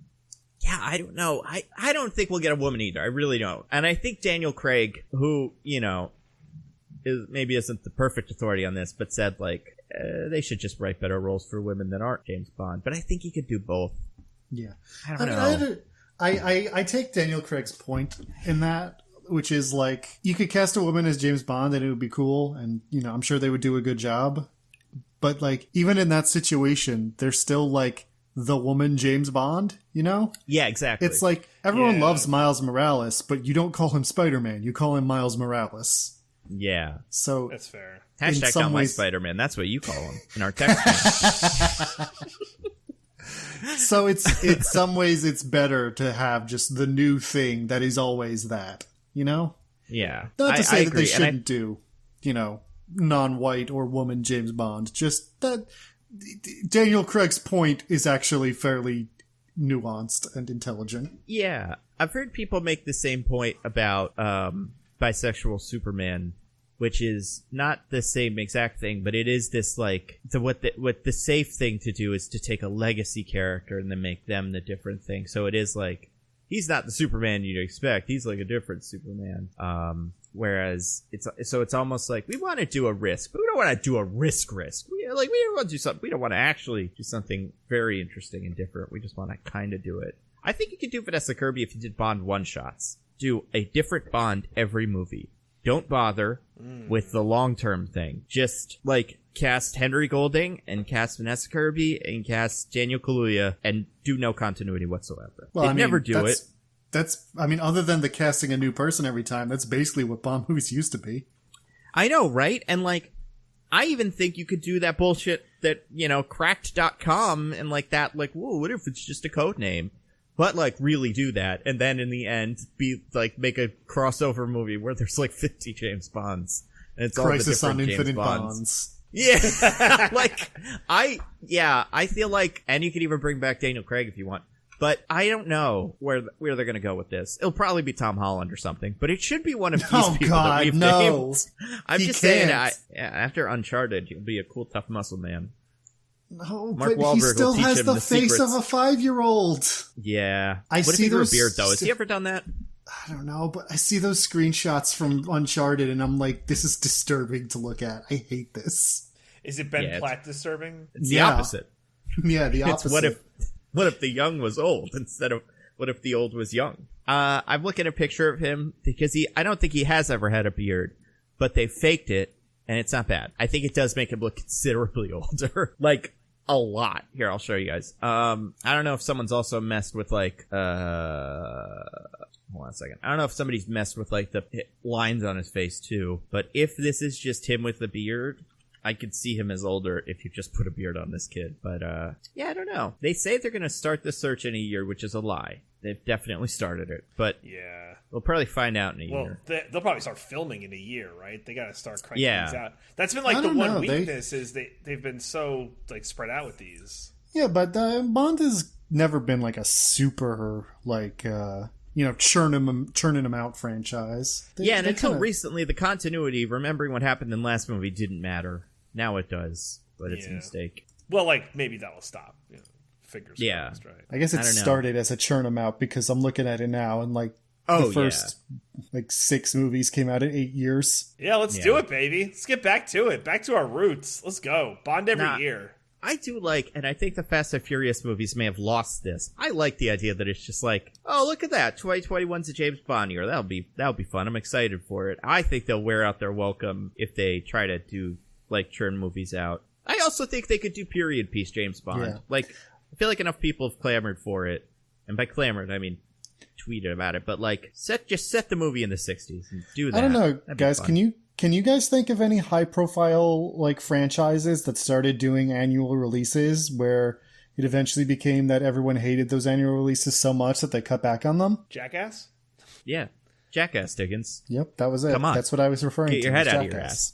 yeah, I don't know. I don't think we'll get a woman either. I really don't. And I think Daniel Craig, who, maybe isn't the perfect authority on this, but said they should just write better roles for women that aren't James Bond. But I think he could do both. Yeah. I don't know. I take Daniel Craig's point in that, which is like, you could cast a woman as James Bond and it would be cool, and I'm sure they would do a good job. But like, even in that situation, they're still like the woman James Bond, Yeah, exactly. It's like, everyone loves Miles Morales, but you don't call him Spider-Man, you call him Miles Morales. Yeah. So that's fair. Hashtag not my Spider-Man. That's what you call him in our text chain. So in some ways it's better to have just the new thing that is always that, Yeah. Not to say that agree. they shouldn't do, non-white or woman James Bond. Just that Daniel Craig's point is actually fairly nuanced and intelligent. Yeah, I've heard people make the same point about bisexual Superman, which is not the same exact thing, but it is this like what the safe thing to do is to take a legacy character and then make them the different thing. So it is like he's not the Superman you'd expect. He's like a different Superman. Whereas it's almost like we want to do a risk, but we don't want to do a risk. We don't want to do something. We don't want to actually do something very interesting and different. We just want to kind of do it. I think you could do Vanessa Kirby if you did Bond one-shots. Do a different Bond every movie. Don't bother with the long-term thing. Just, like, cast Henry Golding and cast Vanessa Kirby and cast Daniel Kaluuya and do no continuity whatsoever. Well, never do it. Other than the casting a new person every time, that's basically what Bond movies used to be. I know, right? And, like, I even think you could do that bullshit that, cracked.com and, like, that, like, whoa, what if it's just a code name? But, like, really do that, and then in the end, make a crossover movie where there's, like, 50 James Bonds. And it's Crisis all the different on Infinite James Bonds. Yeah. I feel like, and you could even bring back Daniel Craig if you want, but I don't know where they're gonna go with this. It'll probably be Tom Holland or something, but it should be one of these people that we've named. I'm just saying, after Uncharted, he'll be a cool, tough muscle man. No, Mark but Wahlberg he still will teach has him the the face secrets. of a 5-year-old. Yeah. I what if see he grew a those beard, though? Has he ever done that? I don't know, but I see those screenshots from Uncharted, and I'm like, this is disturbing to look at. I hate this. Is it Ben Platt disturbing? It's the opposite. Yeah, the opposite. It's what if the young was old instead of what if the old was young? I'm looking at a picture of him because I don't think he has ever had a beard, but they faked it, and it's not bad. I think it does make him look considerably older. Like, a lot. Here, I'll show you guys. I don't know if someone's also messed with, like, hold on a second. I don't know if somebody's messed with, like, the lines on his face, too. But if this is just him with the beard, I could see him as older if you just put a beard on this kid. But, yeah, I don't know. They say they're going to start the search in a year, which is a lie. They've definitely started it. But yeah, we'll probably find out in a year. They'll probably start filming in a year, right? They got to start cranking these out. That's been, like, weakness is they've been so, like, spread out with these. Yeah, but Bond has never been, like, a super, like, churning them out franchise. And until recently, the continuity, remembering what happened in the last movie, didn't matter. Now it does, but it's a mistake. Well, like, maybe that will stop. Fingers crossed, right? I guess it started as a churn them out because I'm looking at it now, and, like, the first, like, 6 movies came out in 8 years. Yeah, let's do it, baby. Let's get back to it. Back to our roots. Let's go. Bond every year. I do like, and I think the Fast and Furious movies may have lost this. I like the idea that it's just like, oh, look at that, 2021's a James Bond year. That'll be fun. I'm excited for it. I think they'll wear out their welcome if they try to do, like, churn movies out. I also think they could do period piece James Bond. Yeah. Like, I feel like enough people have clamored for it, and by clamored I mean tweeted about it. But, like, set the movie in the 60s and do that. I don't know, guys. Can you guys think of any high profile, like, franchises that started doing annual releases where it eventually became that everyone hated those annual releases so much that they cut back on them? Jackass? Yeah, Jackass, Diggins. Yep, that was it. Come on, that's what I was referring to. Get your head out of your ass.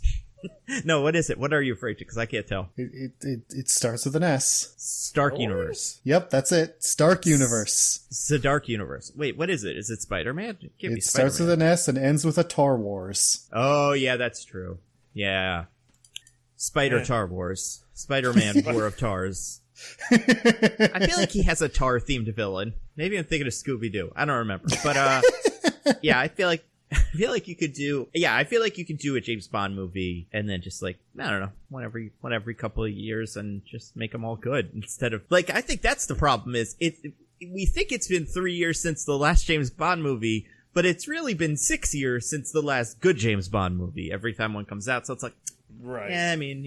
No, what is it? What are you referring to? Because I can't tell. It starts with an S. Stark Universe. Yep, that's it. Stark Universe. It's the Dark Universe. Wait, what is it? Is it Spider-Man? It starts with an S and ends with a Tar Wars. Oh, yeah, that's true. Yeah. Tar Wars. Spider-Man War of Tars. I feel like he has a tar-themed villain. Maybe I'm thinking of Scooby-Doo. I don't remember. But, yeah, I feel like you could do a James Bond movie and then just, like, I don't know, one every couple of years and just make them all good instead of, like, I think that's the problem is we think it's been 3 years since the last James Bond movie, but it's really been 6 years since the last good James Bond movie every time one comes out. So it's like, right. Yeah, I mean,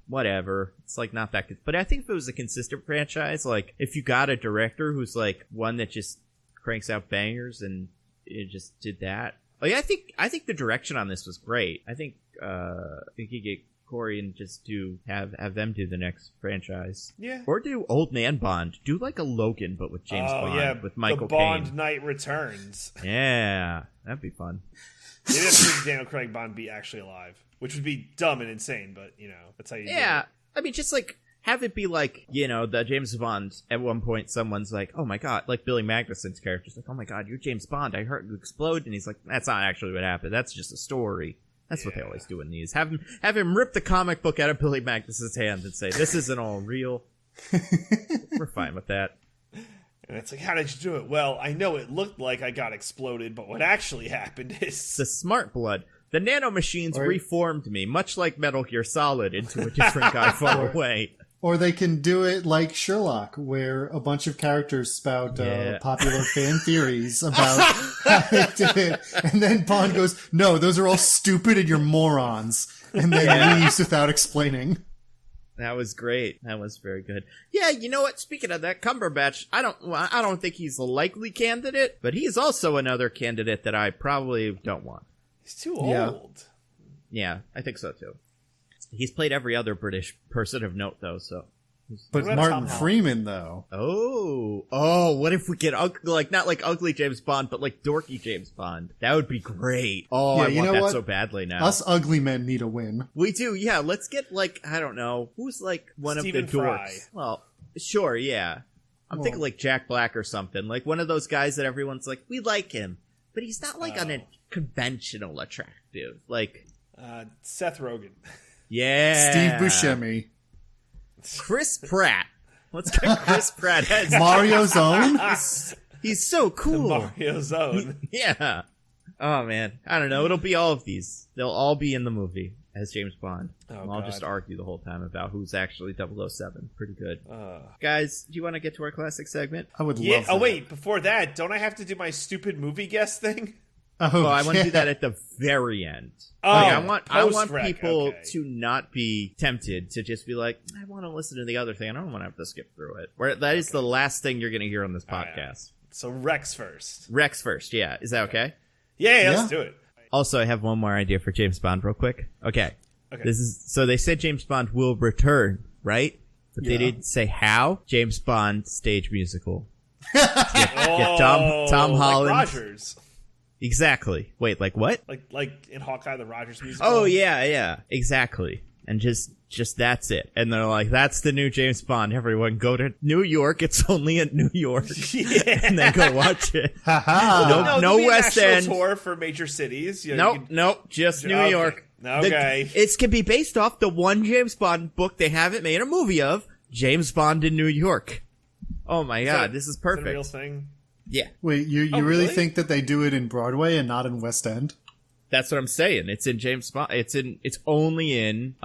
whatever. It's, like, not that good. But I think if it was a consistent franchise, like, if you got a director who's, like, one that just cranks out bangers and it just did that. Oh yeah, I think the direction on this was great. I think you get Corey and just have them do the next franchise. Yeah. Or do Old Man Bond. Do like a Logan but with James Bond with Michael Caine. The Bond Knight Returns. Yeah, that'd be fun. Maybe that's when Daniel Craig Bond be actually alive, which would be dumb and insane, but that's how you do it. I mean, just like have it be like, the James Bond, at one point someone's like, oh my god, like Billy Magnuson's character's like, oh my god, you're James Bond, I heard you explode, and he's like, that's not actually what happened, that's just a story. That's what they always do in these. Have him rip the comic book out of Billy Magnuson's hand and say, this isn't all real. We're fine with that. And it's like, how did you do it? Well, I know it looked like I got exploded, but what actually happened is... The smart blood. The nanomachines reformed me, much like Metal Gear Solid, into a different guy far away. Or they can do it like Sherlock, where a bunch of characters spout popular fan theories about how they did it. And then Bond goes, no, those are all stupid and you're morons. And then leaves without explaining. That was great. That was very good. Yeah, you know what? Speaking of that, Cumberbatch, I don't think he's a likely candidate, but he's also another candidate that I probably don't want. He's too old. Yeah, I think so too. He's played every other British person of note, though, so... But Martin Freeman, though. Oh, what if we get not like ugly James Bond, but like dorky James Bond? That would be great. Oh, I want that so badly now. Us ugly men need a win. We do, yeah. Let's get I don't know, who's like one Stephen of the dorks? Fry. Well, sure, yeah. I'm thinking like Jack Black or something. Like one of those guys that everyone's like, we like him, but he's not like conventional attractive. Like Seth Rogen. Yeah. Steve Buscemi. Chris Pratt. Let's get Chris Pratt as Mario's own? He's so cool. Mario's own. Yeah. Oh, man. I don't know. It'll be all of these. They'll all be in the movie as James Bond. I'll just argue the whole time about who's actually 007. Pretty good. Guys, do you want to get to our classic segment? I would love Oh, wait. Before that, don't I have to do my stupid movie guest thing? Oh, I want to do that at the very end. Oh, I want people to not be tempted to just be like, I want to listen to the other thing. I don't want to have to skip through it. That is the last thing you're going to hear on this podcast. So Rex first. Rex first, yeah. Is that okay? Yeah, let's do it. Also, I have one more idea for James Bond real quick. Okay. So they said James Bond will return, right? But they didn't say how. James Bond stage musical. Get Tom Holland. Like Rogers. Exactly. Wait, like what? Like in Hawkeye, the Rogers musical. Oh yeah, exactly. And just that's it. And they're like, that's the new James Bond. Everyone go to New York. It's only in New York. And then go watch it. No West End tour for major cities. Nope. Just New York. Okay. It can be based off the one James Bond book they haven't made a movie of, James Bond in New York. Oh my god, this is perfect. Is that a real thing? Yeah. Wait, you really think that they do it in Broadway and not in West End? That's what I'm saying. It's in James Bond. It's only in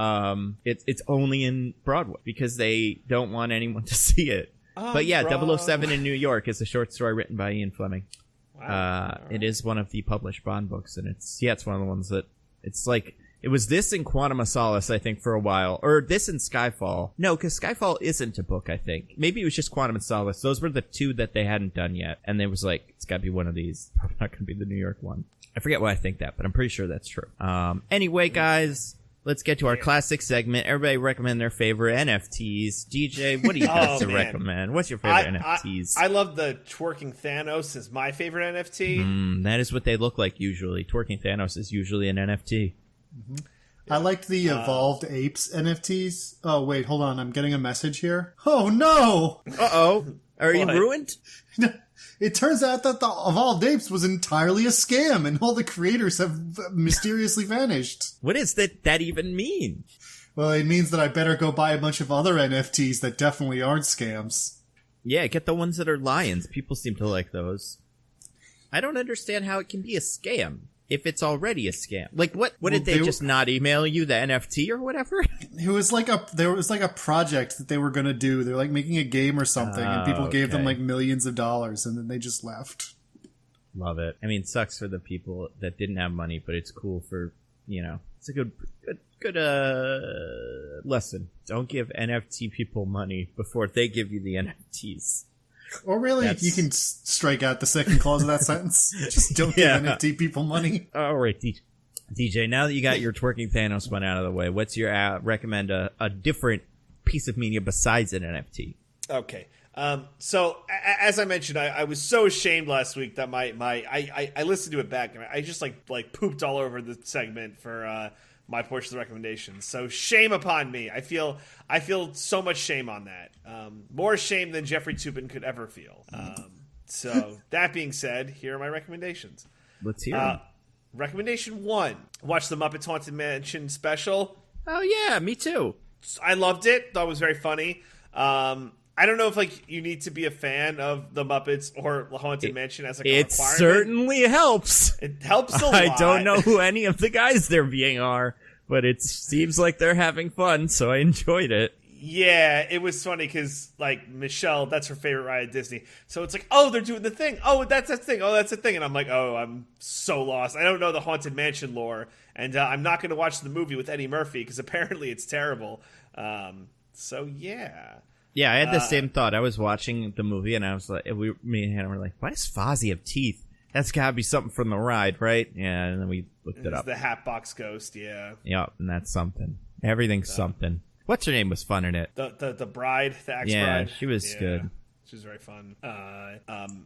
Broadway because they don't want anyone to see it. But yeah, 007 in New York is a short story written by Ian Fleming. Wow. It is one of the published Bond books, and it's one of the ones that it's like. It was this in Quantum of Solace, I think, for a while. Or this in Skyfall. No, because Skyfall isn't a book, I think. Maybe it was just Quantum of Solace. Those were the two that they hadn't done yet. And they was like, it's got to be one of these. Probably not going to be the New York one. I forget why I think that, but I'm pretty sure that's true. Anyway, guys, let's get to our classic segment. Everybody recommend their favorite NFTs. DJ, what do you got to recommend? What's your favorite NFTs? I love the Twerking Thanos is my favorite NFT. That is what they look like usually. Twerking Thanos is usually an NFT. Mm-hmm. I liked the Evolved Apes NFTs. Oh, wait, hold on. I'm getting a message here. Oh, no! Uh-oh. Are you ruined? It turns out that the Evolved Apes was entirely a scam, and all the creators have mysteriously vanished. What does that even mean? Well, it means that I better go buy a bunch of other NFTs that definitely aren't scams. Yeah, get the ones that are lions. People seem to like those. I don't understand how it can be a scam. If it's already a scam. Like, what did they just not email you the NFT or whatever? There was like a project that they were going to do. They're like making a game or something, and people gave them like millions of dollars, and then they just left. Love it. I mean, it sucks for the people that didn't have money, but it's cool for, it's a good lesson. Don't give NFT people money before they give you the NFTs. Or really, you can strike out the second clause of that sentence. Just don't give NFT people money. All right, DJ, now that you got your Twerking Thanos one out of the way, what's your recommend a different piece of media besides an NFT? Okay. So as I mentioned, I was so ashamed last week that I listened to it back and I just like pooped all over the segment for my portion of the recommendations. So shame upon me. I feel so much shame on that. More shame than Jeffrey Toobin could ever feel. So that being said, here are my recommendations. Let's hear them. Recommendation 1: watch the Muppets Haunted Mansion special. Oh yeah, me too. I loved it. Thought it was very funny. I don't know if like you need to be a fan of the Muppets or the Haunted Mansion as like a requirement. It certainly helps. It helps a lot. I don't know who any of the guys they're being are, but it seems like they're having fun, so I enjoyed it. Yeah, it was funny because like Michelle, that's her favorite ride at Disney. So it's like, oh, they're doing the thing. Oh, that's that thing. Oh, that's the thing. And I'm like, oh, I'm so lost. I don't know the Haunted Mansion lore, and I'm not going to watch the movie with Eddie Murphy because apparently it's terrible. So yeah. Yeah, I had the same thought. I was watching the movie, and I was like, me and Hannah were like, why does Fozzie have teeth? That's got to be something from the ride, right? Yeah, and then we looked it up. The Hatbox Ghost, yeah. Yep, and that's something. Everything's something. What's her name was fun in it? The bride, the ex-bride. Yeah, she was good. She was very fun.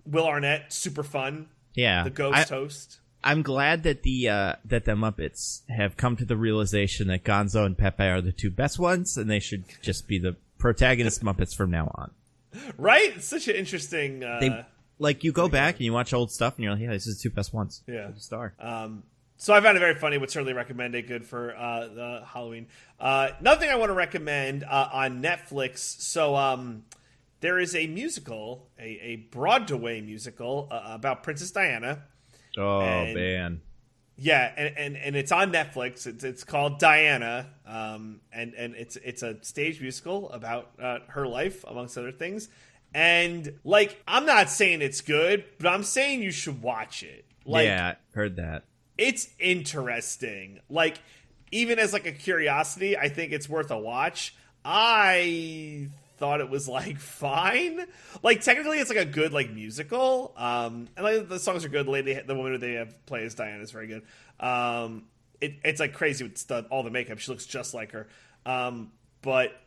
Will Arnett, super fun. Yeah. The ghost host. I'm glad that the Muppets have come to the realization that Gonzo and Pepe are the two best ones, and they should just be the protagonist Muppets from now on. Right? It's such an interesting... you go back and you watch old stuff, and you're like, yeah, this is the two best ones. Yeah. Star. So I found it very funny. Would certainly recommend it. Good for the Halloween. Another thing I want to recommend on Netflix. So there is a musical, a Broadway musical about Princess Diana. Oh, man. Yeah, and it's on Netflix. It's called Diana, and it's a stage musical about her life, amongst other things. And like, I'm not saying it's good, but I'm saying you should watch it. Like, yeah, heard that. It's interesting. Like, even as like a curiosity, I think it's worth a watch. I thought it was like fine. Like, technically it's like a good like musical. And like the songs are good. The woman who they have play as Diana is very good. It's like crazy with all the makeup. She looks just like her. But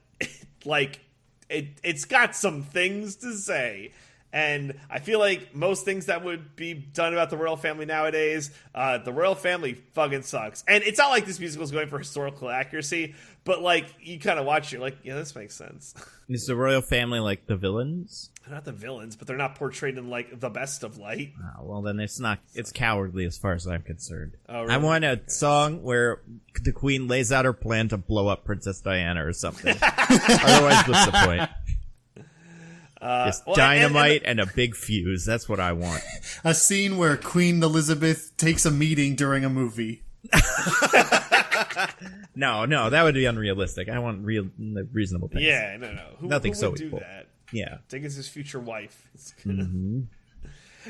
like it's got some things to say. And I feel like most things that would be done about the royal family nowadays, the royal family fucking sucks. And it's not like this musical is going for historical accuracy, but like you kind of watch it, you're like, yeah, this makes sense. Is the royal family like the villains? They're not the villains, but they're not portrayed in like the best of light. Oh, well, then it's not. It's cowardly as far as I'm concerned. Oh, really? I want a song where the queen lays out her plan to blow up Princess Diana or something. Otherwise, what's the point? Just dynamite and a big fuse. That's what I want. A scene where Queen Elizabeth takes a meeting during a movie. No, that would be unrealistic. I want reasonable things. Yeah, no. Nothing who so would do evil. that? Yeah. I think it's his future wife. Mm-hmm.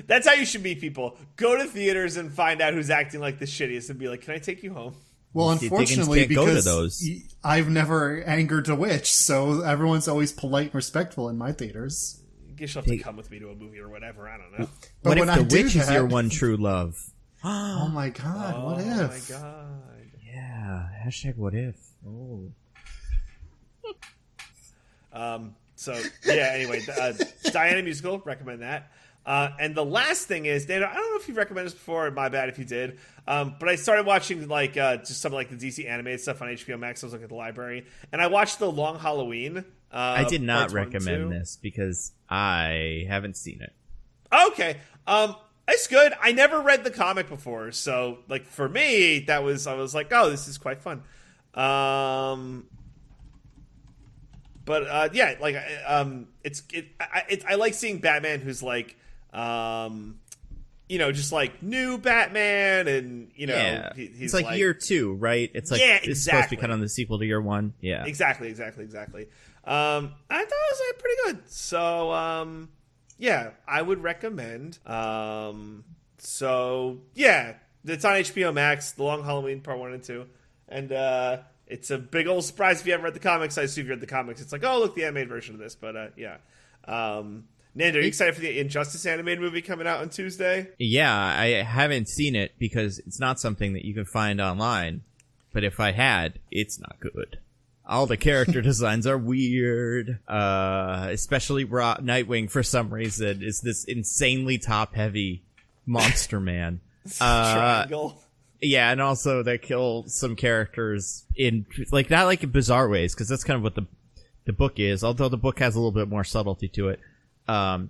That's how you should meet people. Go to theaters and find out who's acting like the shittiest and be like, can I take you home? Well, unfortunately, because I've never angered a witch, so everyone's always polite and respectful in my theaters. I guess you'll have to come with me to a movie or whatever. I don't know. What if the witch is your one true love? Oh my god, what if? Oh my god. Yeah, #what if. Oh. So, yeah, anyway, Diana musical, recommend that. And the last thing is, Dana, I don't know if you've recommended this before, my bad if you did, but I started watching like just some of like the DC animated stuff on HBO Max. I was looking at the library, and I watched The Long Halloween. I did not recommend this because I haven't seen it. Okay. It's good. I never read the comic before, so like for me, I was like, oh, this is quite fun. But yeah, like I like seeing Batman who's like, just like new Batman, and yeah. he's it's like year 2, right? It's like it's supposed to be kind of the sequel to year 1. Yeah, exactly. I thought it was like pretty good. So yeah, I would recommend. So yeah, it's on HBO Max. The Long Halloween Part 1 and 2, and it's a big old surprise if you haven't read the comics. I assume you read the comics. It's like, oh, look, the animated version of this. But yeah. Nando, are you excited for the Injustice animated movie coming out on Tuesday? Yeah, I haven't seen it because it's not something that you can find online. But if I had, it's not good. All the character designs are weird. Especially Nightwing, for some reason, is this insanely top-heavy monster man. Triangle. Yeah, and also they kill some characters in like not like in bizarre ways, because that's kind of what the book is. Although the book has a little bit more subtlety to it. And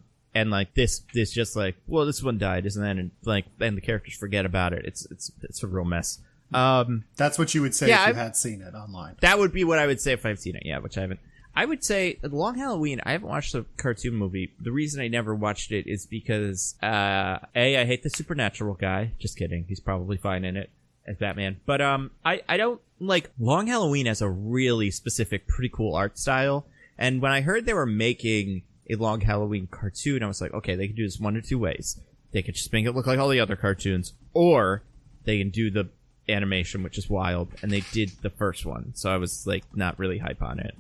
like this just like, well, this one died, isn't that? And like, and the characters forget about it. It's a real mess. That's what you would say if you had seen it online. That would be what I would say if I've seen it. Yeah, which I haven't. I would say The Long Halloween, I haven't watched the cartoon movie. The reason I never watched it is because, I hate the supernatural guy. Just kidding. He's probably fine in it as Batman. But, I don't like Long Halloween has a really specific, pretty cool art style. And when I heard they were making a Long Halloween cartoon, I was like, okay, they can do this one or two ways. They could just make it look like all the other cartoons, or they can do the animation, which is wild. And they did the first one. So I was like, not really hype on it.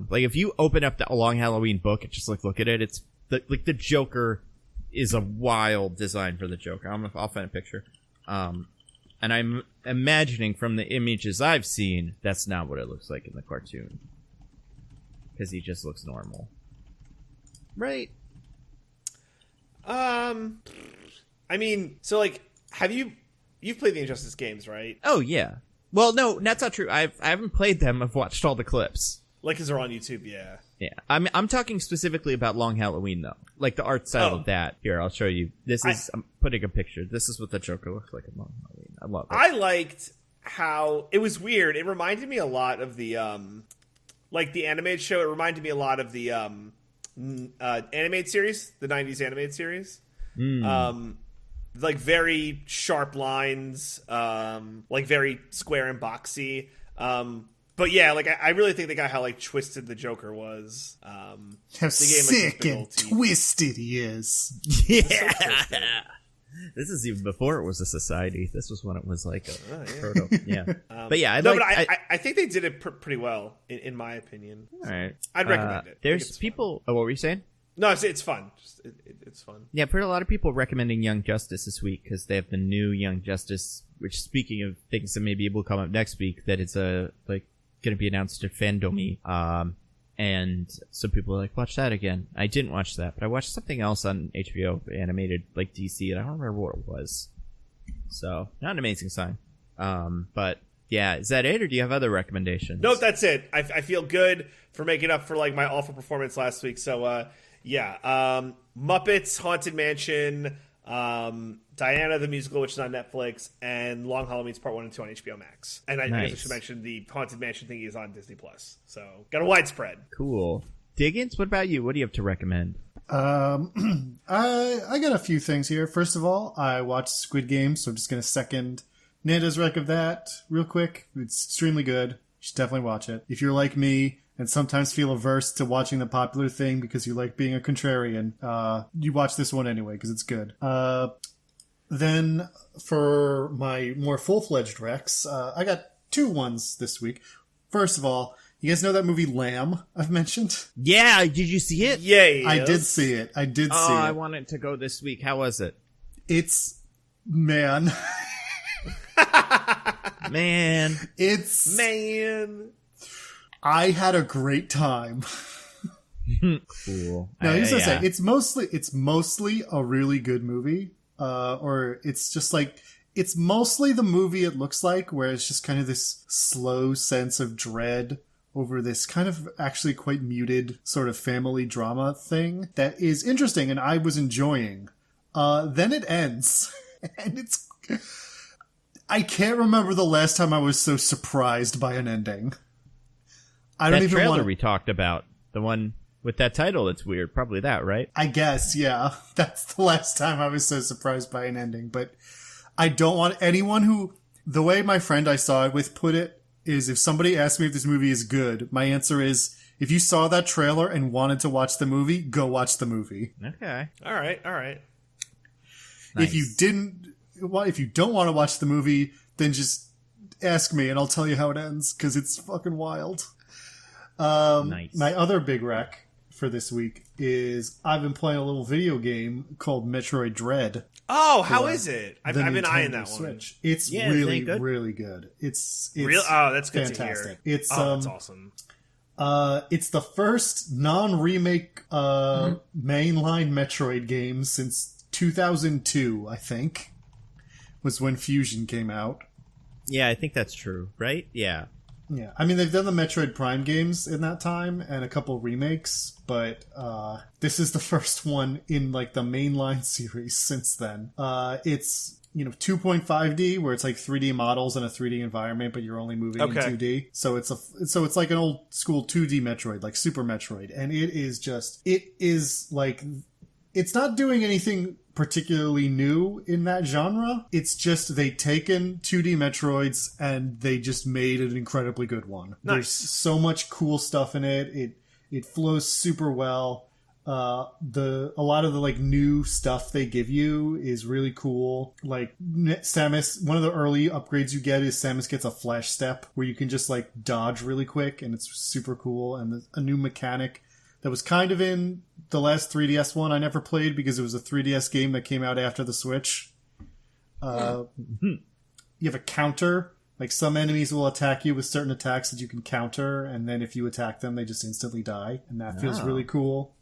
Like if you open up the Long Halloween book and just like look at it, it's the Joker is a wild design for the Joker. I'll find a picture. And I'm imagining from the images I've seen, that's not what it looks like in the cartoon, because he just looks normal, right? I mean, so like, you've played the Injustice games, right? Oh yeah. Well, no, that's not true. I haven't played them. I've watched all the clips. Like, because they're on YouTube, yeah. Yeah. I'm talking specifically about Long Halloween, though. Like, the art style of that. Here, I'll show you. I'm putting a picture. This is what the Joker looks like in Long Halloween. I love it. I liked how... It was weird. It reminded me a lot of the, like, the animated show. It reminded me a lot of the, animated series. The 90s animated series. Like, very sharp lines. Like, very square and boxy. But yeah, like I really think they got how like twisted the Joker was. How sick and twisted he is. Yeah, this is even before it was a society. This was when it was like a proto. Yeah, but yeah, I think they did it pretty well in my opinion. All right, I'd recommend it. There's people. Oh, what were you saying? No, it's fun. It's fun. Yeah, I've heard a lot of people recommending Young Justice this week because they have the new Young Justice. Which, speaking of things that maybe will come up next week, that it's going to be announced at Fandomi, and some people are like, watch that again. I didn't watch that, but I watched something else on HBO animated, like DC, and I don't remember what it was. So, not an amazing sign. But yeah, is that it, or do you have other recommendations? Nope, that's it. I feel good for making up for like my awful performance last week. So yeah, Muppets Haunted Mansion, Diana the Musical, which is on Netflix, and Long Halloween's Part 1 and 2 on HBO Max. And I guess I should mention the Haunted Mansion thingy is on Disney Plus. So got a widespread. Cool. Diggins, what about you? What do you have to recommend? I got a few things here. First of all, I watched Squid Game, so I'm just going to second Nanda's rec of that real quick. It's extremely good. You should definitely watch it. If you're like me and sometimes feel averse to watching the popular thing because you like being a contrarian, you watch this one anyway because it's good. Then for my more full-fledged recs, I got two ones this week. First of all, you guys know that movie Lamb I've mentioned? Yeah, did you see it? Yay! I did see it. I did see it. I wanted to go this week. How was it? It's... Man. Man. I had a great time. Cool. Now, here's what I say. It's mostly a really good movie. Or it's just like, it's mostly the movie it looks like, where it's just kind of this slow sense of dread over this kind of actually quite muted sort of family drama thing that is interesting and I was enjoying. Then it ends. And it's... I can't remember the last time I was so surprised by an ending. I don't even trailer we talked about, the one with that title that's weird, probably that, right? I guess, yeah. That's the last time I was so surprised by an ending. But I don't want anyone who... The way my friend I saw it with put it is, if somebody asks me if this movie is good, my answer is, if you saw that trailer and wanted to watch the movie, go watch the movie. Okay. All right. Nice. If you don't want to watch the movie, then just ask me and I'll tell you how it ends, because it's fucking wild. Nice. My other big rec for this week is I've been playing a little video game called Metroid Dread. Oh, how is it? I've been eyeing that Switch. One. It's really, really good. It's real. Oh, that's good fantastic. To hear. It's that's awesome. It's the first non-remake mainline Metroid game since 2002, I think. was when Fusion came out. Yeah, I think that's true, right? Yeah. Yeah, I mean, they've done the Metroid Prime games in that time and a couple remakes, but this is the first one in, like, the mainline series since then. It's, 2.5D, where it's like 3D models in a 3D environment, but you're only moving in 2D. So it's like an old school 2D Metroid, like Super Metroid, and it is like, it's not doing anything particularly new in that genre. It's just they've taken 2D Metroids and they just made an incredibly good one. Nice. There's so much cool stuff in it. It flows super well. A lot of the like new stuff they give you is really cool. Like Samus, one of the early upgrades you get is Samus gets a flash step where you can just like dodge really quick, and it's super cool. And a new mechanic that was kind of in the last 3DS one I never played because it was a 3DS game that came out after the Switch. You have a counter. Like, some enemies will attack you with certain attacks that you can counter, and then if you attack them, they just instantly die. And that feels really cool.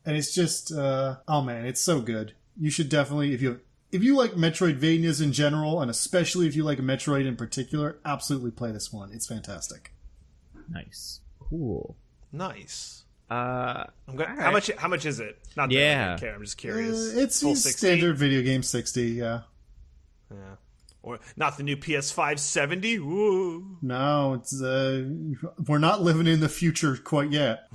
And it's just, oh man, it's so good. You should definitely, if you like Metroidvanias in general, and especially if you like Metroid in particular, absolutely play this one. It's fantastic. Nice. Cool. Nice. Right. How much is it? Not that I don't care. I'm just curious. It's full 60? Standard video game 60. Yeah. Or not the new PS5 70. Woo. No, it's we're not living in the future quite yet.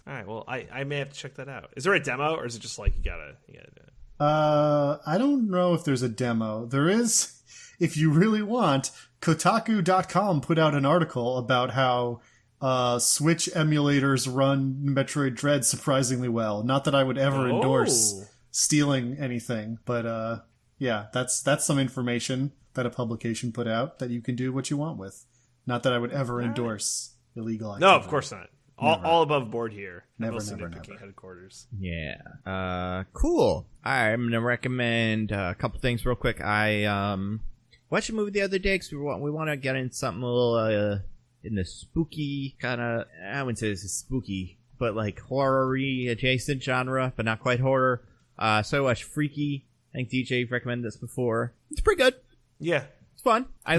All right. Well, I may have to check that out. Is there a demo, or is it just like you gotta do it? I don't know if there's a demo. There is, if you really want. Kotaku.com put out an article about how Switch emulators run Metroid Dread surprisingly well. Not that I would ever endorse stealing anything, but yeah, that's some information that a publication put out that you can do what you want with. Not that I would ever endorse illegal activity. No, of course not. All above board here. Never. Headquarters. Yeah. Cool. I'm going to recommend a couple things real quick. I watched a movie the other day because we want to get in something a little in the spooky kind of, I wouldn't say this is spooky, but like horror-y adjacent genre, but not quite horror. So I watched Freaky. I think DJ recommended this before. It's pretty good. Yeah. It's fun. I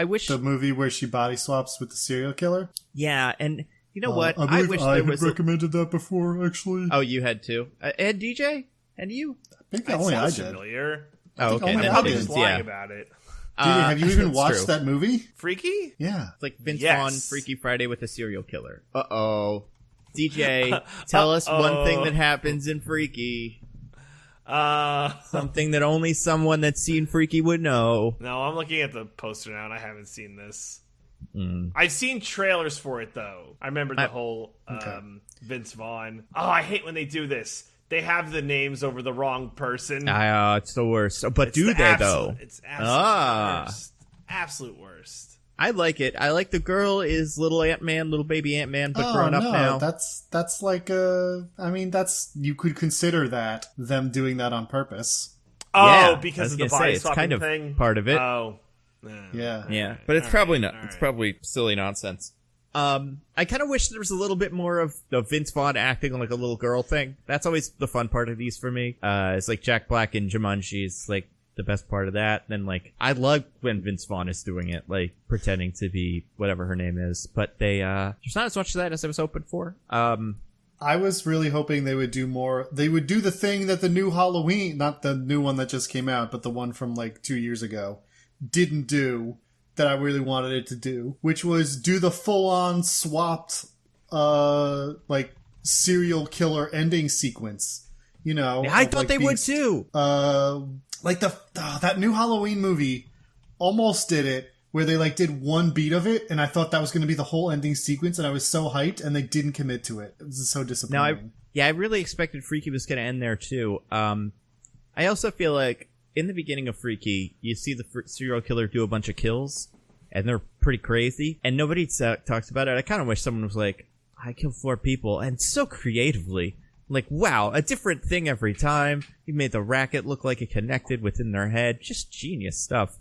wish the movie where she body swaps with the serial killer? Yeah, and you know what? I wish there was recommended that before, actually. Oh, you had too? And DJ? And you? I think only I did. Familiar. Oh, okay. I'm probably just lying about it. DJ, have you even watched that movie? Freaky? Yeah. It's like Vince Vaughn, Freaky Friday with a serial killer. Uh-oh. DJ, tell us one thing that happens in Freaky. Something that only someone that's seen Freaky would know. No, I'm looking at the poster now, and I haven't seen this. I've seen trailers for it, though. I remember the whole Vince Vaughn. Oh, I hate when they do this. They have the names over the wrong person. It's the worst. But do they, though? It's absolute worst. Absolute worst. I like it. I like the girl is little Ant-Man, little baby Ant-Man, but grown up now. That's like you could consider that them doing that on purpose. Oh, yeah, because of the body swapping kind of thing? Part of it. Oh. Yeah. But it's probably not. It's probably silly nonsense. I kind of wish there was a little bit more of the Vince Vaughn acting like a little girl thing. That's always the fun part of these for me. It's like Jack Black in Jumanji is like the best part of that. Then like I love when Vince Vaughn is doing it, like pretending to be whatever her name is. But there's not as much of that as I was hoping for. I was really hoping they would do more. They would do the thing that the new Halloween, not the new one that just came out, but the one from like 2 years ago, didn't do, that I really wanted it to do, which was do the full-on swapped like serial killer ending sequence. You know, I thought they would too. Like that new Halloween movie almost did it, where they like did one beat of it, and I thought that was going to be the whole ending sequence, and I was so hyped, and they didn't commit to it. It was so disappointing. I really expected Freaky was going to end there too. I also feel like in the beginning of Freaky, you see the serial killer do a bunch of kills, and they're pretty crazy, and nobody talks about it. I kind of wish someone was like, I killed 4 people, and so creatively. Like, wow, a different thing every time. You made the racket look like it connected within their head. Just genius stuff.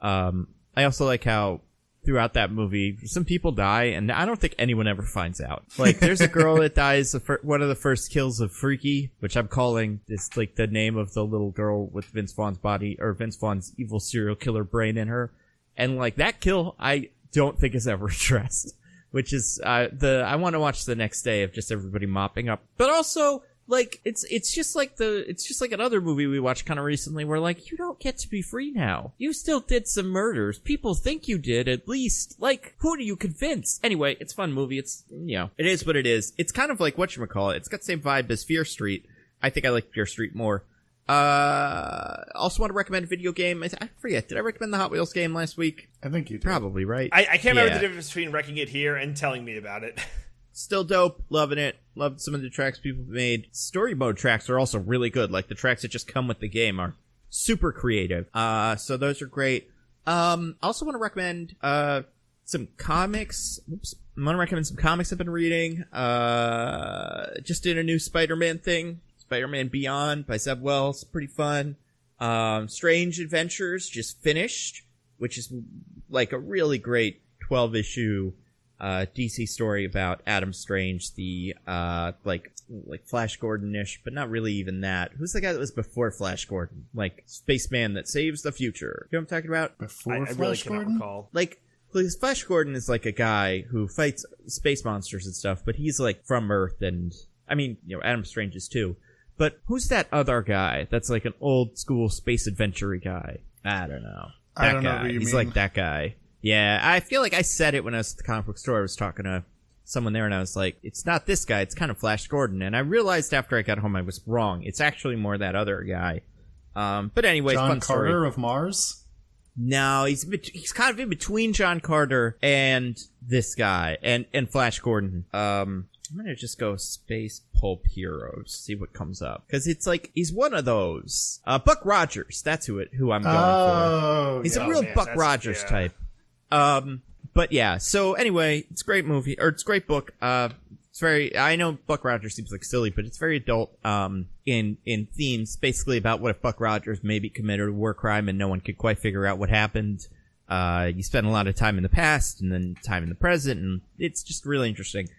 I also like how throughout that movie, some people die, and I don't think anyone ever finds out. Like, there's a girl that dies, one of the first kills of Freaky, which I'm calling is, like, the name of the little girl with Vince Vaughn's body, or Vince Vaughn's evil serial killer brain in her. And, like, that kill, I don't think is ever addressed. Which is, I want to watch the next day of just everybody mopping up. But also, like, it's just like another movie we watched kind of recently where, like, you don't get to be free now. You still did some murders. People think you did, at least. Like, who do you convince? Anyway, it's a fun movie. It's, you know, it is what it is. It's kind of like whatchamacallit. It's got the same vibe as Fear Street. I think I like Fear Street more. Also want to recommend a video game. I forget. Did I recommend the Hot Wheels game last week? I think you did. Probably, right? I can't remember the difference between wrecking it here and telling me about it. Still dope. Loving it. Loved some of the tracks people made. Story mode tracks are also really good. Like, the tracks that just come with the game are super creative. So those are great. Also want to recommend, some comics. I want to recommend some comics I've been reading. Just did a new Spider-Man thing. Spider-Man Beyond by Zeb Wells. Pretty fun. Strange Adventures just finished, which is like a really great 12-issue DC story about Adam Strange, the like Flash Gordon-ish, but not really even that. Who's the guy that was before Flash Gordon? Like, spaceman that saves the future. You know what I'm talking about? Before I Flash really Gordon? cannot recall. Like, because Flash Gordon is like a guy who fights space monsters and stuff, but he's like from Earth, and I mean, you know, Adam Strange is too. But who's that other guy that's like an old school space adventure guy? I don't know. I don't know who you He's mean. like that guy. Yeah, I feel like I said it when I was at the comic book store. I was talking to someone there, and I was like, it's not this guy. It's kind of Flash Gordon. And I realized after I got home I was wrong. It's actually more that other guy. But anyway, John fun Carter story. of Mars? No, he's kind of in between John Carter and this guy, and Flash Gordon. I'm gonna just go Space Pulp Heroes, see what comes up. Because it's like, he's one of those. Buck Rogers, that's who I'm going for. He's a real Buck Rogers type. But yeah, so anyway, it's a great movie, or it's a great book. It's very, I know Buck Rogers seems like silly, but it's very adult, in themes, basically about what if Buck Rogers maybe committed a war crime and no one could quite figure out what happened. You spend a lot of time in the past and then time in the present, and it's just really interesting.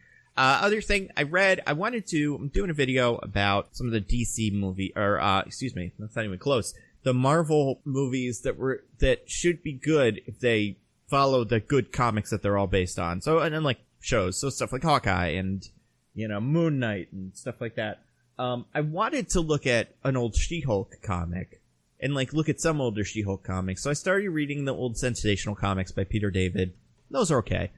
Other thing I read, I'm doing a video about some of the DC movie, or, excuse me, that's not even close. The Marvel movies that should be good if they follow the good comics that they're all based on. So, and then like shows, so stuff like Hawkeye and, you know, Moon Knight and stuff like that. I wanted to look at an old She-Hulk comic and like look at some older She-Hulk comics. So I started reading the old Sensational comics by Peter David. Those are okay.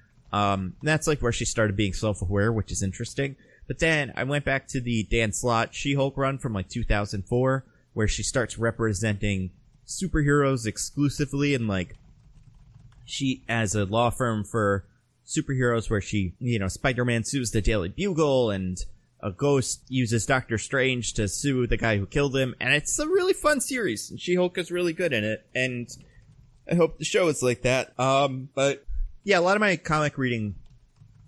That's like where she started being self-aware, which is interesting. But then I went back to the Dan Slott She-Hulk run from like 2004, where she starts representing superheroes exclusively, and like she has a law firm for superheroes where she, you know, Spider-Man sues the Daily Bugle, and a ghost uses Doctor Strange to sue the guy who killed him, and it's a really fun series, and She-Hulk is really good in it, and I hope the show is like that. But yeah, a lot of my comic reading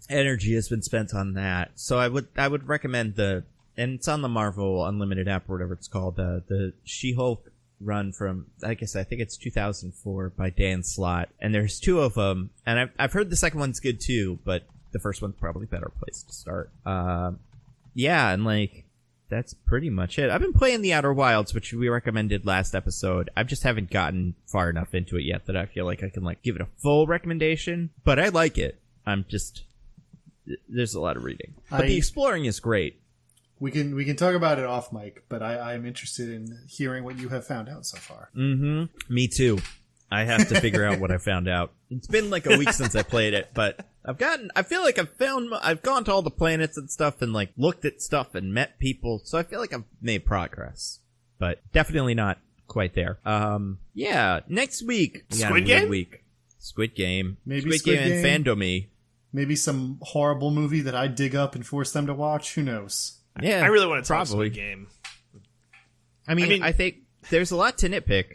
energy has been spent on that. So I would recommend and it's on the Marvel Unlimited app or whatever it's called, the She-Hulk run from, I think it's 2004 by Dan Slott. And there's two of them, and I've heard the second one's good too, but the first one's probably a better place to start. Yeah, and like, that's pretty much it. I've been playing The Outer Wilds, which we recommended last episode. I just haven't gotten far enough into it yet that I feel like I can like give it a full recommendation, but I like it. There's a lot of reading, but the exploring is great. We can talk about it off mic, but I'm interested in hearing what you have found out so far. Mm-hmm. Me too. I have to figure out what I found out. It's been like a week since I played it, but I feel like I've gone to all the planets and stuff and like looked at stuff and met people. So I feel like I've made progress, but definitely not quite there. Yeah. Next week. Squid Game? Squid Game. Maybe Squid Game and Fandomy. Maybe some horrible movie that I dig up and force them to watch. Who knows? Yeah. I really want to talk Squid Game. I mean, I think there's a lot to nitpick.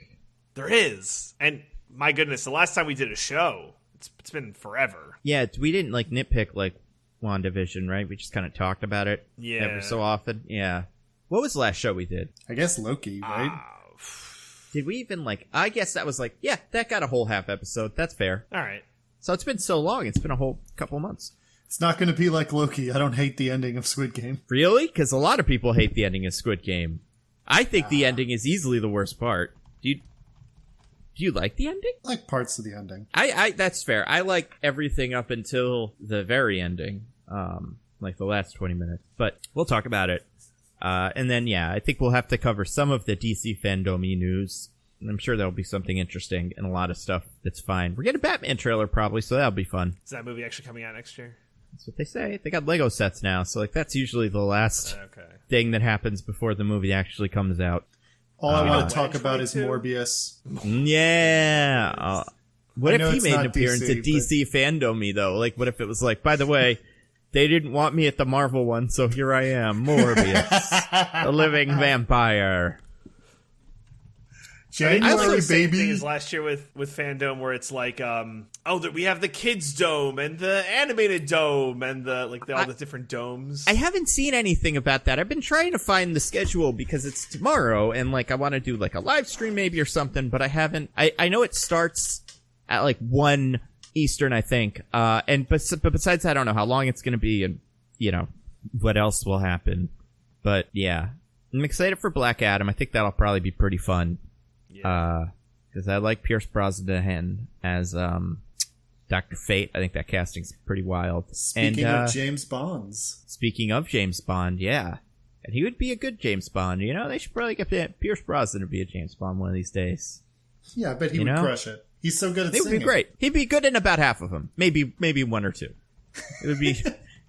There is. And my goodness, the last time we did a show, it's been forever. Yeah, we didn't like nitpick like WandaVision, right? We just kind of talked about it every so often. Yeah. What was the last show we did? I guess Loki, right? Did we even like, I guess that was like, yeah, that got a whole half episode. That's fair. All right. So it's been so long. It's been a whole couple months. It's not going to be like Loki. I don't hate the ending of Squid Game. Really? Because a lot of people hate the ending of Squid Game. I think the ending is easily the worst part. Do you like the ending? I like parts of the ending. I that's fair. I like everything up until the very ending. Like the last 20 minutes. But we'll talk about it. And then, yeah, I think we'll have to cover some of the DC Fandom-y news. And I'm sure there'll be something interesting and a lot of stuff that's fine. We're getting a Batman trailer probably, so that'll be fun. Is that movie actually coming out next year? That's what they say. They got Lego sets now, so like that's usually the last thing that happens before the movie actually comes out. All I want to talk about is Morbius. Yeah. What if he made an appearance at DC Fandom-y, though? Like, what if it was like, by the way, they didn't want me at the Marvel one, so here I am, Morbius, the living vampire. January, baby. Thing is last year with Fandom, where it's like, we have the kids dome and the animated dome and all the different domes. I haven't seen anything about that. I've been trying to find the schedule because it's tomorrow, and like I want to do like a live stream maybe or something, but I haven't. I know it starts at like 1 Eastern, I think. But besides that, I don't know how long it's going to be, and you know what else will happen. But yeah, I'm excited for Black Adam. I think that'll probably be pretty fun. Because I like Pierce Brosnan as Dr. Fate. I think that casting's pretty wild. Speaking of James Bonds. Speaking of James Bond, yeah. And he would be a good James Bond. You know, they should probably get Pierce Brosnan to be a James Bond one of these days. Yeah, I bet he would crush it. He's so good at singing. It would be great. He'd be good in about half of them. Maybe one or two. It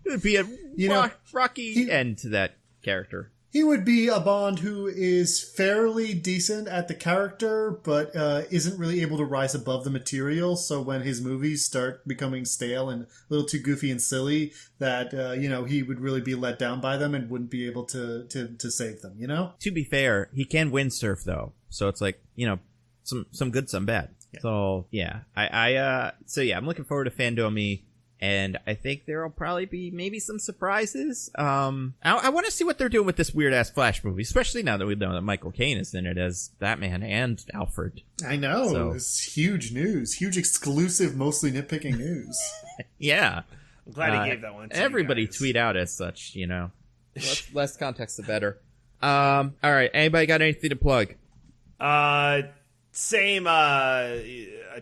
would be a rocky end to that character. He would be a Bond who is fairly decent at the character, but isn't really able to rise above the material. So when his movies start becoming stale and a little too goofy and silly, that he would really be let down by them and wouldn't be able to save them. You know. To be fair, he can windsurf though, so it's like some good, some bad. Yeah. So yeah, I'm looking forward to Fandom-y. And I think there'll probably be maybe some surprises. I want to see what they're doing with this weird-ass Flash movie, especially now that we know that Michael Caine is in it as Batman and Alfred. I know. So. It's huge news. Huge exclusive, mostly nitpicking news. Yeah. I'm glad he gave that one to everybody you guys. Tweet out as such, Less context, the better. All right. Anybody got anything to plug? Same,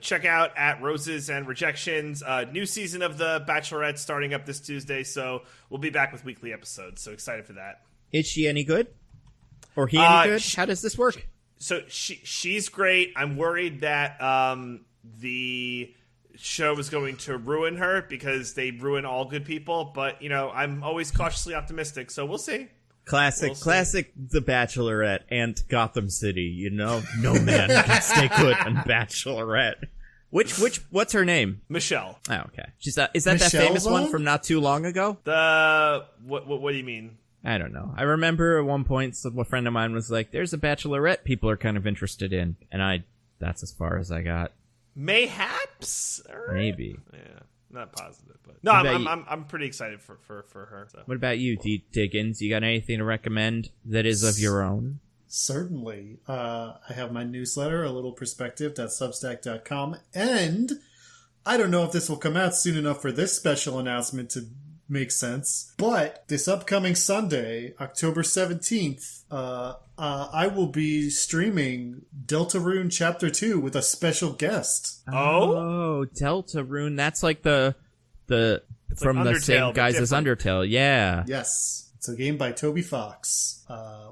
check out at Roses and Rejections. New season of The Bachelorette starting up this Tuesday, so we'll be back with weekly episodes. So excited for that. Is she any good? Or he any good? How does this work? So she's great. I'm worried that the show is going to ruin her because they ruin all good people. But, I'm always cautiously optimistic, so we'll see. Classic The Bachelorette and Gotham City, No man can stay good on Bachelorette. What's her name? Michelle. Oh, okay. Is that famous one from not too long ago? What do you mean? I don't know. I remember at one point a friend of mine was like, there's a Bachelorette people are kind of interested in. And that's as far as I got. Mayhaps? Right. Maybe. Yeah. Not positive, but no, I'm pretty excited for her. So. What about you, D. Diggins? You got anything to recommend that is of your own? Certainly. I have my newsletter, a little perspective.substack.com, and I don't know if this will come out soon enough for this special announcement to make sense, but this upcoming Sunday, October 17th, I will be streaming Deltarune Chapter 2 with a special guest. Oh, Deltarune. That's like the from the same guys as Undertale. Yeah. Yes. It's a game by Toby Fox,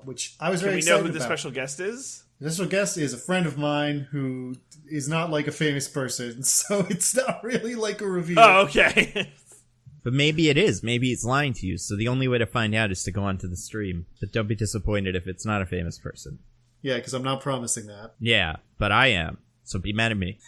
which I was very excited about. Can we know who the special guest is? The special guest is a friend of mine who is not like a famous person, so it's not really like a reveal. Oh, okay. But maybe it is. Maybe it's lying to you. So the only way to find out is to go onto the stream. But don't be disappointed if it's not a famous person. Yeah, because I'm not promising that. Yeah, but I am. So be mad at me.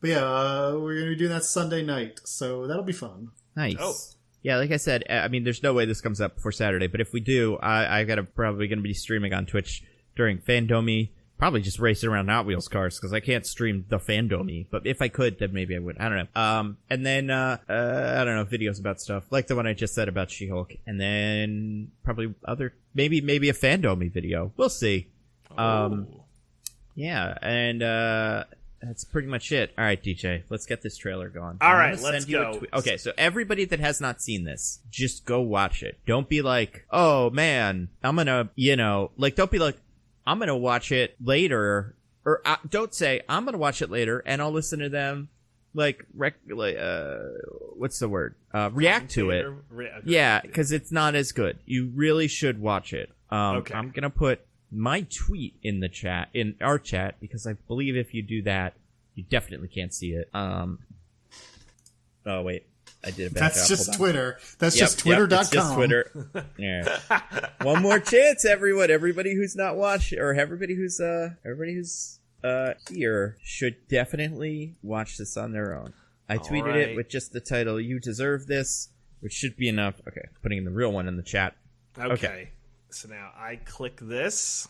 But yeah, we're going to be doing that Sunday night. So that'll be fun. Nice. Oh. Yeah, like I said, there's no way this comes up before Saturday. But if we do, I probably going to be streaming on Twitch during Fandom-y. Probably just racing around Hot Wheels cars because I can't stream the Fandom-y. But if I could, then maybe I would. I don't know. And then, I don't know, videos about stuff like the one I just said about She-Hulk. And then probably maybe a Fandom-y video. We'll see. Oh. Yeah. And, That's pretty much it. All right, DJ, let's get this trailer going. All right, let's go. Okay, so everybody that has not seen this, just go watch it. Don't be like, oh man, I'm gonna, don't be like, I'm gonna watch it later, or don't say I'm gonna watch it later and I'll listen to them, what's the word? React to it. Yeah, because it's not as good. You really should watch it. Okay. I'm gonna put my tweet in the chat, in our chat, because I believe if you do that, you definitely can't see it. Oh wait, I did a bad job. That's just Twitter. That's just Twitter.com. It's just Twitter. Yeah. One more chance, everyone. Everybody who's not watching, or everybody who's here should definitely watch this on their own. I tweeted it with just the title, "You Deserve This," which should be enough. Okay, putting the real one in the chat. Okay. So now I click this.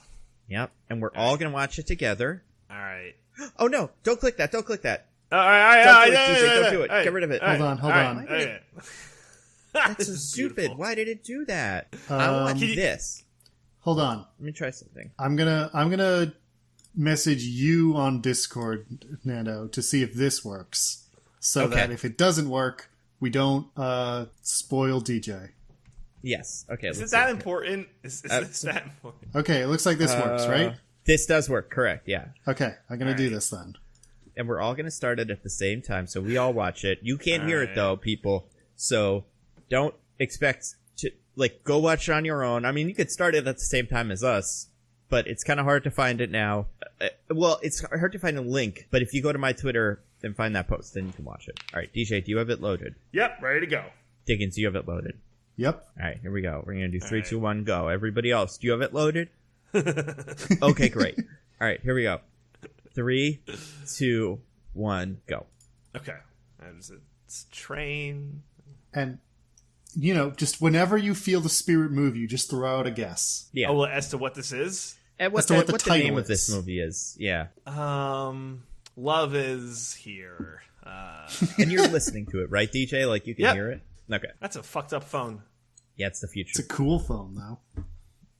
Yep, and we're all going to watch it together. All right. Oh, no, don't click that. Don't click that. All right. Don't do it. Get rid of it. Hold on. That's so stupid. Why did it do that? I want this. Hold on. Let me try something. I'm gonna message you on Discord, Nando, to see if this works. So that if it doesn't work, we don't spoil DJ. Yes. Okay. Is it that important? Is this that important? Okay, it looks like this works, right? This does work. Correct. Yeah. Okay, I'm going to do this then. And we're all going to start it at the same time, so we all watch it. You can't hear it, though, people. So don't expect to, go watch it on your own. I mean, you could start it at the same time as us, but it's kind of hard to find it now. Well, it's hard to find a link, but if you go to my Twitter and find that post, then you can watch it. All right, DJ, do you have it loaded? Yep, ready to go. Diggins, do you have it loaded? Yep. All right, here we go. We're going to do 3, 2, 1, go. Everybody else, do you have it loaded? Okay, great. All right, here we go. 3, 2, 1, go. Okay. It's train. And, just whenever you feel the spirit move you, just throw out a guess. Yeah. Oh, well, as to what this is? And what the name of this movie is. Yeah. Love is here. And you're listening to it, right, DJ? You can hear it? Okay. That's a fucked up phone. Yeah, it's the future. It's a cool phone, though.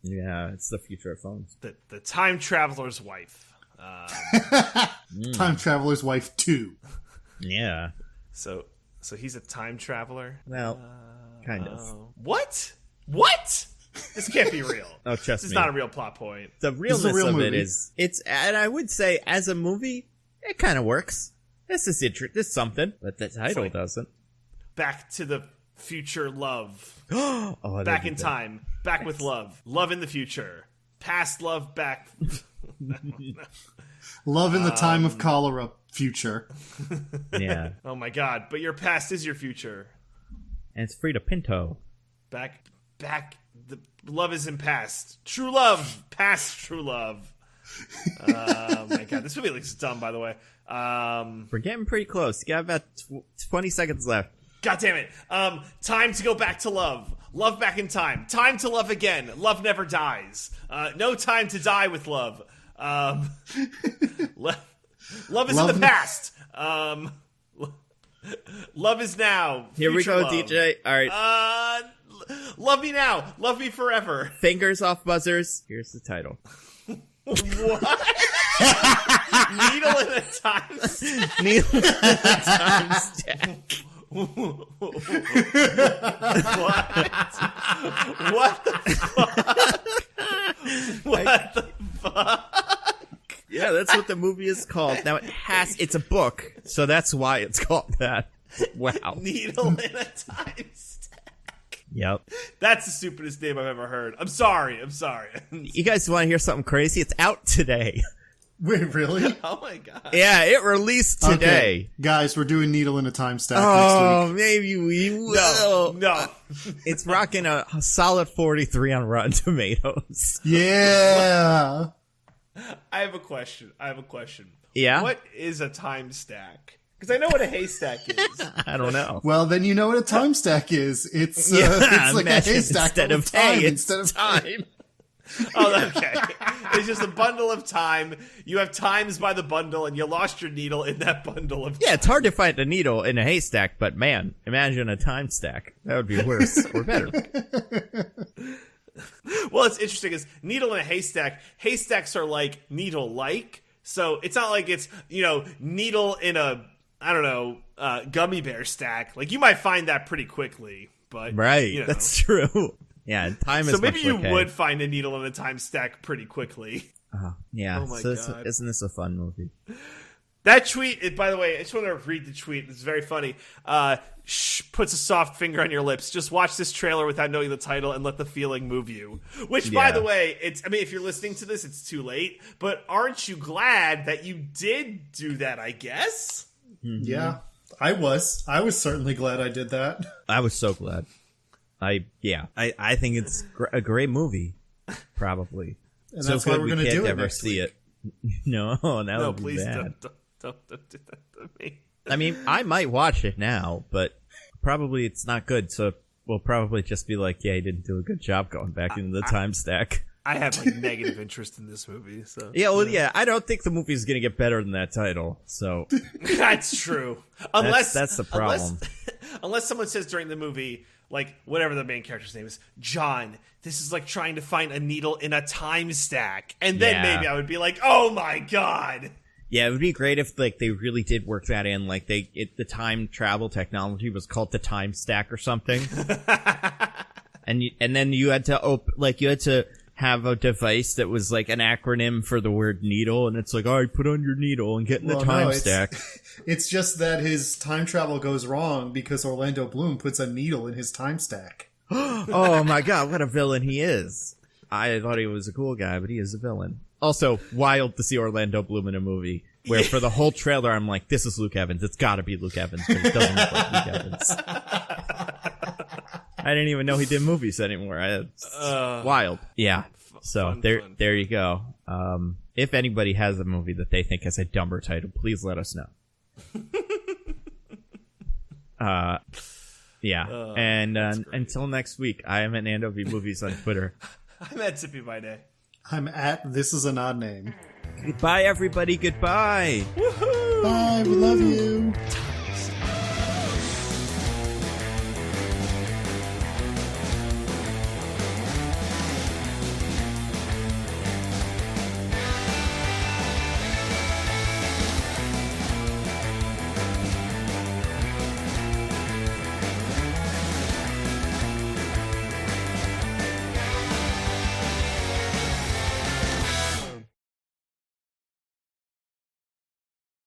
Yeah, it's the future of phones. The Time Traveler's Wife. Time Traveler's Wife 2. Yeah. So he's a time traveler? Well, kind of. What? This can't be real. Oh, trust me. It's not a real plot point. The realness of it is, and I would say, as a movie, it kind of works. This is something, but the title doesn't. Back to the Future Love. Back in time. Back with love. Love in the future. Past love back. Love in the time of cholera future. Yeah. Oh my god. But your past is your future. And it's Frida Pinto. Back. The love is in past. True love. Past true love. Oh my god. This movie looks dumb, by the way. We're getting pretty close. You got about 20 seconds left. God damn it. Time to go back to love. Love back in time. Time to love again. Love never dies. No time to die with love. Love is in the past. Love is now. Here we go, love. DJ. All right. Love me now. Love me forever. Fingers off buzzers. Here's the title. What? Needle in a time stack. Needle in a time stack. What? What the fuck? What the fuck? Yeah, that's what the movie is called. Now it's a book, so that's why it's called that. Wow. Needle in a time stack. Yep. That's the stupidest name I've ever heard. I'm sorry. You guys want to hear something crazy? It's out today. Wait, really? Oh my god. Yeah, it released today. Okay. Guys, we're doing Needle in a Time Stack next week. Maybe we will. No. It's rocking a solid 43 on Rotten Tomatoes. Yeah. I have a question. Yeah? What is a time stack? Because I know what a haystack is. I don't know. Well, then you know what a time stack is. It's like a haystack instead of time hay, instead of time. Oh, okay. It's just a bundle of time. You have times by the bundle, and you lost your needle in that bundle of time. Yeah, it's hard to find a needle in a haystack, but man, imagine a time stack. That would be worse or better. Well, it's interesting is needle in a haystack. Haystacks are like needle-like, So it's not like it's, needle in a, I don't know, gummy bear stack. Like, you might find that pretty quickly, but right, that's true. Yeah, time is. So maybe you would find a needle in a time stack pretty quickly. Yeah. Oh my God. Isn't this a fun movie? That tweet, by the way, I just want to read the tweet. It's very funny. Puts a soft finger on your lips. Just watch this trailer without knowing the title and let the feeling move you. Which, by the way, if you're listening to this, it's too late. But aren't you glad that you did do that, I guess? Mm-hmm. Yeah, I was. I was certainly glad I did that. I was so glad. I think it's a great movie, probably. And that's why we're going to do it next see week. It. No, would be please bad. Don't do that to me. I mean, I might watch it now, but probably it's not good, so we'll probably just be like, yeah, he didn't do a good job going back into the time stack. I have, negative interest in this movie, so... Yeah, I don't think the movie's gonna get better than that title, so... That's true. Unless... That's the problem. Unless someone says during the movie, whatever the main character's name is, John, this is like trying to find a needle in a time stack. And then maybe I would be like, oh my God! Yeah, it would be great if they really did work that in. The time travel technology was called the time stack or something, and then you had to have a device that was like an acronym for the word needle, and it's like, all right, put on your needle and get in the time stack. It's just that his time travel goes wrong because Orlando Bloom puts a needle in his time stack. Oh my God, what a villain he is! I thought he was a cool guy, but he is a villain. Also, wild to see Orlando Bloom in a movie where for the whole trailer I'm like, this is Luke Evans. It's gotta be Luke Evans, but it doesn't look like Luke Evans. I didn't even know he did movies anymore. It's wild. Yeah. So there you go. If anybody has a movie that they think has a dumber title, please let us know. Yeah. And until next week, I am at Nando V Movies on Twitter. I'm at Zippy by Day. I'm at This Is an Odd Name. Goodbye, everybody. Goodbye. Woohoo! Bye. We love you.